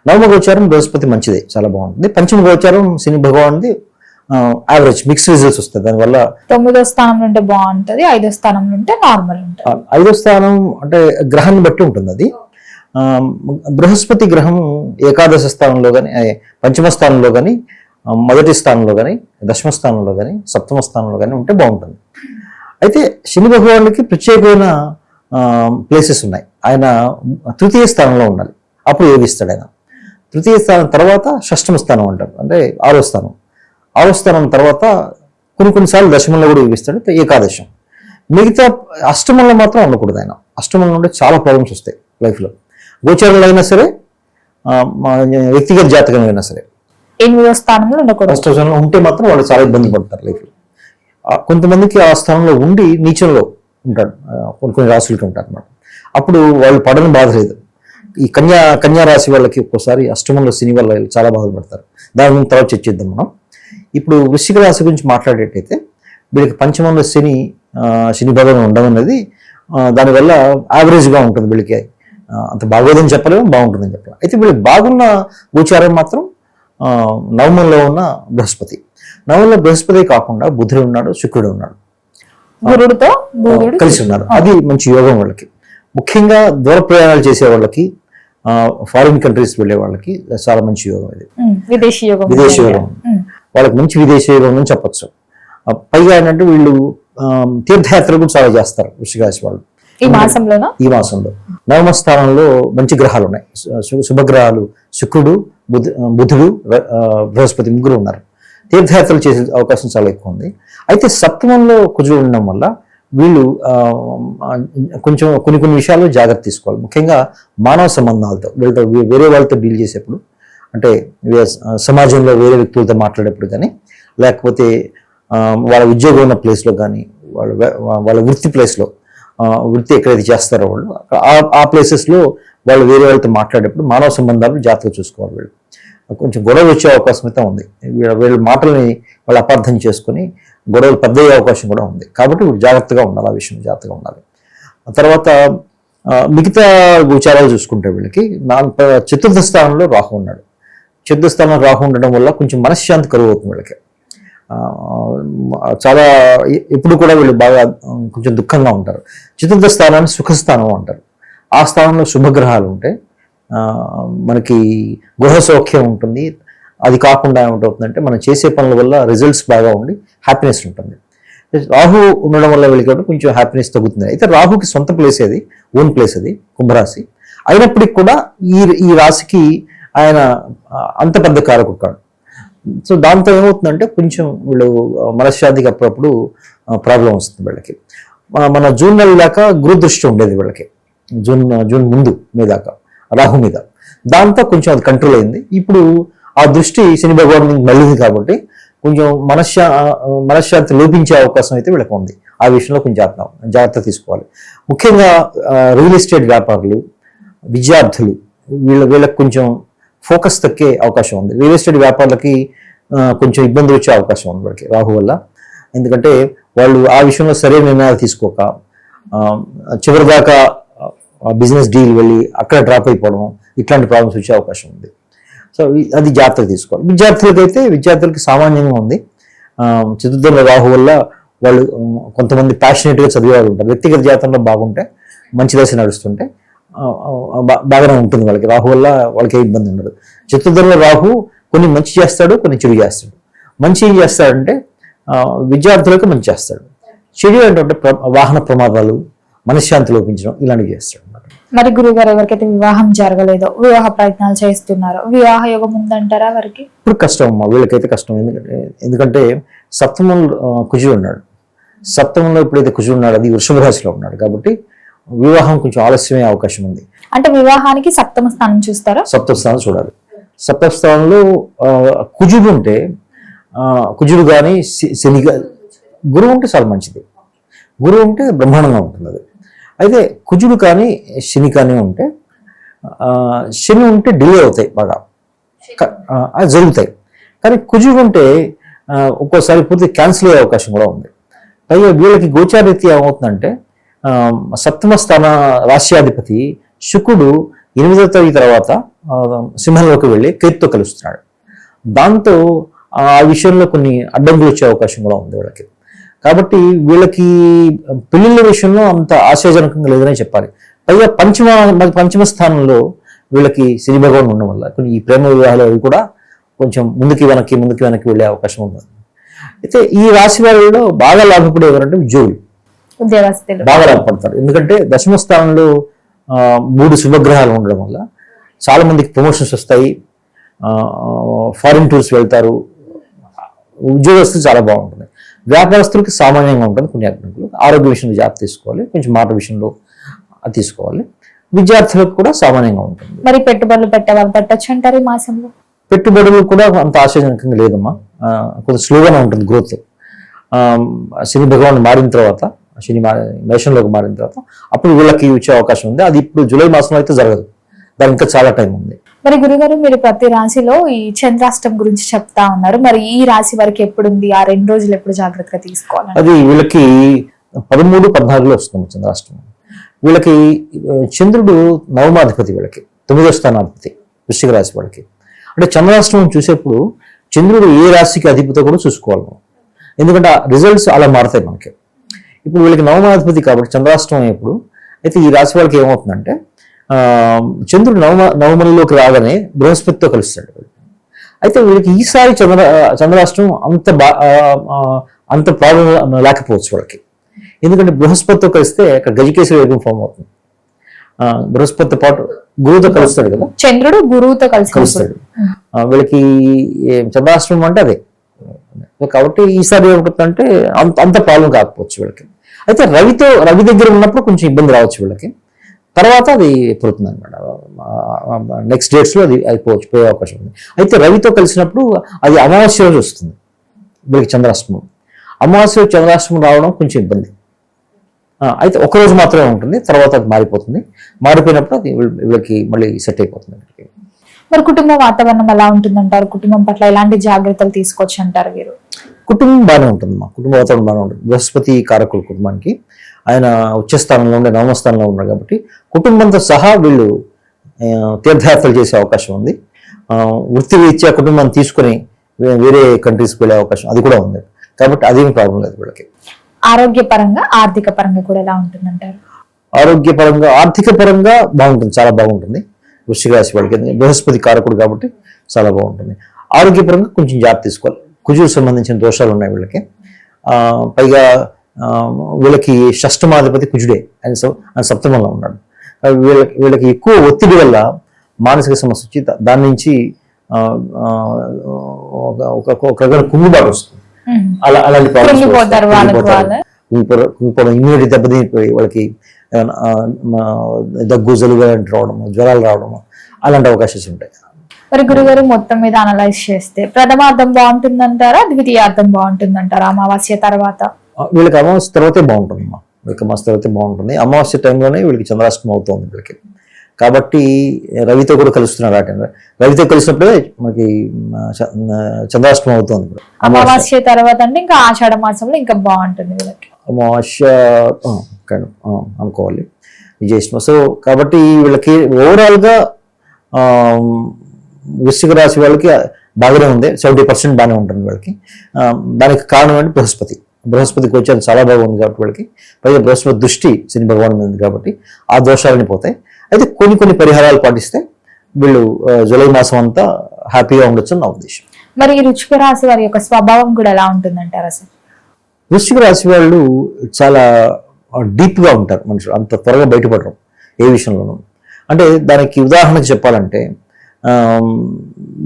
నవమ గోచారం బృహస్పతి మంచిదే, చాలా బాగుంటుంది. పంచమ గోచారం శని భగవానుడి యావరేజ్, మిక్స్ రిజల్ట్స్ వస్తాయి. దానివల్ల 9వ స్థానం ఉంటే బాగుంటుంది, 5వ స్థానం ఉంటే నార్మల్ ఉంటుంది. 5వ స్థానం అంటే గ్రహాన్ని బట్టి ఉంటుంది అది. బృహస్పతి గ్రహం ఏకాదశ స్థానంలో కానీ, పంచమ స్థానంలో కానీ, మొదటి స్థానంలో కానీ, దశమ స్థానంలో కానీ, సప్తమ స్థానంలో కానీ ఉంటే బాగుంటుంది. అయితే శని భగవానుడికి ప్రత్యేకమైన ప్లేసెస్ ఉన్నాయి. ఆయన తృతీయ స్థానంలో ఉండాలి, అప్పుడు యోగిస్తాడు ఆయన. తృతీయ స్థానం తర్వాత షష్టమ స్థానం అంటారు, అంటే 6వ స్థానం. 6వ స్థానం తర్వాత కొన్నిసార్లు దశమంలో కూడా యోగిస్తాడు, ఏకాదశం. మిగతా అష్టమంలో మాత్రం ఉండకూడదు ఆయన. అష్టమంలో ఉంటే చాలా ప్రాబ్లమ్స్ వస్తాయి లైఫ్లో. గోచారాలు అయినా సరే, వ్యక్తిగత జాతకం అయినా సరే. 8వ స్థానంలో ఉండకూడదు. 8వ స్థానంలో ఉంటే మాత్రం వాళ్ళు చాలా ఇబ్బంది పడతారు లైఫ్లో. కొంతమందికి ఆ స్థానంలో ఉండి నీచంలో ఉంటాడు, కొన్ని రాశులకి ఉంటారు అన్నమాట. అప్పుడు వాళ్ళు పడని బాధ లేదు. ఈ కన్యా రాశి వాళ్ళకి ఒక్కోసారి అష్టమంలో శని వల్ల చాలా బాధపడతారు. దాని గురించి తర్వాత చర్చిద్దాం మనం. ఇప్పుడు వృశ్చిక రాశి గురించి మాట్లాడేటైతే, వీళ్ళకి పంచమంలో శని భగవాన్ ఉండడం అనేది దానివల్ల యావరేజ్గా ఉంటుంది. వీళ్ళకి అంత బాగోదని చెప్పలేము, బాగుంటుందని చెప్పలేము. అయితే వీళ్ళకి బాగున్న గోచారం మాత్రం నవమంలో ఉన్న బృహస్పతి. నవమంలో బృహస్పతి కాకుండా బుధుడు ఉన్నాడు, శుక్రుడు ఉన్నాడు, కలిసి ఉన్నారు. అది మంచి యోగం వాళ్ళకి. ముఖ్యంగా దూర ప్రయాణాలు చేసే వాళ్ళకి, ఫారిన్ కంట్రీస్ వెళ్ళే వాళ్ళకి చాలా మంచి యోగం ఇది. విదేశీ యోగం. విదేశీ యోగం వాళ్ళకి మంచి విదేశీ యోగం అని చెప్పచ్చు. పైగా ఏంటంటే వీళ్ళు తీర్థయాత్రలు కూడా చాలా చేస్తారు వృశ్చిక రాశి వాళ్ళు ఈ మాసంలోనా? ఈ మాసంలో నవమ స్థానంలో మంచి గ్రహాలు ఉన్నాయి. శుభగ్రహాలు శుక్రుడు, బుధుడు, బృహస్పతి ముగ్గురు ఉన్నారు. తీర్థయాత్రలు చేసే అవకాశం చాలా ఎక్కువ ఉంది. అయితే సప్తమంలో కుజుడు ఉండడం వల్ల వీళ్ళు కొంచెం కొన్ని విషయాల్లో జాగ్రత్త తీసుకోవాలి. ముఖ్యంగా మానవ సంబంధాలతో వీళ్ళతో వేరే వాళ్ళతో డీల్ చేసేప్పుడు, అంటే సమాజంలో వేరే వ్యక్తులతో మాట్లాడేప్పుడు కానీ, లేకపోతే వాళ్ళ ఉద్యోగం ఉన్న ప్లేస్లో కానీ, వాళ్ళ వృత్తి ప్లేస్లో, వృత్తి ఎక్కడైతే చేస్తారో వాళ్ళు ఆ ప్లేసెస్లో వాళ్ళు వేరే వాళ్ళతో మాట్లాడేప్పుడు మానవ సంబంధాలు జాగ్రత్తగా చూసుకోవాలి. వీళ్ళు కొంచెం గొడవలు వచ్చే అవకాశం అయితే ఉంది. వీళ్ళ మాటల్ని వాళ్ళు అపార్థం చేసుకుని గొడవలు పెద్ద అయ్యే అవకాశం కూడా ఉంది. కాబట్టి వీళ్ళు జాగ్రత్తగా ఉండాలి, ఆ విషయం జాగ్రత్తగా ఉండాలి. తర్వాత మిగతా గోచారాలు చూసుకుంటే వీళ్ళకి చతుర్థ స్థానంలో రాహు ఉన్నాడు. చతుర్థ స్థానంలో రాహు ఉండడం వల్ల కొంచెం మనశ్శాంతి కరువు అవుతుంది వీళ్ళకి. చాలా ఎప్పుడు కూడా వీళ్ళు బాగా కొంచెం దుఃఖంగా ఉంటారు. చతుర్థ స్థానాన్ని సుఖస్థానం అంటారు. ఆ స్థానంలో శుభగ్రహాలు ఉంటే మనకి గృహ సౌఖ్యం ఉంటుంది. అది కాకుండా ఏమిటవుతుందంటే మనం చేసే పనుల వల్ల రిజల్ట్స్ బాగా ఉండి హ్యాపీనెస్ ఉంటుంది. రాహు ఉండడం వల్ల వీళ్ళకి కొంచెం హ్యాపీనెస్ తగ్గుతుంది. అయితే రాహుకి సొంత ప్లేస్ అది, ఓన్ ప్లేస్ అది, కుంభరాశి అయినప్పటికీ కూడా ఈ రాశికి ఆయన అంత పెద్ద కారకుడు కాడు. సో దాంతో ఏమవుతుందంటే కొంచెం వీళ్ళు మనశ్శాంతికి అప్పుడప్పుడు ప్రాబ్లం వస్తుంది వీళ్ళకి. మన జూన్ నెల దాకా గురు దృష్టి ఉండేది వీళ్ళకి, జూన్ ముందు దాకా రాహు మీద. దాంతో కొంచెం అది కంట్రోల్ అయింది. ఇప్పుడు ఆ దృష్టి శని భగవాన్ మళ్ళీంది కాబట్టి కొంచెం మనశ్శాంతి లోపించే అవకాశం అయితే వీళ్ళకి ఉంది. ఆ విషయంలో కొంచెం జాగ్రత్త తీసుకోవాలి. ముఖ్యంగా రియల్ ఎస్టేట్ వ్యాపారులు, విద్యార్థులు వీళ్ళకి కొంచెం ఫోకస్ తగ్గే అవకాశం ఉంది. రియల్ ఎస్టేట్ వ్యాపారులకి కొంచెం ఇబ్బంది వచ్చే అవకాశం ఉంది వాళ్ళకి రాహు వల్ల. ఎందుకంటే వాళ్ళు ఆ విషయంలో సరైన నిర్ణయాలు తీసుకోక చివరిదాకా బిజినెస్ డీల్ వెళ్ళి అక్కడ డ్రాప్ అయిపోవడం, ఇట్లాంటి ప్రాబ్లమ్స్ వచ్చే అవకాశం ఉంది. సో అది జాగ్రత్తగా తీసుకోవాలి. విద్యార్థులకి సామాన్యంగా ఉంది. చతుర్థంలో రాహు వల్ల వాళ్ళు కొంతమంది ప్యాషనేట్గా చదివే వాళ్ళు ఉంటారు. వ్యక్తిగత జాతకంలో బాగుంటే, మంచి దశ నడుస్తుంటే బాగానే ఉంటుంది వాళ్ళకి. రాహు వల్ల వాళ్ళకి ఏ ఇబ్బంది ఉండదు. చతుర్థంలో రాహు కొన్ని మంచి చేస్తాడు, కొన్ని చెడు చేస్తాడు. మంచి ఏం చేస్తాడంటే విద్యార్థులకు మంచి చేస్తాడు. చెడు ఏంటంటే వాహన ప్రమాదాలు, మనశ్శాంతి లోపించడం ఇలాంటివి చేస్తాడు. మరి గురుగారు ఎవరికైతే వివాహం జరగలేదో, వివాహ ప్రయత్నాలు చేస్తున్నారో, వివాహ యోగం ఉందంటారా వారికి? ఇప్పుడు కష్టం అమ్మా, వీళ్ళకైతే కష్టం. ఎందుకంటే సప్తమంలో కుజుడు ఉన్నాడు. సప్తమంలో ఎప్పుడైతే కుజుడు ఉన్నాడు అది వృషభ రాశిలో ఉన్నాడు కాబట్టి వివాహం కొంచెం ఆలస్యమయ్యే అవకాశం ఉంది. అంటే వివాహానికి సప్తమ స్థానం చూస్తారా? సప్తమ స్థానం చూడాలి. సప్తమ స్థానంలో కుజుడు ఉంటే, కుజుడు కానీ శని, గురువు ఉంటే చాలా మంచిది. గురువు ఉంటే బ్రహ్మాండంగా ఉంటుంది అది. అయితే కుజుడు కానీ శని కానీ ఉంటే, శని ఉంటే డిలే అవుతాయి, బాగా అది జరుగుతాయి. కానీ కుజుడు ఉంటే ఒక్కోసారి పూర్తి క్యాన్సిల్ అయ్యే అవకాశం కూడా ఉంది. పైగా వీళ్ళకి గోచారీత్యా ఏమవుతుందంటే సప్తమ స్థాన రాశ్యాధిపతి శుక్రుడు 8వ తరగతి తర్వాత సింహంలోకి వెళ్ళి కేతుతో కలుస్తున్నాడు. దాంతో ఆ విషయంలో కొన్ని అడ్డంకులు వచ్చే అవకాశం కూడా ఉంది వీళ్ళకి. కాబట్టి వీళ్ళకి పెళ్లిళ్ళ విషయంలో అంత ఆశాజనకంగా లేదనే చెప్పాలి. పైగా పంచమ స్థానంలో వీళ్ళకి శని భగవాన్ ఉండడం వల్ల కొన్ని ఈ ప్రేమ వివాహాలు అవి కూడా కొంచెం ముందుకి వెనక్కి వెళ్ళే అవకాశం ఉంది. అయితే ఈ రాశి వారిలో బాగా లాభపడే ఎవరంటే ఉద్యోగులు బాగా లాభపడతారు. ఎందుకంటే దశమ స్థానంలో 3 శుభగ్రహాలు ఉండడం వల్ల చాలా మందికి ప్రమోషన్స్ వస్తాయి, ఫారిన్ టూర్స్ వెళ్తారు. ఉద్యోగస్తులు చాలా బాగుంటుంది. వ్యాపారస్తులకి సామాన్యంగా ఉంటుంది, కొన్ని అడ్డంకులు. ఆరోగ్య విషయంలో జాగ్రత్త తీసుకోవాలి, కొంచెం మాట విషయంలో తీసుకోవాలి. విద్యార్థులకు కూడా సామాన్యంగా ఉంటుంది. మరి పెట్టుబడులు పెట్టేవాళ్ళు పెట్టచ్చు అంటారు ఈ మాసంలో? పెట్టుబడులు కూడా అంత ఆశాజనకంగా లేదమ్మా, కొంచెం స్లోగానే ఉంటుంది గ్రోత్. శని భగవాన్ మారిన తర్వాత, శని మేషంలోకి మారిన తర్వాత అప్పుడు వీళ్ళకి వచ్చే అవకాశం ఉంది. అది ఇప్పుడు జూలై మాసంలో అయితే జరగదు, దానికి ఇంకా చాలా టైం ఉంది. మరి గురుగారు మీరు ప్రతి రాశిలో ఈ చంద్రాష్టం గురించి చెప్తా ఉన్నారు. మరి ఈ రాశి వారికి ఎప్పుడుంది, ఆ 2 రోజులు ఎప్పుడు జాగ్రత్తగా తీసుకోవాలి? అది వీళ్ళకి 13, 14లో వస్తుంది చంద్రాష్టం. వీళ్ళకి చంద్రుడు నవమాధిపతి, వీళ్ళకి 9వ స్థానాధిపతి వృశ్చిక రాశి వాళ్ళకి. అంటే చంద్రాష్టమం చూసేప్పుడు చంద్రుడు ఏ రాశికి అధిపతి కూడా చూసుకోవాలి మనం. ఎందుకంటే రిజల్ట్స్ అలా మారుతాయి మనకి. ఇప్పుడు వీళ్ళకి నవమాధిపతి కాబట్టి చంద్రాష్టమం ఎప్పుడు అయితే ఈ రాశి వాళ్ళకి ఏమవుతుందంటే చంద్రుడు నవమనిలోకి రాగానే బృహస్పతితో కలుస్తాడు. అయితే వీళ్ళకి ఈసారి చంద్రాష్టమం అంత ప్రాబ్లం లేకపోవచ్చు వాళ్ళకి. ఎందుకంటే బృహస్పతితో కలిస్తే అక్కడ గజకేశ్వర యోగం ఫామ్ అవుతుంది. బృహస్పతితో పాటు గురువుతో కలుస్తాడు కదా, చంద్రుడు గురువుతో కలుస్తాడు. వీళ్ళకి చంద్రాష్టమం అంటే అదే కాబట్టి ఈసారి ఏమిటంటే అంత ప్రాబ్లం కాకపోవచ్చు వీళ్ళకి. అయితే రవి దగ్గర ఉన్నప్పుడు కొంచెం ఇబ్బంది రావచ్చు వీళ్ళకి. తర్వాత అది పోతుంది అనమాట. నెక్స్ట్ డేట్స్లో అది పోయే అవకాశం ఉంది. అయితే రవితో కలిసినప్పుడు అది అమావాస్య రోజు వస్తుంది వీళ్ళకి చంద్రాష్టమం. అమావాస్య చంద్రాష్టమం రావడం కొంచెం ఇబ్బంది. అయితే ఒకరోజు మాత్రమే ఉంటుంది, తర్వాత అది మారిపోతుంది. మారిపోయినప్పుడు అది వీళ్ళకి మళ్ళీ సెట్ అయిపోతుంది. మరి కుటుంబ వాతావరణం ఎలా ఉంటుందంటారు? కుటుంబం పట్ల ఎలాంటి జాగ్రత్తలు తీసుకోవచ్చు అంటారు వీరు? కుటుంబం బాగానే ఉంటుంది, మా కుటుంబ వాతావరణం బాగానే ఉంటుంది. బృహస్పతి కారకుడు కుటుంబానికి. ఆయన ఉచ్చ స్థానంలో ఉండే నవమ స్థానంలో ఉన్నారు కాబట్టి కుటుంబంతో సహా వీళ్ళు తీర్థయాత్రలు చేసే అవకాశం ఉంది. వృత్తి రీత్యా కుటుంబాన్ని తీసుకుని వేరే కంట్రీస్కి వెళ్ళే అవకాశం అది కూడా ఉంది. కాబట్టి అదేమి ప్రాబ్లం లేదు వీళ్ళకి. ఆరోగ్యపరంగా ఆర్థిక పరంగా కూడా ఎలా ఉంటుందంటారు? ఆరోగ్యపరంగా ఆర్థిక పరంగా బాగుంటుంది, చాలా బాగుంటుంది. వృశ్చిక రాశి వాళ్ళకి బృహస్పతి కారకుడు కాబట్టి చాలా బాగుంటుంది. ఆరోగ్యపరంగా కొంచెం జాగ్రత్త తీసుకోవాలి. కుజుకు సంబంధించిన దోషాలు ఉన్నాయి వీళ్ళకి. పైగా వీళ్ళకి షష్టమాధిపతి కుజుడే, ఆయన సప్తమంలో ఉన్నాడు. వీళ్ళకి ఎక్కువ ఒత్తిడి వల్ల మానసిక సమస్య వచ్చి దాని నుంచి ఒక కుంగుబాటు వస్తుంది. అలాంటి ఇమ్యూనిటీ దెబ్బతిపోయి వాళ్ళకి దగ్గు జలుబు రావడము, జ్వరాలు రావడము అలాంటి అవకాశాలు ఉంటాయి. మరి గురుగారు మొత్తం మీద అనలైజ్ చేస్తే ప్రథమార్థం బాగుంటుందంటారా, ద్వితీయార్థం బాగుంటుందంటారా? అమావాస్య తర్వాత వీళ్ళకి అమావాస్య తర్వాతే బాగుంటుంది అమ్మా. వీళ్ళకి అమావాస్య తర్వాతే బాగుంటుంది. అమావాస్య టైంలోనే వీళ్ళకి చంద్రాష్టమం అవుతుంది వీళ్ళకి. కాబట్టి రవితో కూడా కలుస్తున్నారు. ఆ టైంలో రవితో కలిసినప్పుడే మనకి చంద్రాష్టమం అవుతుంది. అమావాస్య తర్వాత అంటే ఇంకా ఆషాఢ మాసంలో ఇంకా బాగుంటుంది వీళ్ళకి. అమావాస్య అనుకోవాలి విజయష్టమి. సో కాబట్టి వీళ్ళకి ఓవరాల్గా వృశ్చిక రాశి వాళ్ళకి బాగానే ఉంది, 70% బాగానే ఉంటుంది వీళ్ళకి. దానికి కారణం అంటే బృహస్పతి గోచారం చాలా బాగుంది కాబట్టి వీళ్ళకి. పైగా బృహస్పతి దృష్టి శని భగవాన్ ఉంది కాబట్టి ఆ దోషాలని పోతాయి. అయితే కొన్ని పరిహారాలు పాటిస్తే వీళ్ళు జూలై మాసం అంతా హ్యాపీగా ఉండొచ్చు అని నా ఉద్దేశం. మరి ఈ వృశ్చిక రాశి వారి యొక్క స్వభావం కూడా ఎలా ఉంటుందంటారు అసలు? వృశ్చిక రాశి వాళ్ళు చాలా డీప్గా ఉంటారు మనుషులు, అంత త్వరగా బయటపడరు ఏ విషయంలోనూ. అంటే దానికి ఉదాహరణకు చెప్పాలంటే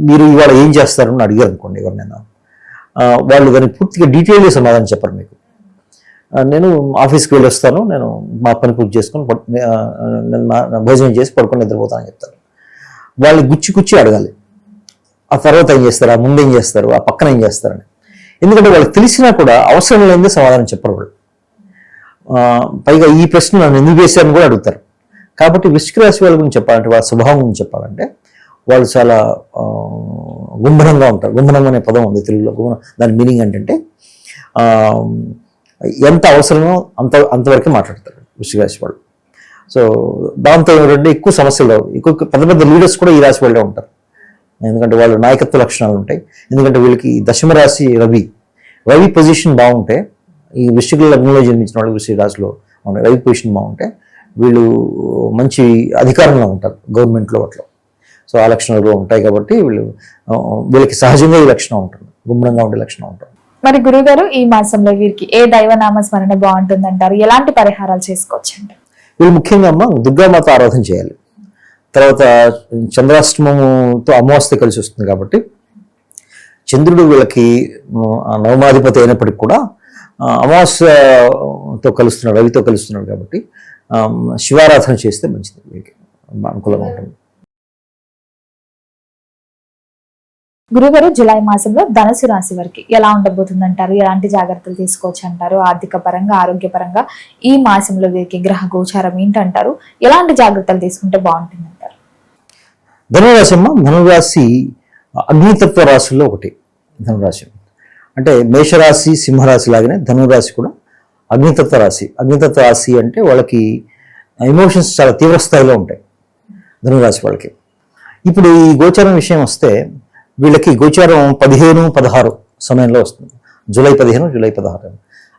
మీరు ఇవాళ ఏం చేస్తారని అడిగారు అనుకోండి ఎవరినైనా, వాళ్ళు దానికి పూర్తిగా డీటెయిల్గా సమాధానం చెప్పరు మీకు. నేను ఆఫీస్కి వెళ్ళి వస్తాను, నేను మా పని పూర్తి చేసుకొని భోజనం చేసి పడుకొని నిద్రపోతానని చెప్తారు. వాళ్ళు గుచ్చి అడగాలి, ఆ తర్వాత ఏం చేస్తారు, ఆ ముందు ఏం చేస్తారు, ఆ పక్కన ఏం చేస్తారని. ఎందుకంటే వాళ్ళకి తెలిసినా కూడా అవసరం లేనిదే సమాధానం చెప్పరు వాళ్ళు. పైగా ఈ ప్రశ్న నన్ను ఎందుకు చేశారని కూడా అడుగుతారు. కాబట్టి వృశ్చిక రాశి వాళ్ళ గురించి చెప్పాలంటే, వాళ్ళ స్వభావం గురించి చెప్పాలంటే వాళ్ళు చాలా గుంభనంగా ఉంటారు. గుంభనం అనే పదం ఉంది తెలుగులో. దాని మీనింగ్ ఏంటంటే ఎంత అవసరమో అంతవరకే మాట్లాడతారు వృశ్చిక రాశి వాళ్ళు. సో దాంతో ఏంటంటే ఎక్కువ సమస్యలు రావు. ఎక్కువ పెద్ద లీడర్స్ కూడా ఈ రాశి వాళ్ళే ఉంటారు. ఎందుకంటే వాళ్ళు నాయకత్వ లక్షణాలు ఉంటాయి. ఎందుకంటే వీళ్ళకి దశమ రాశి రవి పొజిషన్ బాగుంటే, ఈ వృశ్చిక లగ్నంలో జన్మించిన వాళ్ళు వృశ్చిక రాశిలో రవి పొజిషన్ బాగుంటే వీళ్ళు మంచి అధికారంలో ఉంటారు గవర్నమెంట్లో అట్లా. సో ఆ లక్షణాలు ఉంటాయి కాబట్టి వీళ్ళకి సహజంగా ఈ లక్షణం ఉంటుంది, గుమ్మంగా ఉండే లక్షణం ఉంటుంది. మరి గురుగారు ఈ మాసంలో వీరికి ఏ దైవనామ స్మరణ బాగుంటుంది అంటారు? ఎలాంటి పరిహారాలు చేసుకోవచ్చు అంటారు? వీళ్ళు ముఖ్యంగా దుర్గామాత ఆరాధన చేయాలి. తర్వాత చంద్రాష్టమంతో అమావాస్య కలిసి వస్తుంది కాబట్టి చంద్రుడు వీళ్ళకి నవమాధిపతి అయినప్పటికీ కూడా అమావాస్యతో కలుస్తున్నాడు, రవితో కలుస్తున్నాడు కాబట్టి శివారాధన చేస్తే మంచిది, వీళ్ళకి అనుకూలంగా ఉంటుంది. గురుగారు జూలై మాసంలో ధనుసు రాశి వారికి ఎలా ఉండబోతుంది అంటారు? ఎలాంటి జాగ్రత్తలు తీసుకోవచ్చు అంటారు? ఆర్థిక పరంగా, ఆరోగ్యపరంగా ఈ మాసంలో వీరికి గ్రహ గోచారం ఏంటంటారు? ఎలాంటి జాగ్రత్తలు తీసుకుంటే బాగుంటుంది అంటారు? ధనురాశి ధనురాశి అగ్నితత్వ రాశుల్లో ఒకటి. ధనురాశి అంటే మేషరాశి, సింహరాశి లాగానే ధనురాశి కూడా అగ్నితత్వ రాశి. అగ్నితత్వ రాశి అంటే వాళ్ళకి ఎమోషన్స్ చాలా తీవ్ర స్థాయిలో ఉంటాయి ధనురాశి వాళ్ళకి. ఇప్పుడు ఈ గోచారం విషయం వస్తే వీళ్ళకి గోచారం 15-16 సమయంలో వస్తుంది, జూలై 15, జూలై 16.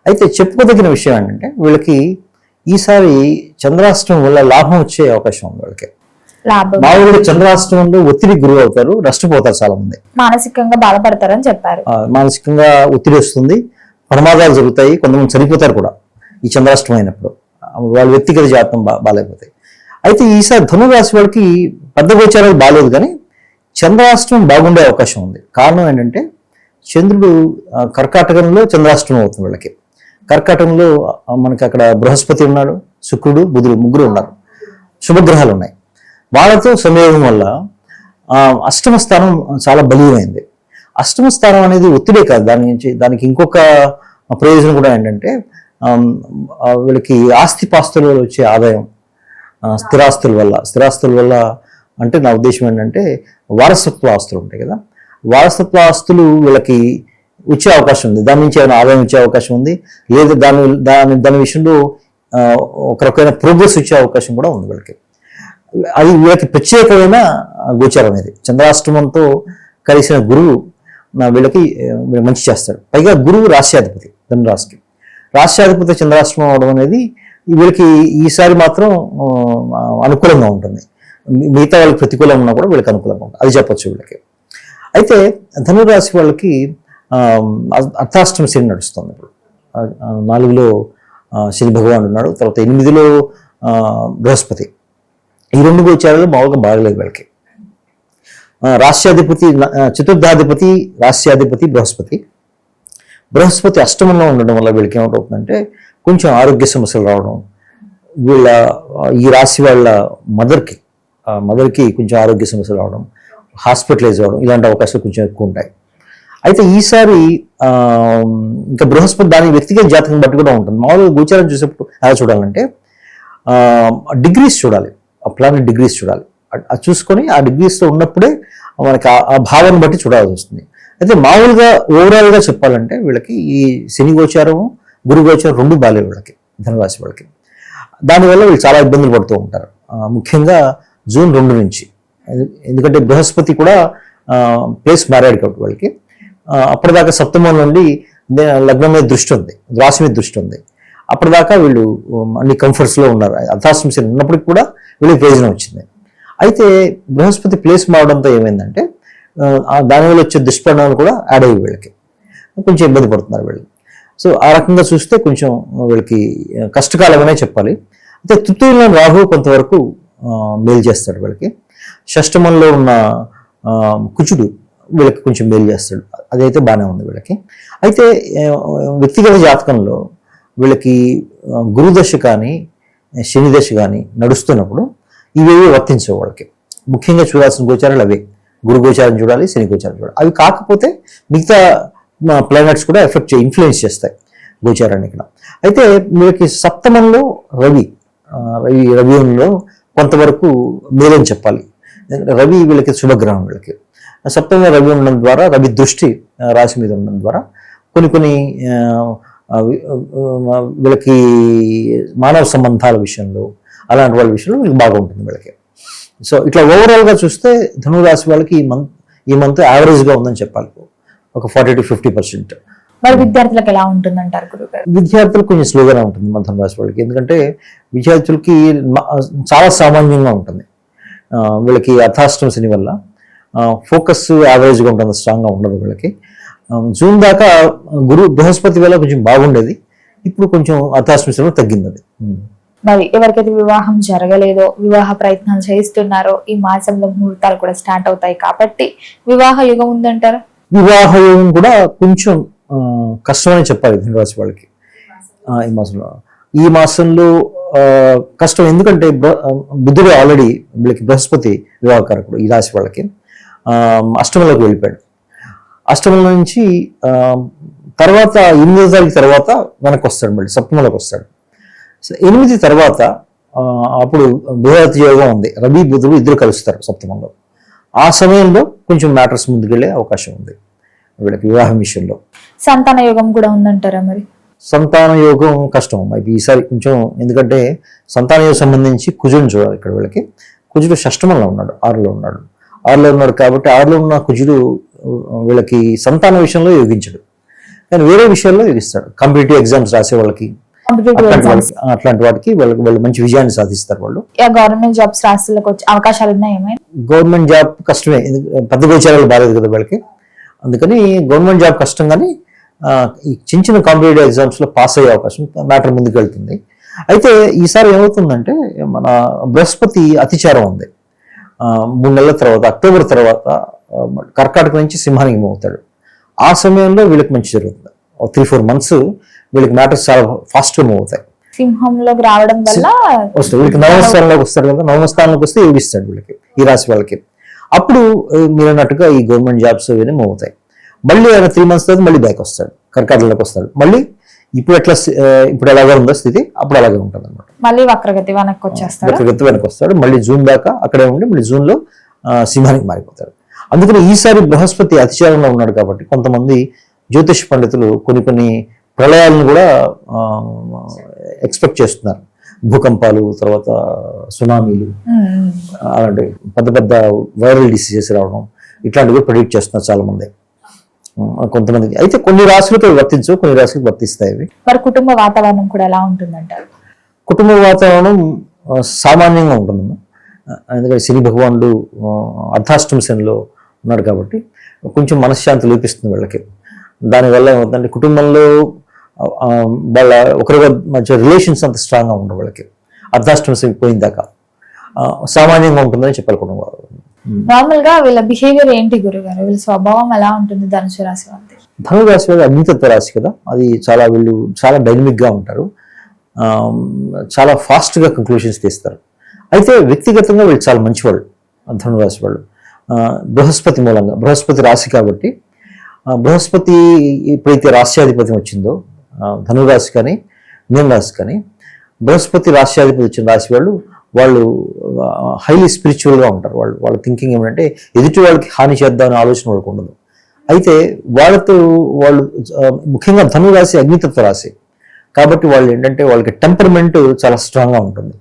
అయితే చెప్పుకోదగిన విషయం ఏంటంటే వీళ్ళకి ఈసారి చంద్రాష్టమం వల్ల లాభం వచ్చే అవకాశం ఉంది వాళ్ళకి. లాభం, మామూలుగా చంద్రాష్టమంలో ఒత్తిడి గురి అవుతారు, నష్టపోతారు చాలా మంది, మానసికంగా బాధపడతారని చెప్పారు. మానసికంగా ఒత్తిడి వస్తుంది, ప్రమాదాలు జరుగుతాయి, కొంతమంది చనిపోతారు కూడా ఈ చంద్రాష్టమం అయినప్పుడు, వాళ్ళ వ్యక్తిగత జాతకం బాగాలేకపోతాయి. అయితే ఈసారి ధనురాశి వాళ్ళకి పెద్ద గోచారాలు బాగాలేదు, కానీ చంద్రాష్టమం బాగుండే అవకాశం ఉంది. కారణం ఏంటంటే చంద్రుడు కర్కాటకంలో చంద్రాష్టమం అవుతుంది వీళ్ళకి. కర్కాటకంలో మనకి అక్కడ బృహస్పతి ఉన్నాడు, శుక్రుడు, బుధుడు, ముగ్గురు ఉన్నారు, శుభగ్రహాలు ఉన్నాయి. వాళ్ళతో సంయోగం వల్ల అష్టమ స్థానం చాలా బలీయమైంది. అష్టమ స్థానం అనేది ఒత్తిడే కాదు, దానికి ఇంకొక ప్రయోజనం కూడా ఏంటంటే వీళ్ళకి ఆస్తిపాస్తుల వల్ల వచ్చే ఆదాయం, స్థిరాస్తుల వల్ల అంటే నా ఉద్దేశం ఏంటంటే వారసత్వ ఆస్తులు ఉంటాయి కదా, వారసత్వ ఆస్తులు వీళ్ళకి వచ్చే అవకాశం ఉంది, దాని నుంచి ఏమైనా ఆదాయం వచ్చే అవకాశం ఉంది, లేదా దాని విషయంలో ఒక రకమైన ప్రోగ్రెస్ వచ్చే అవకాశం కూడా ఉంది వీళ్ళకి. అది వీళ్ళకి ప్రత్యేకమైన గోచారం అనేది. చంద్రాష్టమంతో కలిసిన గురువు వీళ్ళకి మంచి చేస్తాడు. పైగా గురువు రాశ్యాధిపతి, ధనురాశికి రాశ్యాధిపతి చంద్రాష్టమం అవడం అనేది వీళ్ళకి ఈసారి మాత్రం అనుకూలంగా ఉంటుంది. మిగతా వాళ్ళకి ప్రతికూలంగా ఉన్నా కూడా వీళ్ళకి అనుకూలంగా ఉంటుంది, అది చెప్పొచ్చు వీళ్ళకి. అయితే ధనురాశి వాళ్ళకి అర్ధాష్టమ శని నడుస్తుంది. ఇప్పుడు 4లో శని భగవాన్ ఉన్నాడు, తర్వాత 8లో బృహస్పతి. ఈ 2 గోచారాలు మామూలుగా బాగలేదు వీళ్ళకి. రాశ్యాధిపతి, చతుర్థాధిపతి రాశ్యాధిపతి బృహస్పతి అష్టమంలో ఉండడం వల్ల వీళ్ళకి ఏమిటవుతుందంటే కొంచెం ఆరోగ్య సమస్యలు రావడం, వీళ్ళ ఈ రాశి వాళ్ళ మదర్కి కొంచెం ఆరోగ్య సమస్యలు రావడం, హాస్పిటలైజ్ అవ్వడం, ఇలాంటి అవకాశాలు కొంచెం ఎక్కువ ఉంటాయి. అయితే ఈసారి ఇంకా బృహస్పతి దాని వ్యక్తిగత జాతకం బట్టి కూడా ఉంటుంది. మామూలుగా గోచారం చూసేప్పుడు ఎలా చూడాలంటే డిగ్రీస్ చూడాలి, ఆ ప్లానెట్ డిగ్రీస్ చూడాలి. అది చూసుకొని ఆ డిగ్రీస్లో ఉన్నప్పుడే మనకి ఆ భావాన్ని బట్టి చూడాల్సి వస్తుంది. అయితే మామూలుగా ఓవరాల్గా చెప్పాలంటే వీళ్ళకి ఈ శని గోచారం, గురు గోచారం 2 బాగాలేవు వీళ్ళకి, ధనురాశి వాళ్ళకి. దానివల్ల వీళ్ళు చాలా ఇబ్బందులు పడుతూ ఉంటారు, ముఖ్యంగా జూన్ 2 నుంచి. ఎందుకంటే బృహస్పతి కూడా ప్లేస్ మారాడు కాబట్టి వాళ్ళకి అప్పటిదాకా సప్తమం నుండి లగ్నం మీద దృష్టి ఉంది, రాశి మీద దృష్టి ఉంది. అప్పటిదాకా వీళ్ళు అన్ని కంఫర్ట్స్లో ఉన్నారు. అర్ధాష్టమ శని ఉన్నప్పటికి కూడా వీళ్ళకి ప్రయోజనం వచ్చింది. అయితే బృహస్పతి ప్లేస్ మారడంతో ఏమైందంటే దానివల్ల వచ్చే దుష్పరిణామాలు కూడా యాడ్ అయ్యి వీళ్ళకి కొంచెం ఇబ్బంది పడుతున్నారు వీళ్ళు. సో ఆ రకంగా చూస్తే కొంచెం వీళ్ళకి కష్టకాలమనే చెప్పాలి. అయితే తృతీయంలో రాహు కొంతవరకు మేలు చేస్తాడు వీళ్ళకి. షష్టమంలో ఉన్న కుజుడు వీళ్ళకి కొంచెం మేలు చేస్తాడు, అదైతే బాగానే ఉంది వీళ్ళకి. అయితే వ్యక్తిగత జాతకంలో వీళ్ళకి గురుదశ కానీ శని దశ కానీ నడుస్తున్నప్పుడు ఇవేవి వర్తించవు వాళ్ళకి. ముఖ్యంగా చూడాల్సిన గోచారాలు అవే, గురు గోచారం చూడాలి, శని గోచారం చూడాలి. అవి కాకపోతే మిగతా ప్లానెట్స్ కూడా ఇన్ఫ్లుయెన్స్ చేస్తాయి గోచారాన్ని ఇక్కడ. అయితే వీళ్ళకి సప్తమంలో రవిలో కొంతవరకు మేలని చెప్పాలి. రవి వీళ్ళకి శుభగ్రహం. వీళ్ళకి సప్తమంలో రవి ఉండడం ద్వారా, రవి దృష్టి రాశి మీద ఉండడం ద్వారా కొన్ని వీళ్ళకి మానవ సంబంధాల విషయంలో, అలాంటి వాళ్ళ విషయంలో వీళ్ళకి బాగా ఉంటుంది వీళ్ళకి. సో ఇట్లా ఓవరాల్గా చూస్తే ధనురాశి వాళ్ళకి ఈ మంత్ యావరేజ్గా ఉందని చెప్పాలి, ఒక 40 to 50%. మరి విద్యార్థులకు ఎలా ఉంటుందంటారు గురుగారు? విద్యార్థులకు కొంచెం స్లోగానే ఉంటుంది మన ధనురాశి వాళ్ళకి. ఎందుకంటే విద్యార్థులకి చాలా సామాన్యంగా ఉంటుంది. వీళ్ళకి అర్ధాష్టమ శని వల్ల ఫోకస్ యావరేజ్గా ఉంటుంది, స్ట్రాంగ్గా ఉండదు వీళ్ళకి. జూన్ దాకా బృహస్పతి వల్ల కొంచెం బాగుండేది, ఇప్పుడు కొంచెం అర్ధాష్టమ శని తగ్గింది అది. మరి ఎవరికైతే వివాహం జరగలేదో, వివాహ ప్రయత్నాలు చేస్తున్నారో, ఈ మాసంలో ముహూర్తాలు కూడా స్టార్ట్ అవుతాయి కాబట్టి వివాహ యుగం ఉందంటారా? వివాహ యోగం కూడా కొంచెం కష్టమని చెప్పాలి ధనురాశి వాళ్ళకి ఈ మాసంలో కష్టం. ఎందుకంటే బుధుడు ఆల్రెడీ వీళ్ళకి బృహస్పతి వివాహకారకుడు ఈ రాశి వాళ్ళకి అష్టమంలోకి వెళ్ళిపోయాడు. అష్టమం నుంచి తర్వాత 8వ తారీఖు తర్వాత వెనక్కి వస్తాడు, మళ్ళీ సప్తమంలోకి వస్తాడు. 8 తర్వాత అప్పుడు బృహత్ యోగం ఉంది, రవి బుధుడు ఇద్దరు కలుస్తారు సప్తమంలో. ఆ సమయంలో కొంచెం మ్యాటర్స్ ముందుకెళ్లే అవకాశం ఉంది వీళ్ళకి వివాహం విషయంలో. సంతాన యోగం కూడా ఉందంటారా? మరి సంతాన యోగం కష్టం ఈసారి కొంచెం, ఎందుకంటే సంతాన యోగం సంబంధించి కుజుడిని చూడాలి ఇక్కడ వీళ్ళకి. కుజుడు షష్టమంలో ఉన్నాడు, 6లో ఉన్నాడు కాబట్టి 6లో ఉన్న కుజుడు వీళ్ళకి సంతాన విషయంలో యోగించడు, కానీ వేరే విషయాల్లో యోగిస్తాడు. కాంపిటేటివ్ ఎగ్జామ్స్ రాసే వాళ్ళకి, కాంపిటేటివ్ ఎగ్జామ్స్ అట్లాంటి వాటికి వాళ్ళు మంచి విజయాన్ని సాధిస్తారు. వాళ్ళు గవర్నమెంట్ జాబ్స్ రాష్ట్రాలకు వచ్చే అవకాశాలు ఉన్నాయి ఏమైనా? గవర్నమెంట్ జాబ్ కష్టమే, పెద్ద గోచారాలు బాగాలేదు కదా వాళ్ళకి, అందుకని గవర్నమెంట్ జాబ్ కష్టం. కానీ ఈ చిన్న కాంపిటేటివ్ ఎగ్జామ్స్లో పాస్ అయ్యే అవకాశం మ్యాటర్ ముందుకు వెళ్తుంది. అయితే ఈసారి ఏమవుతుందంటే మన బృహస్పతి అతిచారం ఉంది. 3 నెలల తర్వాత అక్టోబర్ తర్వాత కర్కాటక నుంచి సింహానికి మూవ్ అవుతాడు. ఆ సమయంలో వీళ్ళకి మంచి జరుగుతుంది. 3-4 మంత్స్ వీళ్ళకి మ్యాటర్స్ చాలా ఫాస్ట్గా మూవ్ అవుతాయి. సింహంలోకి రావడం వల్ల వస్తాడు వీళ్ళకి నవమస్థానంలోకి వస్తాడు కదా, నవమస్థానంలోకి వస్తే యోగిస్తాడు వీళ్ళకి, ఈ రాశి వాళ్ళకి. అప్పుడు మీరు అన్నట్టుగా ఈ గవర్నమెంట్ జాబ్స్ ఇవన్నీ మూవ్ అవుతాయి. మళ్ళీ ఆయన 3 మంత్స్ తర్వాత మళ్ళీ బ్యాక్ వస్తాడు, కర్కాటకలోకి వస్తాడు. మళ్ళీ ఇప్పుడు ఎలాగా ఉందో స్థితి అప్పుడు అలాగే ఉంటుంది అనమాట. మళ్ళీ వక్రగతి వెనక్కి వచ్చేస్తాడు. వక్రగతి వెనక్కి వస్తాడు. మళ్ళీ జూన్ దాకా అక్కడే ఉండి మళ్ళీ జూన్లో సింహానికి మారిపోతాడు. అందుకని ఈసారి బృహస్పతి అతిచారంలో ఉన్నాడు కాబట్టి కొంతమంది జ్యోతిష్ పండితులు కొన్ని ప్రళయాలను కూడా ఎక్స్పెక్ట్ చేస్తున్నారు. భూకంపాలు, తర్వాత సునామీలు, అలాంటి పెద్ద వైరల్ డిసీజెస్ రావడం, ఇట్లాంటివి ప్రెడిక్ట్ చేస్తున్నారు చాలా మంది కొంతమందికి. అయితే కొన్ని రాశులకు వర్తించవు, కొన్ని రాశులకు వర్తిస్తాయి. మరి కుటుంబ వాతావరణం కూడా ఎలా ఉంటుందంటారు? కుటుంబ వాతావరణం సామాన్యంగా ఉంటుందమ్మా. ఎందుకంటే శని భగవానుడు అర్ధాష్టమ శనిలో ఉన్నాడు కాబట్టి కొంచెం మనశ్శాంతి లోపిస్తుంది వీళ్ళకి. దానివల్ల ఏమవుతుందంటే కుటుంబంలో వాళ్ళ ఒకరి మధ్య రిలేషన్స్ అంత స్ట్రాంగ్గా ఉండవు వాళ్ళకి. అర్ధాష్టమ శని పోయిన దాకా సామాన్యంగా ఉంటుందని చెప్పాలి కుటుంబం. నార్మల్ గా వీళ్ళ బిహేవియర్ ఏంటి గురుగారు? వీళ్ళ స్వభావం ఎలా ఉంటుంది ధనుసు రాశి వాళ్ళది? ధనుసు రాశి వాళ్ళు అగ్నితత్వ రాశి కదా, అది వీళ్ళు చాలా డైనమిక్ గా ఉంటారు, చాలా ఫాస్ట్ గా కంక్లూషన్స్ తీస్తారు. అయితే వ్యక్తిగతంగా వీళ్ళు చాలా మంచివాళ్ళు ధను రాశి వాళ్ళు. బృహస్పతి మూలంగా, బృహస్పతి రాశి కాబట్టి, బృహస్పతి ఎప్పుడైతే రాశ్యాధిపతి వచ్చిందో ధనురాశి కానీ మీన రాశి కానీ, బృహస్పతి రాశ్యాధిపతి వచ్చిన రాశి వాళ్ళు హైలీ స్పిరిచువల్గా ఉంటారు. వాళ్ళ థింకింగ్ ఏమంటే ఎదుటి వాళ్ళకి హాని చేద్దామనే ఆలోచన వాళ్ళకు ఉండదు. అయితే వాళ్ళు ముఖ్యంగా ధనురాశి అగ్నితత్వ రాశి కాబట్టి వాళ్ళు ఏంటంటే వాళ్ళకి టెంపర్మెంట్ చాలా స్ట్రాంగ్గా ఉంటుంది,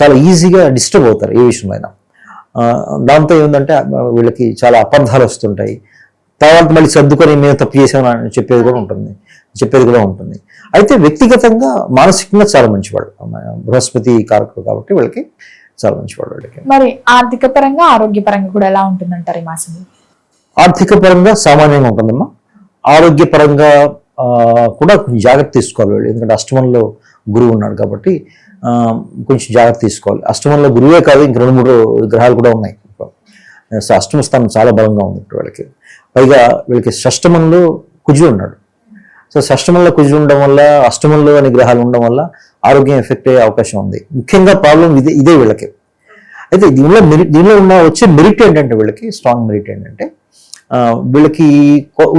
చాలా ఈజీగా డిస్టర్బ్ అవుతారు ఏ విషయంలో అయినా. దాంతో ఏంటంటే వీళ్ళకి చాలా అపార్థాలు వస్తుంటాయి. తర్వాత మళ్ళీ సర్దుకొని మేము తప్పు చేసామని చెప్పేది కూడా ఉంటుంది. అయితే వ్యక్తిగతంగా మానసికంగా చాలా మంచివాడు బృహస్పతి కారకుడు కాబట్టి వీళ్ళకి చాలా మంచివాడు వీళ్ళకి. మరి ఆర్థిక పరంగా ఆరోగ్యపరంగా కూడా ఎలా ఉంటుందంటారు ఈ మాసంలో? ఆర్థిక పరంగా సామాన్యంగా ఉంటుందమ్మా. ఆరోగ్యపరంగా కూడా కొంచెం జాగ్రత్త తీసుకోవాలి వీళ్ళు. ఎందుకంటే అష్టమంలో గురువు ఉన్నాడు కాబట్టి కొంచెం జాగ్రత్త తీసుకోవాలి. అష్టమంలో గురువే కాదు, ఇంక 2-3 గ్రహాలు కూడా ఉన్నాయి. సో అష్టమ స్థానం చాలా బలంగా ఉంది ఇప్పుడు వీళ్ళకి. పైగా వీళ్ళకి షష్టమంలో కుజుడు ఉన్నాడు. సో షష్టమంలో కుజుడు ఉండడం వల్ల, అష్టమంలో అనే గ్రహాలు ఉండడం వల్ల ఆరోగ్యం ఎఫెక్ట్ అయ్యే అవకాశం ఉంది. ముఖ్యంగా ప్రాబ్లం ఇదే వీళ్ళకి. అయితే దీనిలో వచ్చే మెరిట్ ఏంటంటే వీళ్ళకి స్ట్రాంగ్ మెరిట్ ఏంటంటే వీళ్ళకి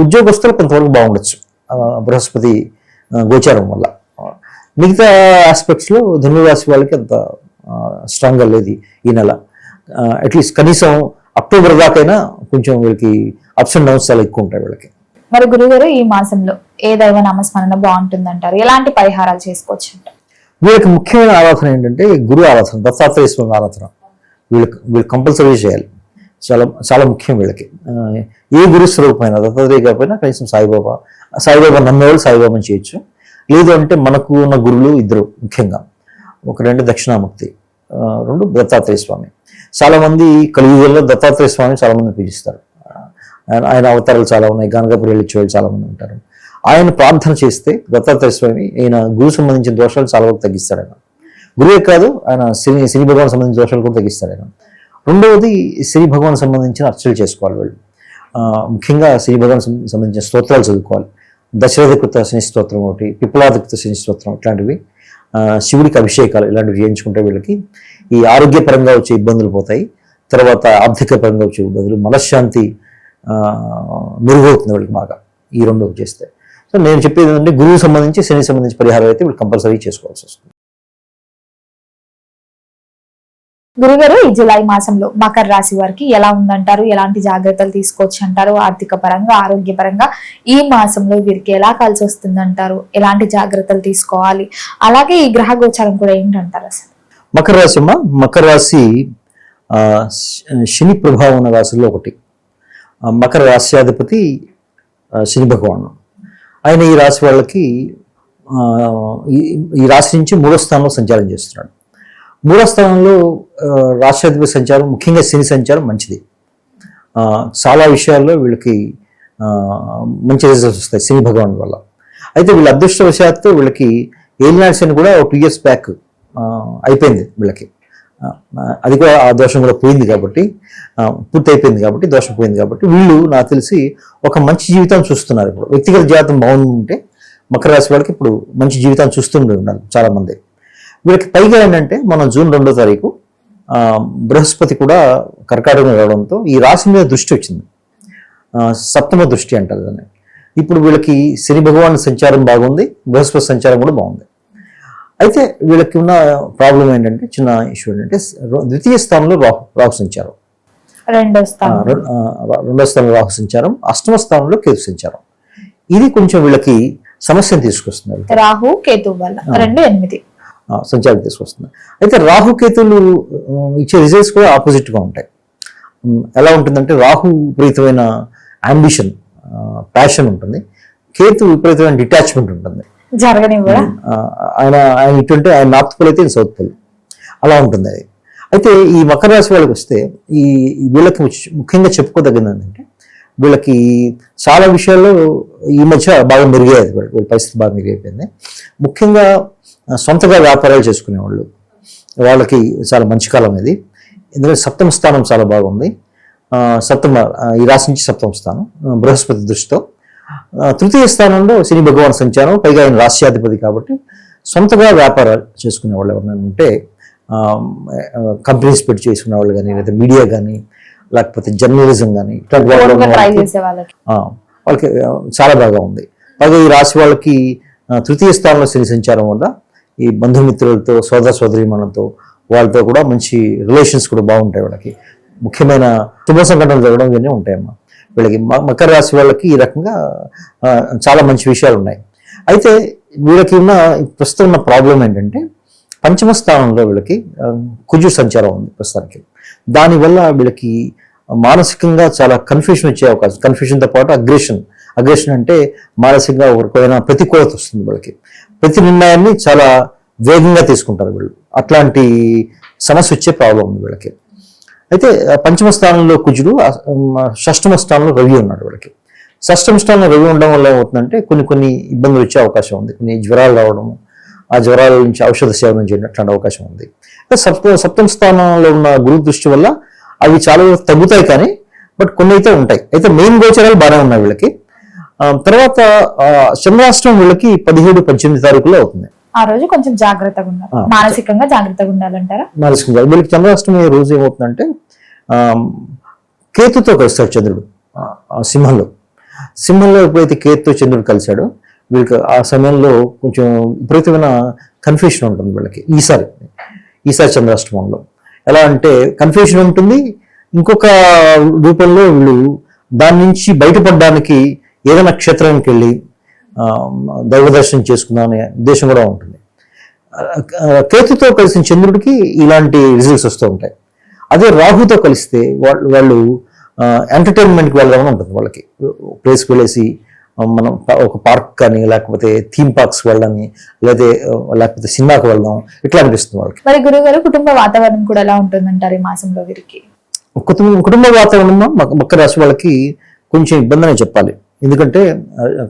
ఉద్యోగస్తులు కొంతవరకు బాగుండొచ్చు బృహస్పతి గోచారం వల్ల. మిగతా ఆస్పెక్ట్స్లో ధనురాశి వాళ్ళకి అంత స్ట్రాంగ్గా లేదు ఈ నెల. అట్లీస్ట్ కనీసం అక్టోబర్ దాకైనా కొంచెం వీళ్ళకి అప్స్ అండ్ డౌన్స్ చాలా ఎక్కువ ఉంటాయి వీళ్ళకి. మరి గురుగారు ఈ మాసంలో ఏ దైవ నామస్మరణ బాగుంటుందంటారు? ఎలాంటి పరిహారాలు చేసుకోవచ్చు అంటారు? వీళ్ళకి ముఖ్యమైన ఆరాధన ఏంటంటే గురు ఆరాధన, దత్తాత్రేయ స్వామి ఆరాధన వీళ్ళు కంపల్సరీ చేయాలి. చాలా చాలా ముఖ్యం వీళ్ళకి. ఏ గురు స్వరూపమైనా, దత్తాత్రేయ కాకపోయినా కనీసం సాయిబాబా నమ్మేవాళ్ళు సాయిబాబాని చేయొచ్చు. లేదు అంటే మనకు ఉన్న గురువులు 2 ముఖ్యంగా, ఒకటంటే దక్షిణామూర్తి, 2 దత్తాత్రేయ స్వామి. చాలామంది కలియుగంలో దత్తాత్రేయ స్వామిని చాలామంది పూజిస్తారు. ఆయన అవతారాలు చాలా ఉన్నాయి, గానగాపురం వెళ్ళిచ్చే వాళ్ళు చాలామంది ఉంటారు. ఆయన ప్రార్థన చేస్తే దత్తాత్రేయ స్వామి ఆయన గురువు సంబంధించిన దోషాలు చాలా వరకు తగ్గిస్తాడు. ఆయన గురువే కాదు, ఆయన శని భగవాన్ సంబంధించిన దోషాలు కూడా తగ్గిస్తాడు ఆయన. రెండవది శని భగవాన్ సంబంధించిన అర్చనలు చేసుకోవాలి వాళ్ళు. ముఖ్యంగా శని భగవాన్ సంబంధించిన స్తోత్రాలు చదువుకోవాలి. దశరథకృత శని స్తోత్రం ఒకటి, పిప్పలాదకృత శని స్తోత్రం, ఇట్లాంటివి, శివుడికి అభిషేకాలు ఇలాంటివి చేయించుకుంటే వీళ్ళకి ఈ ఆరోగ్యపరంగా వచ్చే ఇబ్బందులు పోతాయి. తర్వాత ఆర్థిక పరంగా వచ్చే ఇబ్బందులు, మనశ్శాంతి మెరుగవుతుంది వీళ్ళకి బాగా ఈ 2 చేస్తే. సో నేను చెప్పేది ఏంటంటే గురువు సంబంధించి శని సంబంధించి పరిహారం అయితే వీళ్ళు కంపల్సరీ చేసుకోవాల్సి వస్తుంది. గురుగారు ఈ జులై మాసంలో మకర రాశి వారికి ఎలా ఉందంటారు? ఎలాంటి జాగ్రత్తలు తీసుకోవచ్చు అంటారు? ఆర్థిక పరంగా, ఆరోగ్యపరంగా ఈ మాసంలో వీరికి ఎలా కలిసి వస్తుందంటారు? ఎలాంటి జాగ్రత్తలు తీసుకోవాలి? అలాగే ఈ గ్రహ గోచారం కూడా ఏంటంటారు అసలు? మకర రాశి అమ్మా, మకర రాశి శని ప్రభావం ఉన్న రాశుల్లో ఒకటి. మకర రాశ్యాధిపతి శని భగవాను. ఆయన ఈ రాశి వాళ్ళకి ఈ రాశి నుంచి 3వ స్థానంలో సంచారం చేస్తున్నాడు. 3వ స్థానంలో రాష్ట్రాధిపతి సంచారం, ముఖ్యంగా శని సంచారం మంచిది. చాలా విషయాల్లో వీళ్ళకి మంచి రిజల్ట్స్ వస్తాయి శని భగవాన్ వల్ల. అయితే వీళ్ళ అదృష్టవశాత్తు వీళ్ళకి ఏలినాడు శని కూడా 2 years బ్యాక్ అయిపోయింది వీళ్ళకి. అది కూడా ఆ దోషం కూడా పోయింది కాబట్టి, పూర్తి అయిపోయింది కాబట్టి, దోషం పోయింది కాబట్టి వీళ్ళు నాకు తెలిసి ఒక మంచి జీవితాన్ని చూస్తున్నారు. ఇప్పుడు వ్యక్తిగత జీవితం బాగుంటే మకర రాశి వాళ్ళకి ఇప్పుడు మంచి జీవితాన్ని చూస్తుండే ఉన్నారు చాలా మంది. వీళ్ళకి పైగా ఏంటంటే మనం జూన్ 2వ తారీఖు బృహస్పతి కూడా కర్కాటకం రావడంతో ఈ రాశి మీద దృష్టి వచ్చింది. సప్తమ దృష్టి అంటారు దాన్ని. ఇప్పుడు వీళ్ళకి శని భగవాన్ సంచారం బాగుంది, బృహస్పతి సంచారం కూడా బాగుంది. అయితే వీళ్ళకి ఉన్న ప్రాబ్లం ఏంటంటే, చిన్న ఇష్యూ ఏంటంటే, ద్వితీయ స్థానంలో రాహు సంచారం, 2వ స్థానం, 2వ స్థానంలో రాహు సంచారం, 8వ స్థానంలో కేతు సంచారం. ఇది కొంచెం వీళ్ళకి సమస్యను తీసుకొస్తున్నారు. రాహు కేతు వల్ల 2-8 సంచారం తీసుకొస్తుంది. అయితే రాహుకేతులు ఇచ్చే రిజల్ట్స్ కూడా ఆపోజిట్గా ఉంటాయి. ఎలా ఉంటుందంటే, రాహు విపరీతమైన అంబిషన్, ప్యాషన్ ఉంటుంది, కేతు విపరీతమైన డిటాచ్మెంట్ ఉంటుంది. జరగనివ్వరా ఆయన ఇటుంటే ఆయన నార్త్ పోల్ అయితే సౌత్ పోల్, అలా ఉంటుంది అది. అయితే ఈ మకర రాశి వాళ్ళకి వస్తే వీళ్ళకి ముఖ్యంగా చెప్పుకోదగ్గది ఏంటంటే, వీళ్ళకి చాలా విషయాల్లో ఈ మధ్య బాగా మెరుగయ్యేది, వీళ్ళ పరిస్థితి బాగా మెరుగైపోయింది. ముఖ్యంగా సొంతగా వ్యాపారాలు చేసుకునేవాళ్ళు వాళ్ళకి చాలా మంచి కాలం ఇది. ఎందుకంటే 7వ స్థానం చాలా బాగుంది. ఈ రాశి నుంచి 7వ స్థానం బృహస్పతి దృష్టితో. 3వ స్థానంలో శని భగవాన్ సంచారం, పైగా ఆయన రాష్ట్రాధిపతి కాబట్టి సొంతగా వ్యాపారాలు చేసుకునే వాళ్ళు ఎవరైనా ఉంటే, కంపెనీస్ పెట్టి చేసుకునే వాళ్ళు కానీ, లేదా మీడియా కానీ, లేకపోతే జర్నలిజం కానీ, వాళ్ళకి చాలా బాగా ఉంది. పైగా ఈ రాశి వాళ్ళకి 3వ స్థానంలో శని సంచారం వల్ల ఈ బంధుమిత్రులతో, సోదర సోదరీమణులతో వాళ్ళతో కూడా మంచి రిలేషన్స్ కూడా బాగుంటాయి. వాళ్ళకి ముఖ్యమైన శుభ సంఘటనలు జరగడం ఇవన్నీ ఉంటాయమ్మా. వీళ్ళకి మకర రాశి వాళ్ళకి ఈ రకంగా చాలా మంచి విషయాలు ఉన్నాయి. అయితే వీళ్ళకి ప్రస్తుతం ఉన్న ప్రాబ్లం ఏంటంటే, 5వ స్థానంలో వీళ్ళకి కుజు సంచారం ఉంది ప్రస్తుతానికి. దానివల్ల వీళ్ళకి మానసికంగా చాలా కన్ఫ్యూషన్ వచ్చే అవకాశం, కన్ఫ్యూషన్తో పాటు అగ్రెషన్ అంటే మానసికంగా ఒకరికైనా ప్రతికూలత వస్తుంది వాళ్ళకి. ప్రతి నిర్ణయాన్ని చాలా వేగంగా తీసుకుంటారు వీళ్ళు. అట్లాంటి సమస్య వచ్చే ప్రాబ్లం ఉంది వీళ్ళకి. అయితే 5వ స్థానంలో కుజుడు, 6వ స్థానంలో రవి ఉన్నాడు వీళ్ళకి. 6వ స్థానంలో రవి ఉండడం వల్ల ఏమవుతుందంటే కొన్ని ఇబ్బందులు వచ్చే అవకాశం ఉంది. కొన్ని జ్వరాలు రావడం, ఆ జ్వరాల నుంచి ఔషధ సేవనం చేయడం అట్లాంటి అవకాశం ఉంది. 7వ స్థానంలో ఉన్న గురు దృష్టి వల్ల అవి చాలా తగ్గుతాయి, కానీ బట్ కొన్ని అయితే ఉంటాయి. అయితే మెయిన్ గోచరాలు బాగానే ఉన్నాయి వీళ్ళకి. తర్వాత చంద్రాష్టమం వీళ్ళకి 17-18 తారీఖులో అవుతుంది. ఆ రోజు కొంచెం జాగ్రత్తగా ఉండాలి, మానసికంగా జాగ్రత్తగా ఉండాలంటారా? మానసికంగా వీళ్ళకి చంద్రాష్టమి రోజు ఏమవుతుందంటే, కేతుతో కలుస్తాడు చంద్రుడు సింహంలో ఎప్పుడైతే కేతుతో చంద్రుడు కలిశాడో వీళ్ళకి ఆ సమయంలో కొంచెం విపరీతమైన కన్ఫ్యూషన్ ఉంటుంది వీళ్ళకి. ఈసారి చంద్రాష్టమంలో ఎలా అంటే కన్ఫ్యూషన్ ఉంటుంది. ఇంకొక రూపంలో వీళ్ళు దాని నుంచి బయటపడడానికి ఏదైనా క్షేత్రానికి వెళ్ళి దైవ దర్శనం చేసుకుందామనే ఉద్దేశం కూడా ఉంటుంది. కేతుతో కలిసిన చంద్రుడికి ఇలాంటి రిజల్ట్స్ వస్తూ ఉంటాయి. అదే రాహుతో కలిస్తే వాళ్ళు ఎంటర్టైన్మెంట్కి వెళ్ళడం ఉంటుంది వాళ్ళకి. ప్లేస్కి వెళ్ళేసి మనం ఒక పార్క్ కానీ, లేకపోతే థీమ్ పార్క్స్ వెళ్ళని, లేకపోతే సినిమాకి వెళ్దాం, ఇట్లా అనిపిస్తుంది వాళ్ళకి. మరి గురుగారు, కుటుంబ వాతావరణం కూడా ఎలా ఉంటుందంటారు ఈ మాసంలో వీరికి? కుటుంబ వాతావరణం మకర రాశి వాళ్ళకి కొంచెం ఇబ్బంది అనే చెప్పాలి. ఎందుకంటే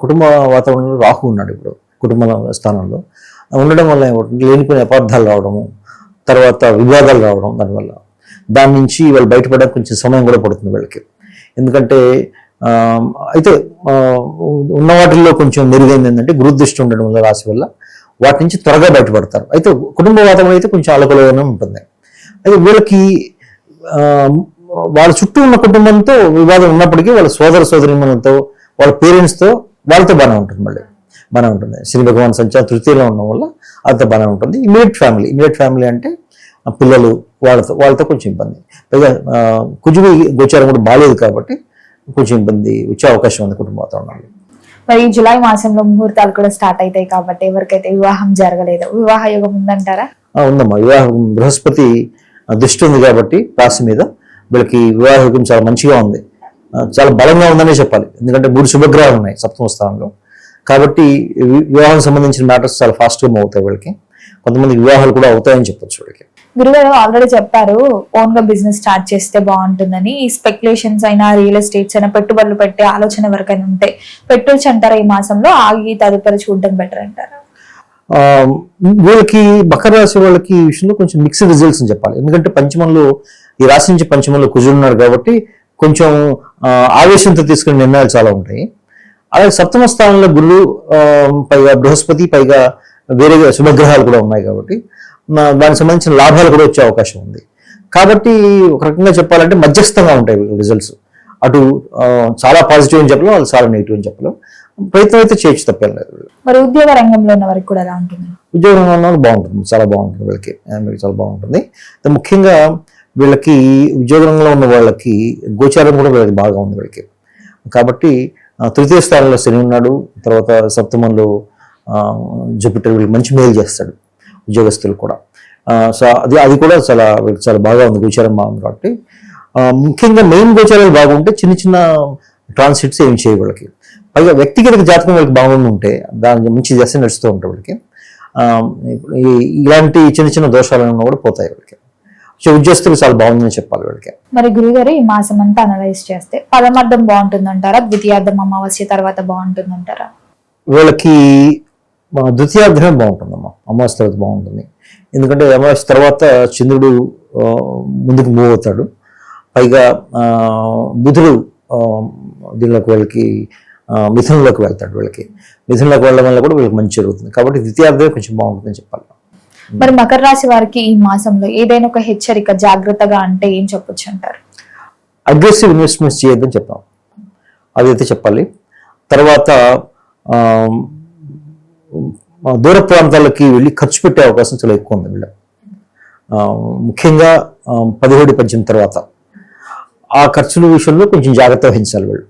కుటుంబ వాతావరణంలో రాహు ఉన్నాడు ఇప్పుడు కుటుంబ స్థానంలో ఉండడం వల్ల లేనిపోయిన అపార్థాలు రావడము, తర్వాత వివాదాలు రావడం, దాని నుంచి వాళ్ళు బయటపడడానికి కొంచెం సమయం కూడా పడుతుంది వీళ్ళకి. ఎందుకంటే అయితే ఉన్న వాటిల్లో కొంచెం మెరుగైంది ఏంటంటే, గురుదృష్టి ఉండడం వల్ల రాశి వల్ల వాటి నుంచి త్వరగా బయటపడతారు. అయితే కుటుంబ వాతావరణం అయితే కొంచెం అలకలోనే ఉంటుంది. అయితే వీళ్ళకి వాళ్ళ చుట్టూ ఉన్న కుటుంబంతో వివాదం ఉన్నప్పటికీ వాళ్ళ సోదర సోదరీమణులతో, వాళ్ళ పేరెంట్స్తో, వాళ్ళతో బాగానే ఉంటుంది. మళ్ళీ బాగానే ఉంటుంది. శని భగవాన్ సంచారం 3వ ఉండడం వల్ల అంత బాగానే ఉంటుంది. ఇమీడియట్ ఫ్యామిలీ అంటే పిల్లలు, వాళ్ళతో కొంచెం ఇబ్బంది. పైగా కుజుడు గోచారం కూడా బాగాలేదు కాబట్టి కొంచెం ఇబ్బంది వచ్చే అవకాశం ఉంది కుటుంబ వాతావరణంలో. మరి జూలై మాసంలో ముహూర్తాలు కూడా స్టార్ట్ అవుతాయి కాబట్టి ఎవరికైతే వివాహం జరగలేదో వివాహ యోగం ఉందంటారా? ఉందమ్మా. వివాహం బృహస్పతి దృష్టి ఉంది కాబట్టి రాశి మీద వీళ్ళకి వివాహ యోగం చాలా మంచిగా ఉంది, చాలా బలంగా ఉందనే చెప్పాలి. ఎందుకంటే 3 శుభగ్రహాలు ఉన్నాయి 7వ స్థానంలో. కాబట్టి వివాహం సంబంధించిన మ్యాటర్స్ చాలా ఫాస్ట్గా మూవ్ అవుతాయి వీళ్ళకి. కొంతమంది వివాహాలు కూడా అవుతాయని చెప్పొచ్చు వీళ్ళకి. గురుగారు ఆల్రెడీ చెప్పారు ఓన్ గా బిజినెస్ స్టార్ట్ చేస్తే బాగుంటుందని. ఈ స్పెక్యులేషన్స్ అయినా రియల్ ఎస్టేట్స్ అయినా పెట్టుబడులు పెట్టే ఆలోచన ఎవరికైనా ఉంటే పెట్టొచ్చు అంటారా ఈ మాసంలో, ఆగి తదుపరి చూడడం బెటర్ అంటారా? వీళ్ళకి మకర రాశి వాళ్ళకి ఈ విషయంలో కొంచెం మిక్స్డ్ రిజల్ట్స్ అని చెప్పాలి. ఎందుకంటే పంచమంలో ఈ రాశి నుంచి పంచమంలో కుజుడున్నారు కాబట్టి కొంచెం ఆవేశంతో తీసుకునే నిర్ణయాలు చాలా ఉంటాయి. అలాగే సప్తమ స్థానంలో గురుడు, పైగా బృహస్పతి, పైగా వేరే శుభగ్రహాలు కూడా ఉన్నాయి కాబట్టి దానికి సంబంధించిన లాభాలు కూడా వచ్చే అవకాశం ఉంది. కాబట్టి ఒక రకంగా చెప్పాలంటే మధ్యస్థంగా ఉంటాయి రిజల్ట్స్. అటు చాలా పాజిటివ్ అని చెప్పలేం, వాళ్ళు చాలా నెగిటివ్ అని చెప్పలేం. ప్రయత్నం అయితే చేయొచ్చు, తప్పేం లేదు. మరి ఉద్యోగ రంగంలో ఉన్న వారికి కూడా ఎలా ఉంటుంది? ఉద్యోగ రంగంలో బాగుంటుంది, చాలా బాగుంటుంది వీళ్ళకి, చాలా బాగుంటుంది. ముఖ్యంగా వీళ్ళకి ఉద్యోగ రంగంలో ఉన్న వాళ్ళకి గోచారం కూడా వీళ్ళకి బాగా ఉంది వీళ్ళకి. కాబట్టి తృతీయ స్థానంలో శని ఉన్నాడు, తర్వాత సప్తమంలో జూపిటర్ వీళ్ళకి మంచి మేలు చేస్తాడు ఉద్యోగస్తులు కూడా. సో అది కూడా చాలా బాగా ఉంది, గోచారం బాగుంది. కాబట్టి ముఖ్యంగా మెయిన్ గోచారాలు బాగుంటే చిన్న చిన్న ట్రాన్సిట్స్ ఏం చేయ వీళ్ళకి. పైగా వ్యక్తిగత జాతకం వాళ్ళకి బాగుండి ఉంటే దాని మంచి దశ నడుస్తూ ఉంటాయి వీళ్ళకి. ఇలాంటి చిన్న చిన్న దోషాలను కూడా పోతాయి వీళ్ళకి. సో ఉద్యోగస్తులు చాలా బాగుందని చెప్పాలి వీళ్ళకి. మరి గురుగారు ఈ మాసం అంతా అనలైజ్ చేస్తే పదమార్థం బాగుంటుందంటారా, ద్వితీయార్థం అమావాస్య తర్వాత బాగుంటుందంటారా? వీళ్ళకి ద్వితీయార్థమే బాగుంటుందమ్మా, అమావాస్య తర్వాత బాగుంటుంది. ఎందుకంటే అమావాస్య తర్వాత చంద్రుడు ముందుకు మూవ్ అవుతాడు, పైగా బుధుడు దీనిలోకి వీళ్ళకి మిథునంలోకి వెళ్తాడు. వీళ్ళకి మిథునంలోకి వెళ్ళడం వల్ల కూడా వీళ్ళకి మంచి జరుగుతుంది. కాబట్టి ద్వితీయార్థమే కొంచెం బాగుంటుందని చెప్పాలి. మరి మకర రాశి వారికి ఈ మాసంలో ఏదైనా ఒక హెచ్చరిక జాగ్రత్తగా అంటే ఏం చెప్పొచ్చు అంటారు? అగ్రెసివ్ ఇన్వెస్ట్మెంట్స్ చేయొద్దని చెప్తాం, అదైతే చెప్పాలి. తర్వాత దూర ప్రాంతాలకి వెళ్ళి ఖర్చు పెట్టే అవకాశం చాలా ఎక్కువ ఉంది వీళ్ళ. ముఖ్యంగా 17-18 తర్వాత ఆ ఖర్చుల విషయంలో కొంచెం జాగ్రత్త వహించాలి వీళ్ళు.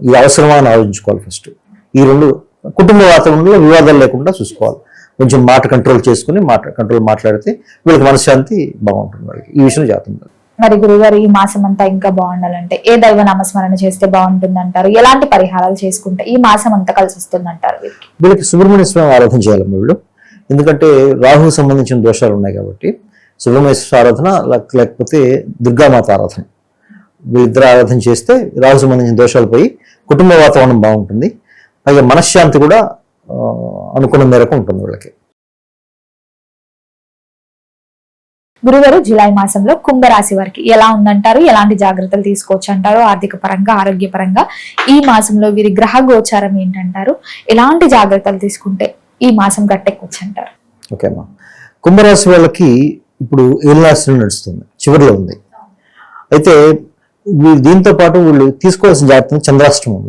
ఇది అవసరమా అని ఆలోచించుకోవాలి ఫస్ట్. ఈ రెండు కుటుంబ వాతావరణంలో వివాదాలు లేకుండా చూసుకోవాలి. కొంచెం మాట కంట్రోల్ చేసుకుని మాట్లాడితే వీళ్ళకి మనశ్శాంతి బాగుంటుంది వాళ్ళకి. ఈ విషయం జాగ్రత్త. మరి గురుగారు ఈ మాసం అంతా ఇంకా బాగుండాలంటే ఏ దైవ నామస్మరణ చేస్తే బాగుంటుంది అంటారు? ఎలాంటి పరిహారాలు చేసుకుంటే ఈ మాసం అంతా కలిసి వస్తుంది అంటారు? వీళ్ళకి సుబ్రహ్మణ్య స్వామి ఆరాధన చేయాలి వీళ్ళు. ఎందుకంటే రాహుకు సంబంధించిన దోషాలు ఉన్నాయి కాబట్టి సుబ్రహ్మణ్య స్వామి ఆరాధన, లేకపోతే దుర్గామాత ఆరాధన, వీళ్ళిద్దరు ఆరాధన చేస్తే రాహు సంబంధించిన దోషాలు పోయి కుటుంబ వాతావరణం బాగుంటుంది. పైగా మనశ్శాంతి కూడా అనుకున్న మేరకు ఉంటుంది వీళ్ళకి. గురుగారు జూలై మాసంలో కుంభరాశి వారికి ఎలా ఉందంటారు? ఎలాంటి జాగ్రత్తలు తీసుకోవచ్చు అంటారు? ఆర్థిక పరంగా, ఆరోగ్యపరంగా ఈ మాసంలో వీరి గ్రహ గోచారం ఏంటంటారు? ఎలాంటి జాగ్రత్తలు తీసుకుంటే ఈ మాసం గట్టెక్కొచ్చు అంటారు? ఓకేమ్మా, కుంభరాశి వాళ్ళకి ఇప్పుడు ఏళ్ళనాశనం నడుస్తుంది, చివరిలో ఉంది. అయితే దీంతో పాటు వీళ్ళు తీసుకోవాల్సిన జాగ్రత్త చంద్రాష్టమం.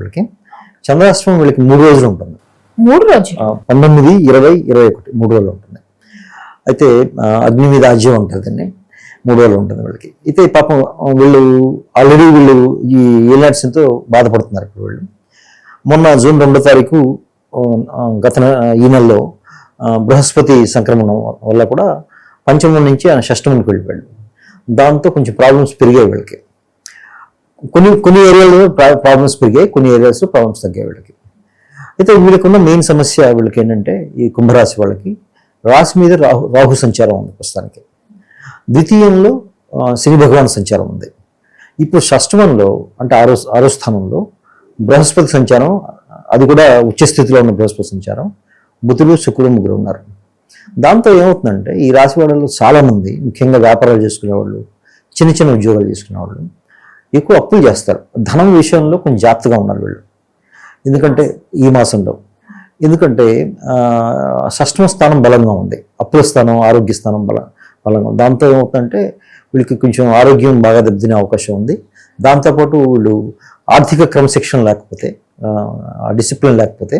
చంద్రాష్టమం వీళ్ళకి 3 రోజులు ఉంటుంది. 3 రోజులు 19, 20, 21 3 రోజులు ఉంటుంది. అయితే అగ్ని మీద ఆజ్యం ఉంటుందండి, 3 రోజులు ఉంటుంది వీళ్ళకి. అయితే పాపం వీళ్ళు ఆల్రెడీ ఈ ఏలినాటితో బాధపడుతున్నారు. ఇప్పుడు వీళ్ళు మొన్న జూన్ 2వ తారీఖు ఈ నెలలో బృహస్పతి సంక్రమణం వల్ల కూడా పంచమం నుంచి ఆయన షష్టమంకి వెళ్ళిపోయాడు. దాంతో కొంచెం ప్రాబ్లమ్స్ పెరిగాయి వీళ్ళకి. కొన్ని ఏరియాలో ప్రాబ్లమ్స్ పెరిగాయి, కొన్ని ఏరియాస్లో ప్రాబ్లమ్స్ తగ్గాయి వీళ్ళకి. అయితే వీళ్ళకి ఉన్న మెయిన్ సమస్య వీళ్ళకి ఏంటంటే, ఈ కుంభరాశి వాళ్ళకి రాశి మీద రాహు సంచారం ఉంది ప్రస్తుతానికి. ద్వితీయంలో శని భగవాన్ సంచారం ఉంది. ఇప్పుడు షష్టమంలో అంటే ఆరో స్థానంలో బృహస్పతి సంచారం, అది కూడా ఉచ్చస్థితిలో ఉన్న బృహస్పతి సంచారం. బుధుడు, శుక్రుడు, ముగ్గురు ఉన్నారు. దాంతో ఏమవుతుందంటే ఈ రాశి వాళ్ళలో చాలామంది, ముఖ్యంగా వ్యాపారాలు చేసుకునేవాళ్ళు, చిన్న చిన్న ఉద్యోగాలు చేసుకునేవాళ్ళు ఎక్కువ అప్పులు చేస్తారు. ధనం విషయంలో కొంచెం జాగ్రత్తగా ఉన్నారు వీళ్ళు. ఎందుకంటే ఈ మాసంలో షష్టమ స్థానం బలంగా ఉంది, అప్పుల స్థానం, ఆరోగ్య స్థానం బలంగా ఉంది. దాంతో ఏమవుతుందంటే వీళ్ళకి కొంచెం ఆరోగ్యం బాగా దెబ్బతినే అవకాశం ఉంది. దాంతోపాటు వీళ్ళు ఆర్థిక క్రమశిక్షణ లేకపోతే, డిసిప్లిన్ లేకపోతే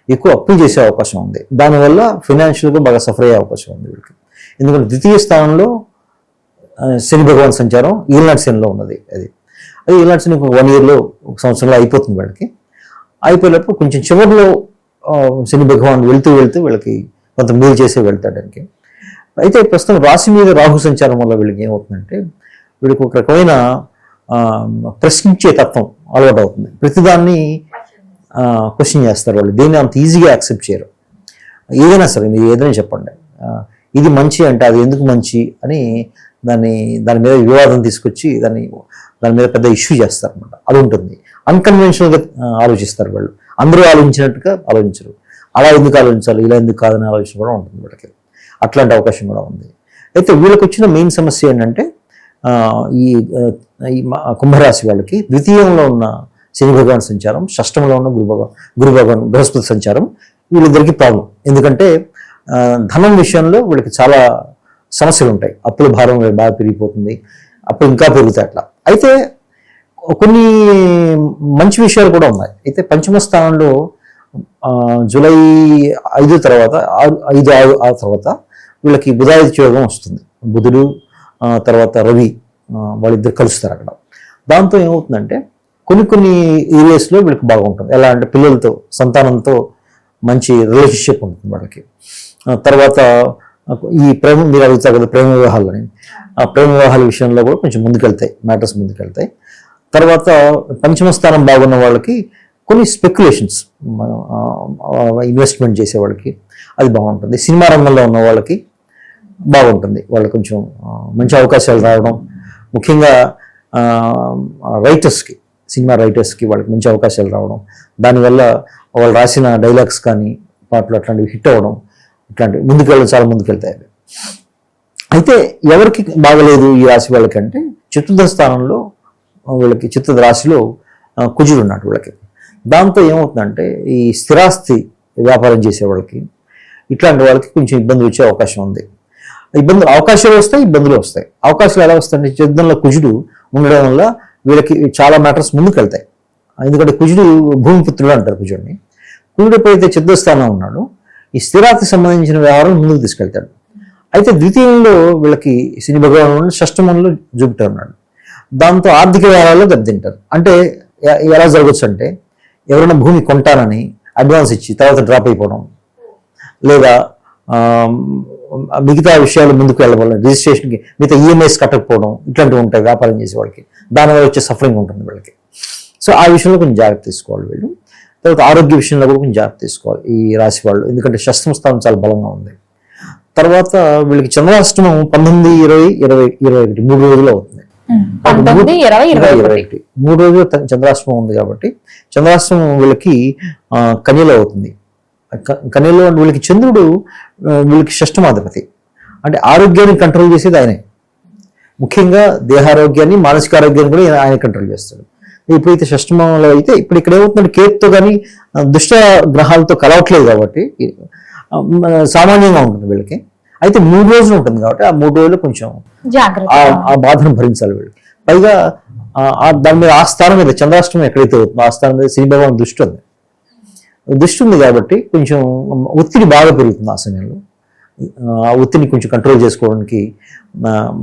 ఎక్కువ అప్పులు చేసే అవకాశం ఉంది. దానివల్ల ఫైనాన్షియల్గా బాగా సఫర్ అయ్యే అవకాశం ఉంది వీళ్ళకి. ఎందుకంటే ద్వితీయ స్థానంలో శని భగవాన్ సంచారం ఈల్నాటి శనిలో ఉన్నది. అది ఈల్నాటి శని 1 yearలో, 1 సంవత్సరంలో అయిపోతుంది వీళ్ళకి. అయిపోయినప్పుడు కొంచెం చివరిలో శని భగవాన్ వెళ్తూ వీళ్ళకి కొంత మేలు చేసే వెళ్తాడానికి. అయితే ప్రస్తుతం రాశి మీద రాహు సంచారం వల్ల వీళ్ళకి ఏమవుతుందంటే వీళ్ళకి ఒక రకమైన ప్రశ్నించే తత్వం అలవాటు అవుతుంది. ప్రతిదాన్ని క్వశ్చన్ చేస్తారు వాళ్ళు, దీన్ని అంత ఈజీగా యాక్సెప్ట్ చేయరు. ఏదైనా సరే మీరు ఏదైనా చెప్పండి, ఇది మంచి అంటే అది ఎందుకు మంచి అని దాని మీద వివాదం తీసుకొచ్చి దాని మీద పెద్ద ఇష్యూ చేస్తారు అనమాట. అది ఉంటుంది. అన్కన్వెన్షనల్గా ఆలోచిస్తారు వాళ్ళు, అందరూ ఆలోచించినట్టుగా ఆలోచించరు. అలా ఎందుకు ఆలోచించాలి, ఇలా ఎందుకు కాదని ఆలోచన కూడా ఉంటుంది వీళ్ళకి. అట్లాంటి అవకాశం కూడా ఉంది. అయితే వీళ్ళకి వచ్చిన మెయిన్ సమస్య ఏంటంటే ఈ కుంభరాశి వాళ్ళకి ద్వితీయంలో ఉన్న శని భగవాన్ సంచారం, షష్టంలో ఉన్న గురు భగవాన్ బృహస్పతి సంచారం వీళ్ళిద్దరికి ప్రాబ్లం. ఎందుకంటే ధనం విషయంలో వీళ్ళకి చాలా సమస్యలు ఉంటాయి. అప్పుల భారం బాగా పెరిగిపోతుంది, అప్పుడు ఇంకా పెరుగుతాయి అట్లా. అయితే కొన్ని మంచి విషయాలు కూడా ఉన్నాయి. అయితే పంచమ స్థానంలో జూలై 5 తర్వాత 5 తర్వాత వీళ్ళకి బుధాదిత్య యోగం వస్తుంది. బుధుడు తర్వాత రవి వాళ్ళిద్దరు కలుస్తారు అక్కడ. దాంతో ఏమవుతుందంటే కొన్ని ఏరియాస్లో వీళ్ళకి బాగుంటుంది. ఎలా అంటే పిల్లలతో, సంతానంతో మంచి రిలేషన్షిప్ ఉంటుంది వాళ్ళకి. తర్వాత ఈ ప్రేమ, మీరు అడుగుతారు కదా ప్రేమ వివాహాలని, ఆ ప్రేమ వివాహాల విషయంలో కూడా కొంచెం ముందుకెళ్తాయి, మ్యాటర్స్ ముందుకెళ్తాయి. తర్వాత పంచమ స్థానం బాగున్న వాళ్ళకి కొన్ని స్పెక్యులేషన్స్, ఇన్వెస్ట్మెంట్ చేసే వాళ్ళకి అది బాగుంటుంది. సినిమా రంగంలో ఉన్న వాళ్ళకి బాగుంటుంది, వాళ్ళకి కొంచెం మంచి అవకాశాలు రావడం. ముఖ్యంగా రైటర్స్కి, సినిమా రైటర్స్కి వాళ్ళకి మంచి అవకాశాలు రావడం, దానివల్ల వాళ్ళు రాసిన డైలాగ్స్ కానీ పాటలు అట్లాంటివి హిట్ అవ్వడం, ఇట్లాంటివి ముందుకెళ్ళడం, చాలా ముందుకెళ్తాయి. అయితే ఎవరికి బాగలేదు ఈ రాశి వాళ్ళకంటే చతుర్థ స్థానంలో వీళ్ళకి, చతుర్థ రాశిలో కుజుడు ఉన్నాడు వీళ్ళకి. దాంతో ఏమవుతుందంటే ఈ స్థిరాస్తి వ్యాపారం చేసే వాళ్ళకి, ఇట్లాంటి వాళ్ళకి కొంచెం ఇబ్బంది వచ్చే అవకాశం ఉంది. అవకాశాలు వస్తాయి, ఇబ్బందులు వస్తాయి. అవకాశాలు ఎలా వస్తాయంటే చతుర్థంలో కుజుడు ఉండడం వల్ల వీళ్ళకి చాలా మ్యాటర్స్ ముందుకు వెళ్తాయి. ఎందుకంటే కుజుడు భూమిపుత్రుడు అంటారు కుజుడిని. కుజుడు ఎప్పుడైతే చతుర్థ స్థానం ఉన్నాడో ఈ స్థిరాస్తికి సంబంధించిన వ్యవహారం ముందుకు తీసుకెళ్తాడు. అయితే ద్వితీయంలో వీళ్ళకి శని భగవానుడు, షష్టమంలో జూపిటర్ ఉన్నాడు. దాంతో ఆర్థిక వ్యవహారాల్లో దెబ్బతింటారు. అంటే ఎలా జరగచ్చు అంటే ఎవరైనా భూమి కొంటానని అడ్వాన్స్ ఇచ్చి తర్వాత డ్రాప్ అయిపోవడం, లేదా మిగతా విషయాలు ముందుకు వెళ్ళడం, రిజిస్ట్రేషన్కి మిగతా ఈఎంఐస్ కట్టకపోవడం, ఇట్లాంటివి ఉంటాయి వ్యాపారం చేసే వాళ్ళకి. దానివల్ల వచ్చే సఫరింగ్ ఉంటుంది వీళ్ళకి. సో ఆ విషయంలో కొంచెం జాగ్రత్త తీసుకోవాలి వీళ్ళు. తర్వాత ఆరోగ్య విషయంలో కూడా కొంచెం జాగ్రత్త తీసుకోవాలి ఈ రాశి వాళ్ళు, ఎందుకంటే షష్టమ స్థానం చాలా బలంగా ఉంది. తర్వాత వీళ్ళకి చంద్రాష్టమం 19, 20, 21 3 రోజులు అవుతుంది. 19, 20, 21 3 రోజులు చంద్రాష్టమం ఉంది కాబట్టి చంద్రాష్టమం వీళ్ళకి కన్యలో అవుతుంది. కన్యలో వీళ్ళకి చంద్రుడు వీళ్ళకి షష్టమాధిపతి. అంటే ఆరోగ్యాన్ని కంట్రోల్ చేసేది ఆయనే. ముఖ్యంగా దేహారోగ్యాన్ని, మానసిక ఆరోగ్యాన్ని కూడా ఆయన కంట్రోల్ చేస్తాడు. ఎప్పుడైతే షష్టమంలో అయితే ఇప్పుడు ఇక్కడ ఏమవుతుందంటే కేతుతో కానీ దుష్ట గ్రహాలతో కలవట్లేదు కాబట్టి సామాన్యంగా ఉంటుంది వీళ్ళకి. అయితే 3 రోజులు ఉంటుంది కాబట్టి ఆ 3 రోజులు కొంచెం ఆ బాధను భరించాలి వీళ్ళు. పైగా దాని మీద, ఆ స్థానం మీద చంద్రాష్టమం ఎక్కడైతే అవుతుందో ఆ స్థానం మీద శని భగవాన్ దృష్టి ఉంది కాబట్టి కొంచెం ఒత్తిడి బాగా పెరుగుతుంది ఆ సమయంలో. ఆ ఒత్తిడిని కొంచెం కంట్రోల్ చేసుకోవడానికి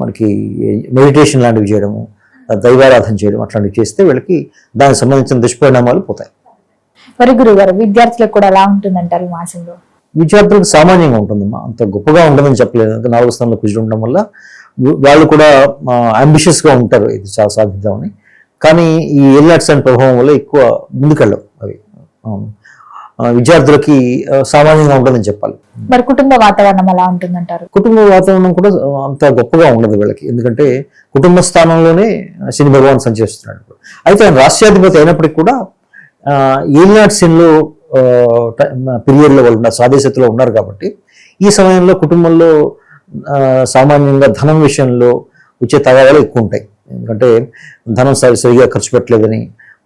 మనకి మెడిటేషన్ లాంటివి చేయడము, దైవారాధన చేయడం అట్లాంటివి చేస్తే వీళ్ళకి దానికి సంబంధించిన దుష్పరిణామాలు పోతాయి. మరి గురుగారు విద్యార్థులకు కూడా ఎలా ఉంటుందంటారు ఈ మాసంలో? విద్యార్థులకు సామాన్యంగా ఉంటుందమ్మా, అంత గొప్పగా ఉండదని చెప్పలేదు. 4వ స్థానంలో కుజుడు ఉండడం వల్ల వాళ్ళు కూడా అంబిషియస్గా ఉంటారు, ఇది చాలా సాధిద్దామని. కానీ ఈ ఎల్లాట్స్ అండ్ ప్రభావం వల్ల ఎక్కువ ముందుకెళ్ళవు అవి. విద్యార్థులకి సామాన్యంగా ఉంటుందని చెప్పాలి. మరి కుటుంబ వాతావరణం ఎలా ఉంటుందంటారు? కుటుంబ వాతావరణం కూడా అంత గొప్పగా ఉండదు వీళ్ళకి, ఎందుకంటే కుటుంబ స్థానంలోనే శని భగవాన్ సంచరిస్తున్నాడు. అయితే ఆయన రాష్ట్రాధిపతి అయినప్పటికీ కూడా ఏలినాటి శనిలో పీరియడ్లో వాళ్ళు ఉన్నారు, స్వాదేశతలో ఉన్నారు కాబట్టి ఈ సమయంలో కుటుంబంలో సామాన్యంగా ధనం విషయంలో వచ్చే తగాదాలు ఎక్కువ ఉంటాయి. ఎందుకంటే ధనం సరిగా ఖర్చు పెట్టలేదని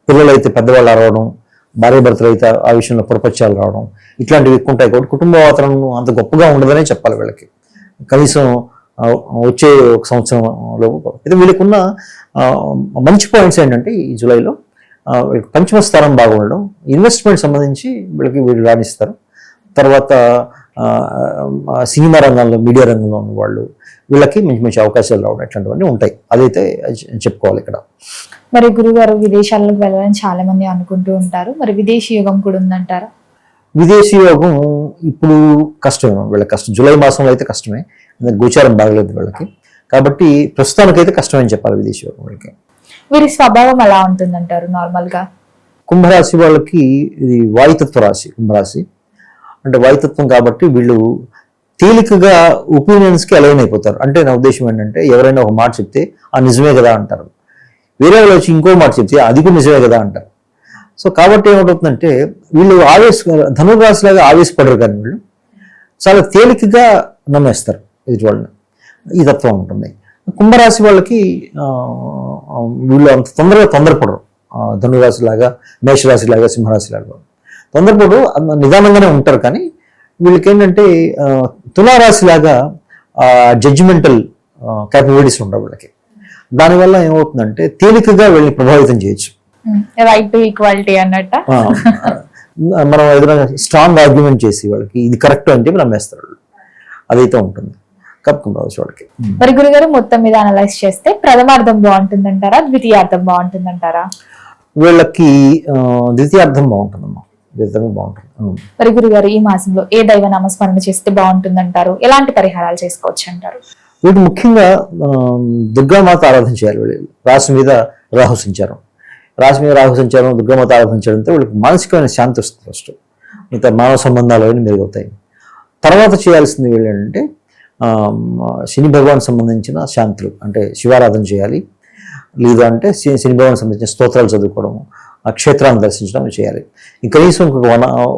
పిల్లలు అయితే పెద్దవాళ్ళు అరవడం, భార్య భర్తలు అయితే ఆ విషయంలో పొరపత్యాలు రావడం, ఇట్లాంటివి ఎక్కువ ఉంటాయి. కాబట్టి కుటుంబ వాతావరణం అంత గొప్పగా ఉండదనే చెప్పాలి వీళ్ళకి. కనీసం వచ్చే 1 సంవత్సరంలో అయితే వీళ్ళకున్న మంచి పాయింట్స్ ఏంటంటే ఈ జూలైలో పంచమ స్థానం బాగుండడం, ఇన్వెస్ట్మెంట్ సంబంధించి వీళ్ళు రాణిస్తారు. తర్వాత సినిమా రంగంలో, మీడియా రంగంలో ఉన్న వాళ్ళు వీళ్ళకి మంచి మంచి అవకాశాలు రావడం ఇట్లాంటివన్నీ ఉంటాయి. అదైతే చెప్పుకోవాలి ఇక్కడ. మరి గురుగారు విదేశాలకు వెళ్ళాలని చాలా మంది అనుకుంటూ ఉంటారు, మరి విదేశీ యోగం కూడా ఉందంటారా? విదేశీ యోగం ఇప్పుడు కష్టమే వీళ్ళకి, కష్టం. జూలై మాసంలో అయితే కష్టమే, గోచారం బాగలేదు వీళ్ళకి. కాబట్టి ప్రస్తుతానికైతే కష్టమని చెప్పాలి విదేశీ యోగం వీళ్ళకి. వీరి స్వభావం ఎలా ఉంటుందంటారు నార్మల్ గా? కుంభరాశి వాళ్ళకి ఇది వాయుతత్వ రాశి కుంభరాశి. అంటే వాయుతత్వం కాబట్టి వీళ్ళు తేలికగా ఒపీనియన్స్కి అలైన్ అయిపోతారు. అంటే నా ఉద్దేశం ఏంటంటే ఎవరైనా ఒక మాట చెప్తే ఆ నిజమే కదా అంటారు, వేరే వాళ్ళు వచ్చి ఇంకో మాట చెప్తే అది కూడా నిజమే కదా అంటారు. సో కాబట్టి ఏమవుతుందంటే వీళ్ళు ధనురాశిలాగా ఆవేశపడరు, కానీ వీళ్ళు చాలా తేలికగా నమ్మేస్తారు ఎదుటి వాళ్ళని. ఈ తత్వం ఉంటుంది. కుంభరాశి వాళ్ళకి వీళ్ళు అంత తొందరపడరు. ధనురాశిలాగా, మేషరాశిలాగా, సింహరాశిలాగా తొందరపడరు, నిదానంగానే ఉంటారు. కానీ వీళ్ళకి ఏంటంటే తులారాశిలాగా జడ్జిమెంటల్ క్యాపబిలిటీస్ ఉండవు వీళ్ళకి. దానివల్ల ఏమవుతుందంటే తేలికగా వీళ్ళని ప్రభావితం చేయొచ్చు. రైట్ టు ఈక్వాలిటీ అన్నట్ట. మనం ఏదైనా స్ట్రాంగ్ ఆర్గ్యుమెంట్ చేసి వాళ్ళకి ఇది కరెక్ట్ అంటే నమ్మేస్తారు, అదైతే ఉంటుంది కుంభరాశి వాళ్ళకి. మరి గురుగారు మొత్తం మీద అనలైజ్ చేస్తే ప్రథమార్థం బాగుంటుందంటారా, ద్వితీయార్థం బాగుంటుందంటారా? వీళ్ళకి ద్వితీయార్థం బాగుంటుందమ్మా, ద్వితీయం బాగుంటుంది. మరి గురుగారు ఈ మాసంలో ఏ దైవ నామస్మరణ చేస్తే బాగుంటుందంటారు, ఎలాంటి పరిహారాలు చేసుకోవచ్చు అంటారు? వీటి ముఖ్యంగా దుర్గామాత ఆరాధన చేయాలి. వీళ్ళు రాశి మీద రాహు సంచారం, దుర్గామాత ఆరాధన చేయడంతో వీళ్ళకి మానసికమైన శాంతి వస్తుంది. ఫస్ట్ మిగతా మానవ సంబంధాలు అవన్నీ మెరుగవుతాయి. తర్వాత చేయాల్సింది వీళ్ళు ఏంటంటే శని భగవాన్ సంబంధించిన శాంతులు, అంటే శివారాధన చేయాలి. లేదా అంటే శని భగవాన్ సంబంధించిన స్తోత్రాలు చదువుకోవడము, ఆ క్షేత్రాన్ని దర్శించడం చేయాలి. కనీసం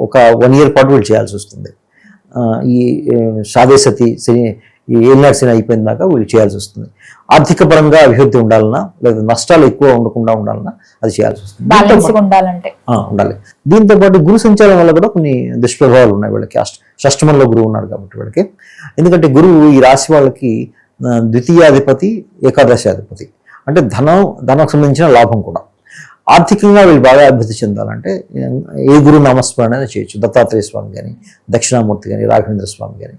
ఒక 1 year పాటు వీళ్ళు చేయాల్సి వస్తుంది. ఈ సాదేశతి శని, ఈ ఏలినాటి శని అయిపోయిన దాకా వీళ్ళు చేయాల్సి వస్తుంది. ఆర్థిక పరంగా అభివృద్ధి ఉండాలన్నా, లేదా నష్టాలు ఎక్కువ ఉండకుండా ఉండాలన్నా అది చేయాల్సి వస్తుంది. ఉండాలి. దీంతో పాటు గురు సంచారం వల్ల కూడా కొన్ని దుష్ప్రభావాలు ఉన్నాయి వీళ్ళకి. షష్టమంలో గురువు ఉన్నాడు కాబట్టి వీళ్ళకి. ఎందుకంటే గురువు ఈ రాశి వాళ్ళకి ద్వితీయాధిపతి, ఏకాదశాధిపతి. అంటే ధనకు సంబంధించిన లాభం కూడా. ఆర్థికంగా వీళ్ళు బాగా అభివృద్ధి చెందాలంటే ఏ గురు నామస్మరణ చేయొచ్చు. దత్తాత్రేయ స్వామి కానీ, దక్షిణామూర్తి కానీ, రాఘవేంద్ర స్వామి కానీ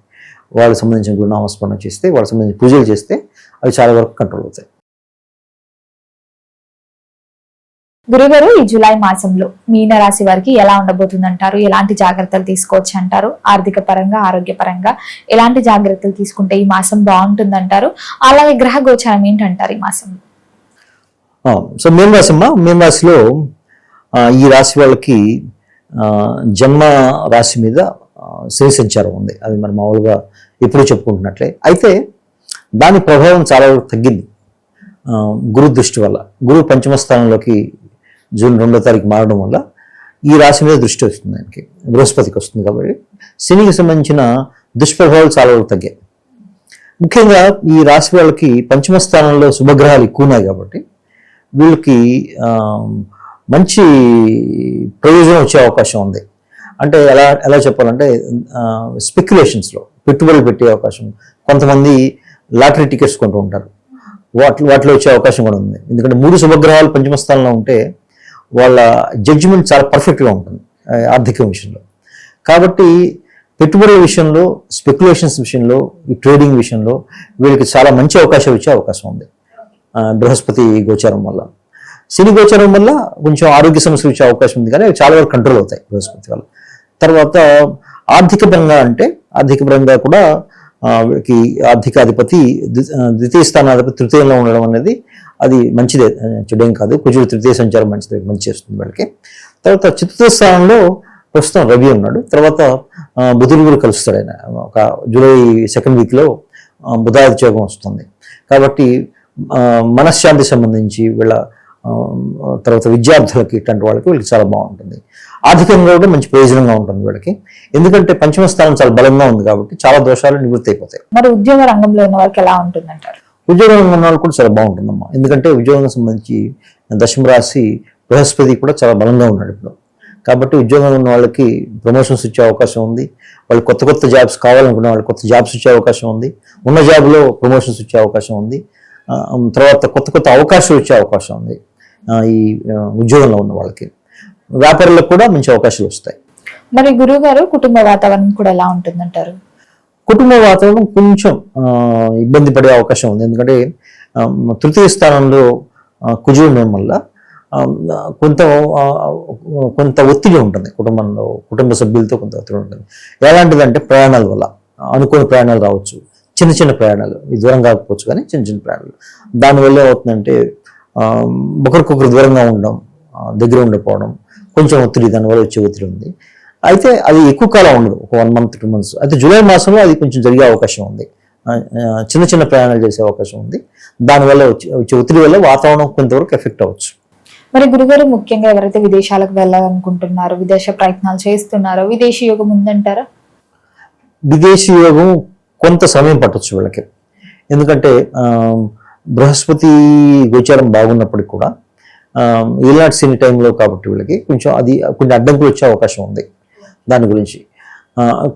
వాళ్ళకి సంబంధించిన గురు నామస్మరణ చేస్తే, వాళ్ళకి సంబంధించిన పూజలు చేస్తే అవి చాలా వరకు కంట్రోల్ అవుతాయి. గురుగారు ఈ జూలై మాసంలో మీన రాశి వారికి ఎలా ఉండబోతుందంటారు, ఎలాంటి జాగ్రత్తలు తీసుకోవచ్చు అంటారు? ఆర్థిక పరంగా, ఆరోగ్య పరంగా ఎలాంటి జాగ్రత్తలు తీసుకుంటే ఈ మాసం బాగుంటుందంటారు? అలాగే గ్రహ గోచారం ఏంటంటారు ఈ మాసంలో? సో మీన రాశిలో ఈ రాశి వాళ్ళకి జన్మ రాశి మీద శని సంచారం ఉంది. అది మనం మామూలుగా ఎప్పుడు చెప్పుకుంటున్నట్లే. అయితే దాని ప్రభావం చాలా తగ్గింది గురు దృష్టి వల్ల. గురువు పంచమ స్థానంలోకి జూన్ 2వ తారీఖు మారడం వల్ల ఈ రాశి మీద దృష్టి వస్తుంది ఆయనకి, బృహస్పతికి వస్తుంది. కాబట్టి శనికి సంబంధించిన దుష్ప్రభావాలు చాలా వరకు తగ్గాయి. ముఖ్యంగా ఈ రాశి వాళ్ళకి పంచమ స్థానంలో శుభగ్రహాలు ఎక్కువ ఉన్నాయి కాబట్టి వీళ్ళకి మంచి ప్రయోజనం వచ్చే అవకాశం ఉంది. అంటే ఎలా చెప్పాలంటే స్పెక్యులేషన్స్లో పెట్టుబడులు పెట్టే అవకాశం. కొంతమంది లాటరీ టికెట్స్ కొంటూ ఉంటారు, వాటిలో వచ్చే అవకాశం కూడా ఉంది. ఎందుకంటే 3 శుభగ్రహాలు పంచమ స్థానంలో ఉంటే వాళ్ళ జడ్జిమెంట్ చాలా పర్ఫెక్ట్గా ఉంటుంది ఆర్థిక విషయంలో. కాబట్టి పెట్టుబడుల విషయంలో, స్పెక్యులేషన్స్ విషయంలో, ఈ ట్రేడింగ్ విషయంలో వీళ్ళకి చాలా మంచి అవకాశం వచ్చే అవకాశం ఉంది బృహస్పతి గోచారం వల్ల. శని గోచారం వల్ల కొంచెం ఆరోగ్య సమస్యలు వచ్చే అవకాశం ఉంది, కానీ అవి చాలా వరకు కంట్రోల్ అవుతాయి బృహస్పతి వల్ల. తర్వాత ఆర్థిక పరంగా కూడా వీళ్ళకి ఆర్థికాధిపతి ద్వితీయ స్థానాధిపతి తృతీయంలో ఉండడం అనేది అది మంచిదే, చెడేం కాదు. కుజుడు తృతీయ సంచారం మంచి చేస్తుంది వీళ్ళకి. తర్వాత చతుర్థ స్థానంలో ప్రస్తుతం రవి ఉన్నాడు. తర్వాత బుధుడు కూడా కలుస్తాడు. ఆయన ఒక జూలై 2nd వీక్లో బుధాదిత్యోగం వస్తుంది. కాబట్టి మనశ్శాంతి సంబంధించి వీళ్ళ తర్వాత విద్యార్థులకి ఇట్లాంటి వాళ్ళకి వీళ్ళకి చాలా బాగుంటుంది. ఆర్థికంగా కూడా మంచి ప్రయోజనంగా ఉంటుంది వీళ్ళకి. ఎందుకంటే పంచమ స్థానం చాలా బలంగా ఉంది కాబట్టి చాలా దోషాలు నివృత్తి అయిపోతాయి. మరి ఉద్యోగ రంగంలో ఉన్న వారికి ఎలా ఉంటుందంటారు? ఉద్యోగ రంగంలో ఉన్న వాళ్ళు కూడా చాలా బాగుంటుందమ్మా. ఎందుకంటే ఉద్యోగం సంబంధించి దశమ రాశి బృహస్పతి కూడా చాలా బలంగా ఉన్నాడు ఇప్పుడు. కాబట్టి ఉద్యోగంలో ఉన్న వాళ్ళకి ప్రమోషన్స్ వచ్చే అవకాశం ఉంది. వాళ్ళు కొత్త జాబ్స్ కావాలనుకున్న వాళ్ళు కొత్త జాబ్స్ వచ్చే అవకాశం ఉంది. ఉన్న జాబ్లో ప్రమోషన్స్ వచ్చే అవకాశం ఉంది. తర్వాత కొత్త అవకాశాలు వచ్చే అవకాశం ఉంది ఈ ఉద్యోగంలో ఉన్న వాళ్ళకి. వ్యాపారులకు కూడా మంచి అవకాశాలు వస్తాయి. మరి గురువు గారు కుటుంబ వాతావరణం కూడా ఎలా ఉంటుందంటారు? కుటుంబ వాతావరణం కొంచెం ఇబ్బంది పడే అవకాశం ఉంది. ఎందుకంటే తృతీయ స్థానంలో కుజుడు ఉండడం వల్ల కొంత ఒత్తిడి ఉంటుంది కుటుంబంలో, కుటుంబ సభ్యులతో కొంత ఒత్తిడి ఉంటుంది. ఎలాంటిదంటే ప్రయాణాల వల్ల అనుకోని ప్రయాణాలు రావచ్చు, చిన్న ప్రయాణాలు, ఇది దూరం కాకపోవచ్చు కానీ చిన్న ప్రయాణాలు. దానివల్ల ఏమవుతుందంటే ఒకరికొకరు దూరంగా ఉండడం, దగ్గర ఉండిపోవడం, కొంచెం ఒత్తిడి, దానివల్ల వచ్చే ఒత్తిడి ఉంది. అయితే అది ఎక్కువ కాలం ఉండదు, ఒక 1 month 2 months. అయితే జూలై మాసంలో అది కొంచెం జరిగే అవకాశం ఉంది. చిన్న చిన్న ప్రయాణాలు చేసే అవకాశం ఉంది. దానివల్ల వచ్చే ఒత్తిడి వల్ల వాతావరణం కొంతవరకు ఎఫెక్ట్ అవ్వచ్చు. మరి గురుగారు, ముఖ్యంగా ఎవరైతే విదేశాలకు వెళ్ళాలనుకుంటున్నారో, విదేశ ప్రయత్నాలు చేస్తున్నారో, విదేశీ యోగం ఉందంటారా? విదేశీ యోగం కొంత సమయం పట్టొచ్చు వీళ్ళకి. ఎందుకంటే బృహస్పతి గోచారం బాగున్నప్పటికి కూడా ఏలినాటి శని టైంలో కాబట్టి వీళ్ళకి కొన్ని అడ్డంకులు వచ్చే అవకాశం ఉంది. దాని గురించి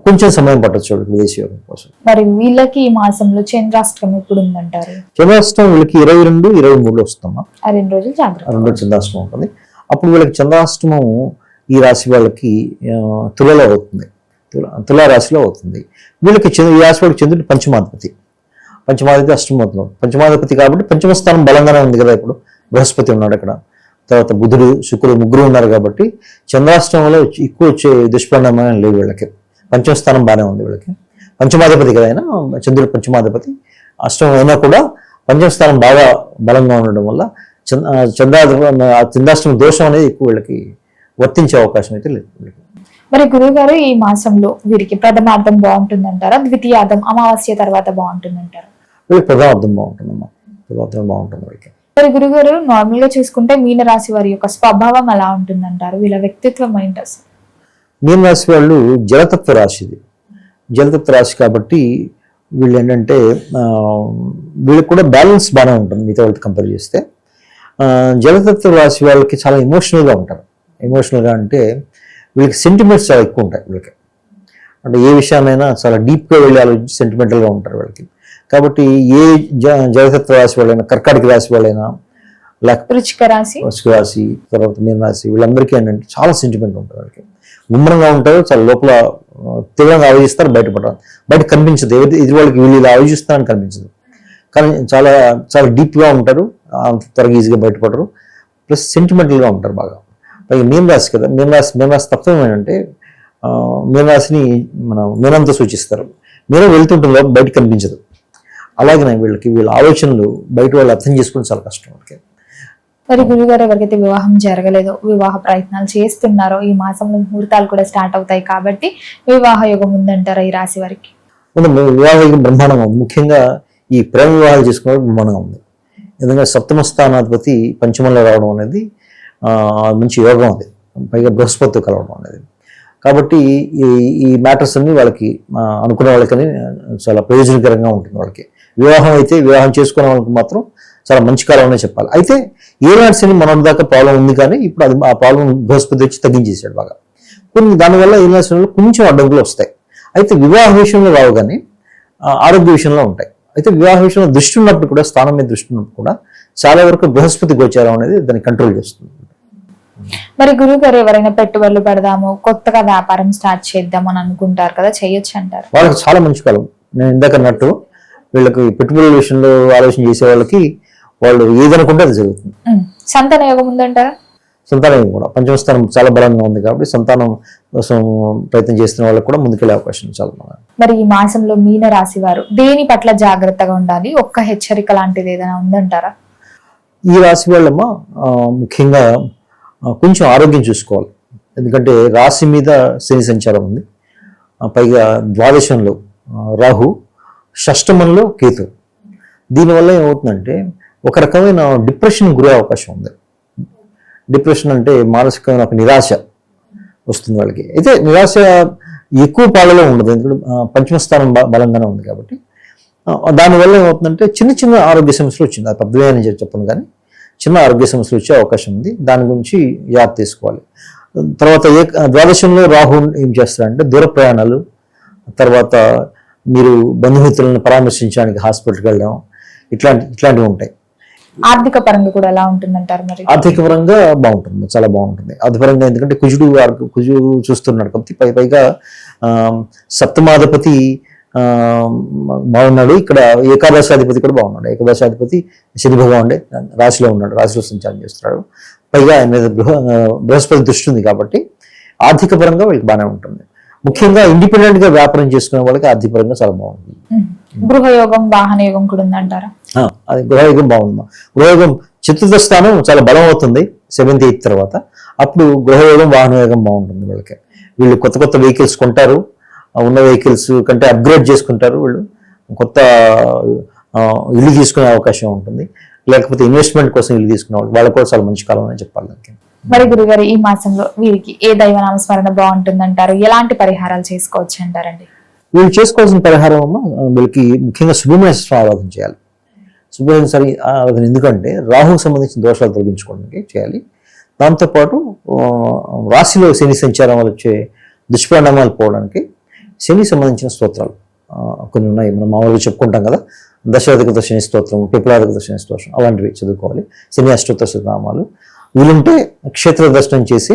కొంచెం సమయం పట్టొచ్చు వీళ్ళకి విదేశీ యోగం కోసం. మరి వీళ్ళకి ఈ మాసంలో చంద్రాష్టమం ఎప్పుడు ఉందంటారు? చంద్రాష్టమం వీళ్ళకి 22, 23 వస్తుందమ్మా. ఆ 2 రోజులు జాగ్రత్త. 2 రోజులు చంద్రాష్టమం ఉంటుంది. అప్పుడు వీళ్ళకి చంద్రాష్టమం ఈ రాశి వాళ్ళకి తులలో అవుతుంది, తులారాశిలో అవుతుంది. వీళ్ళకి ఈ రాశి వాళ్ళకి చంద్రుడు పంచమాధిపతి అష్టమవుతున్నాడు. పంచమాధిపతి కాబట్టి పంచమ స్థానం బలంగానే ఉంది కదా. ఇప్పుడు బృహస్పతి ఉన్నాడు అక్కడ, తర్వాత బుధుడు, శుక్రుడు ముగ్గురు ఉన్నారు కాబట్టి చంద్రాష్టమంలో ఎక్కువ వచ్చే దుష్పరిణామాలు లేవు వీళ్ళకి. పంచమ స్థానం బాగానే ఉంది వీళ్ళకి. పంచమాధిపతి కదా అయినా, చంద్రుడు పంచమాధిపతి. అష్టమం అయినా కూడా పంచమ స్థానం బాగా బలంగా ఉండడం వల్ల చంద్రాష్టమి దోషం అనేది ఎక్కువ వీళ్ళకి వర్తించే అవకాశం అయితే లేదు వీళ్ళకి. మరి గురువు గారు, ఈ మాసంలో వీరికి ప్రథమార్థం బాగుంటుందంటారా, ద్వితీయార్థం అమావాస్య తర్వాత బాగుంటుందంటారా? వీళ్ళకి ప్రథమార్థం బాగుంటుందమ్మా, ప్రథమార్థం బాగుంటుంది వీళ్ళకి. మరి గురుగారు, నార్మల్ గా చూసుకుంటే మీన రాశి వారి యొక్క స్వభావం ఎలా ఉంటుందంటారు? వీళ్ళ వ్యక్తిత్వం ఏంటి అసలు? మీన రాశి వాళ్ళు జలతత్వ రాశిది. జలతత్వ రాశి కాబట్టి వీళ్ళు ఏంటంటే వీళ్ళకి కూడా బ్యాలెన్స్ బాగానే ఉంటుంది మిగతా వాళ్ళతో కంపేర్ చేస్తే. జలతత్వ రాశి వాళ్ళకి చాలా ఎమోషనల్గా ఉంటారు. ఎమోషనల్గా అంటే వీళ్ళకి సెంటిమెంట్స్ చాలా ఎక్కువ ఉంటాయి వీళ్ళకి. అంటే ఏ విషయాన్నైనా చాలా డీప్గా వెళ్ళి ఆలోచించి సెంటిమెంటల్గా ఉంటారు వీళ్ళకి. కాబట్టి ఏ జలతత్వ రాశి వాళ్ళైనా, కర్కాటక రాశి వాళ్ళైనా, లేకపోతే వృశ్చిక రాశి, తర్వాత మీన రాశి, వీళ్ళందరికీ ఏంటంటే చాలా సెంటిమెంట్ ఉంటుంది వాళ్ళకి. గుమ్మరంగా ఉంటారు, చాలా లోపల తీవ్రంగా ఆలోచిస్తారు, బయట కనిపించదు. ఇది వాళ్ళకి వీళ్ళు ఇలా ఆలోచిస్తారని కనిపించదు, కానీ చాలా చాలా డీప్గా ఉంటారు, అంత త్వరగా ఈజీగా బయటపడరు. ప్లస్ సెంటిమెంటల్గా ఉంటారు బాగా. పైగా మీన రాశి కదా, మీన రాశి తత్వం ఏంటంటే మీనరాశిని మనం మీనంతో సూచిస్తారు. మీనం వెళ్తుంటుంది, బయట కనిపించదు. అలాగే వీళ్ళ ఆలోచనలు బయట వాళ్ళు అర్థం చేసుకుని చాలా కష్టం వాళ్ళకి. మరి గురుగారు, ఎవరికైతే వివాహం జరగలేదో, వివాహ ప్రయత్నాలు చేస్తున్నారో, ఈ మాసంలో ముహూర్తాలు కూడా స్టార్ట్ అవుతాయి కాబట్టి వివాహ యోగం ఉందంటారా ఈ రాశి వారికి? వివాహ యోగం బ్రహ్మాండంగా ఉంది. ముఖ్యంగా ఈ ప్రేమ వివాహాలు చేసుకునే బ్రహ్మాండంగా ఉంది. ఎందుకంటే సప్తమ స్థానాధిపతి పంచమంలో రావడం అనేది మంచి యోగం అది, పైగా బృహస్పతితో కలవడం అనేది. కాబట్టి ఈ మ్యాటర్స్ అన్ని వాళ్ళకి అనుకునే వాళ్ళకని చాలా ప్రయోజనకరంగా ఉంటుంది వాళ్ళకి. వివాహం చేసుకునే వాళ్ళకి మాత్రం చాలా మంచి కాలం అనే చెప్పాలి. అయితే ఏనాడు శని మన దాకా ప్రాబ్లం ఉంది, కానీ ఇప్పుడు అది ఆ ప్రాబ్లం బృహస్పతి వచ్చి తగ్గించేసాడు బాగా. దానివల్ల ఏనాడు శనిలో కొంచెం అడ్డంకులు వస్తాయి. అయితే వివాహ విషయంలో రావు, కానీ ఆరోగ్య విషయంలో ఉంటాయి. అయితే వివాహ విషయంలో దృష్టి ఉన్నప్పుడు కూడా, స్థానం మీద దృష్టి ఉన్నప్పుడు కూడా చాలా వరకు బృహస్పతి గోచారం అనేది దాన్ని కంట్రోల్ చేస్తుంది. మరి గురువు గారు, ఎవరైనా పెట్టుబడులు పెడదాము, కొత్తగా వ్యాపారం స్టార్ట్ చేద్దాం అని అనుకుంటారు కదా, చేయొచ్చు అంటారు? వాళ్ళకి చాలా మంచి కాలం. నేను ఇందాక అన్నట్టు వీళ్ళకి పెట్టుబడుల విషయంలో ఆలోచన చేసే వాళ్ళకి వాళ్ళు ఏదనుకుంటే అది జరుగుతుంది. సంతాన యోగం ఉందంటారా? సంతానం కూడా పంచమ స్థానం చాలా బలంగా ఉంది కాబట్టి సంతానం కోసం ప్రయత్నం చేస్తున్న వాళ్ళకి కూడా ముందుకెళ్లే అవకాశం చాలా బాగా. మరి ఈ మాసంలో మీన రాశి వారు దేని పట్ల జాగ్రత్తగా ఉండాలి? ఒక్క హెచ్చరిక లాంటిది ఏదైనా ఉందంటారా? ఈ రాశి వాళ్ళమ్మా ముఖ్యంగా కొంచెం ఆరోగ్యం చూసుకోవాలి. ఎందుకంటే రాశి మీద శని సంచారం ఉంది, పైగా ద్వాదశంలో రాహు, షష్టమంలో కేతు. దీనివల్ల ఏమవుతుందంటే ఒక రకమైన డిప్రెషన్ గురే అవకాశం ఉంది. డిప్రెషన్ అంటే మానసికమైన ఒక నిరాశ వస్తుంది వాళ్ళకి. అయితే నిరాశ ఎక్కువ పాలలో ఉండదు, ఎందుకంటే పంచమ స్థానం బలంగానే ఉంది కాబట్టి. దానివల్ల ఏమవుతుందంటే చిన్న చిన్న ఆరోగ్య సమస్యలు వచ్చింది, అది పెద్దవే అని చెప్పను, కానీ చిన్న ఆరోగ్య సమస్యలు వచ్చే అవకాశం ఉంది. దాని గురించి జాగ్రత్త తీసుకోవాలి. తర్వాత ద్వాదశంలో రాహు ఏం చేస్తారంటే దూర ప్రయాణాలు, తర్వాత మీరు బంధుమిత్రులను పరామర్శించడానికి హాస్పిటల్కి వెళ్ళడం, ఇట్లాంటివి ఉంటాయి. ఆర్థిక పరంగా కూడా ఎలా ఉంటుందంటారు? మరి ఆర్థిక పరంగా బాగుంటుంది, చాలా బాగుంటుంది ఆర్థిక పరంగా. ఎందుకంటే కుజుడు చూస్తున్నాడు కాబట్టి, పైగా సప్తమాధిపతి బాగున్నాడు, ఇక్కడ ఏకాదశాధిపతి కూడా బాగున్నాడు. ఏకాదశాధిపతి శని భగవానుడే రాశిలో ఉన్నాడు, రాశిలో సంచారం చేస్తున్నాడు. పైగా ఆయన మీద బృహస్పతి దృష్టి ఉంది కాబట్టి ఆర్థిక పరంగా వీళ్ళకి బాగానే ఉంటుంది. ముఖ్యంగా ఇండిపెండెంట్ గా వ్యాపారం చేసుకునే వాళ్ళకి ఆర్థిక పరంగా చాలా బాగుంటుంది. గృహయోగం, వాహన యోగం కూడా ఉందంటారా? అది గృహయోగం బాగుంది. గృహయోగం చతుర్థ స్థానం చాలా బలం అవుతుంది 7th 8th తర్వాత. అప్పుడు గృహయోగం వాహనయోగం బాగుంటుంది వీళ్ళకి. వీళ్ళు కొత్త కొత్త వెహికల్స్ కొంటారు, ఉన్న వెహికల్స్ కంటే అప్గ్రేడ్ చేసుకుంటారు, వీళ్ళు కొత్త ఇల్లు తీసుకునే అవకాశం ఉంటుంది. లేకపోతే ఇన్వెస్ట్మెంట్ కోసం ఇల్లు తీసుకునే వాళ్ళ కూడా చాలా మంచి కాలం అని చెప్పాలి దానికి. మరి గురుగారు ఈ మాసంలో వీరికి ఏ దైవనామస్మరణ బాగుంటుందంటారు, ఎలాంటి పరిహారాలు చేసుకోవచ్చు అంటారండి? వీళ్ళు చేసుకోవాల్సిన పరిహారం అమ్మ, వీళ్ళకి ముఖ్యంగా సుబ్రహ్మణ్యేశ్వర ఆరాధన చేయాలి. సుబ్రహ్మణ్యేశ్వరి ఆరాధన ఎందుకంటే రాహుకు సంబంధించిన దోషాలు తొలగించుకోవడానికి చేయాలి. దాంతోపాటు రాశిలో శని సంచారం వల్ల వచ్చే దుష్పరిణామాలు పోవడానికి శని సంబంధించిన స్తోత్రాలు కొన్ని ఉన్నాయి. మనం మామూలుగా చెప్పుకుంటాం కదా, దశాధికృత శని స్తోత్రం, పిపలాధికృత శని స్తోత్రం, అలాంటివి చదువుకోవాలి. శని అష్టోత్తర శతనామాలు వీలుంటే క్షేత్ర దర్శనం చేసి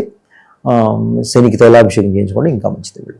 శనికి తైలాభిషేకం చేయించుకోవడం ఇంకా మంచిది.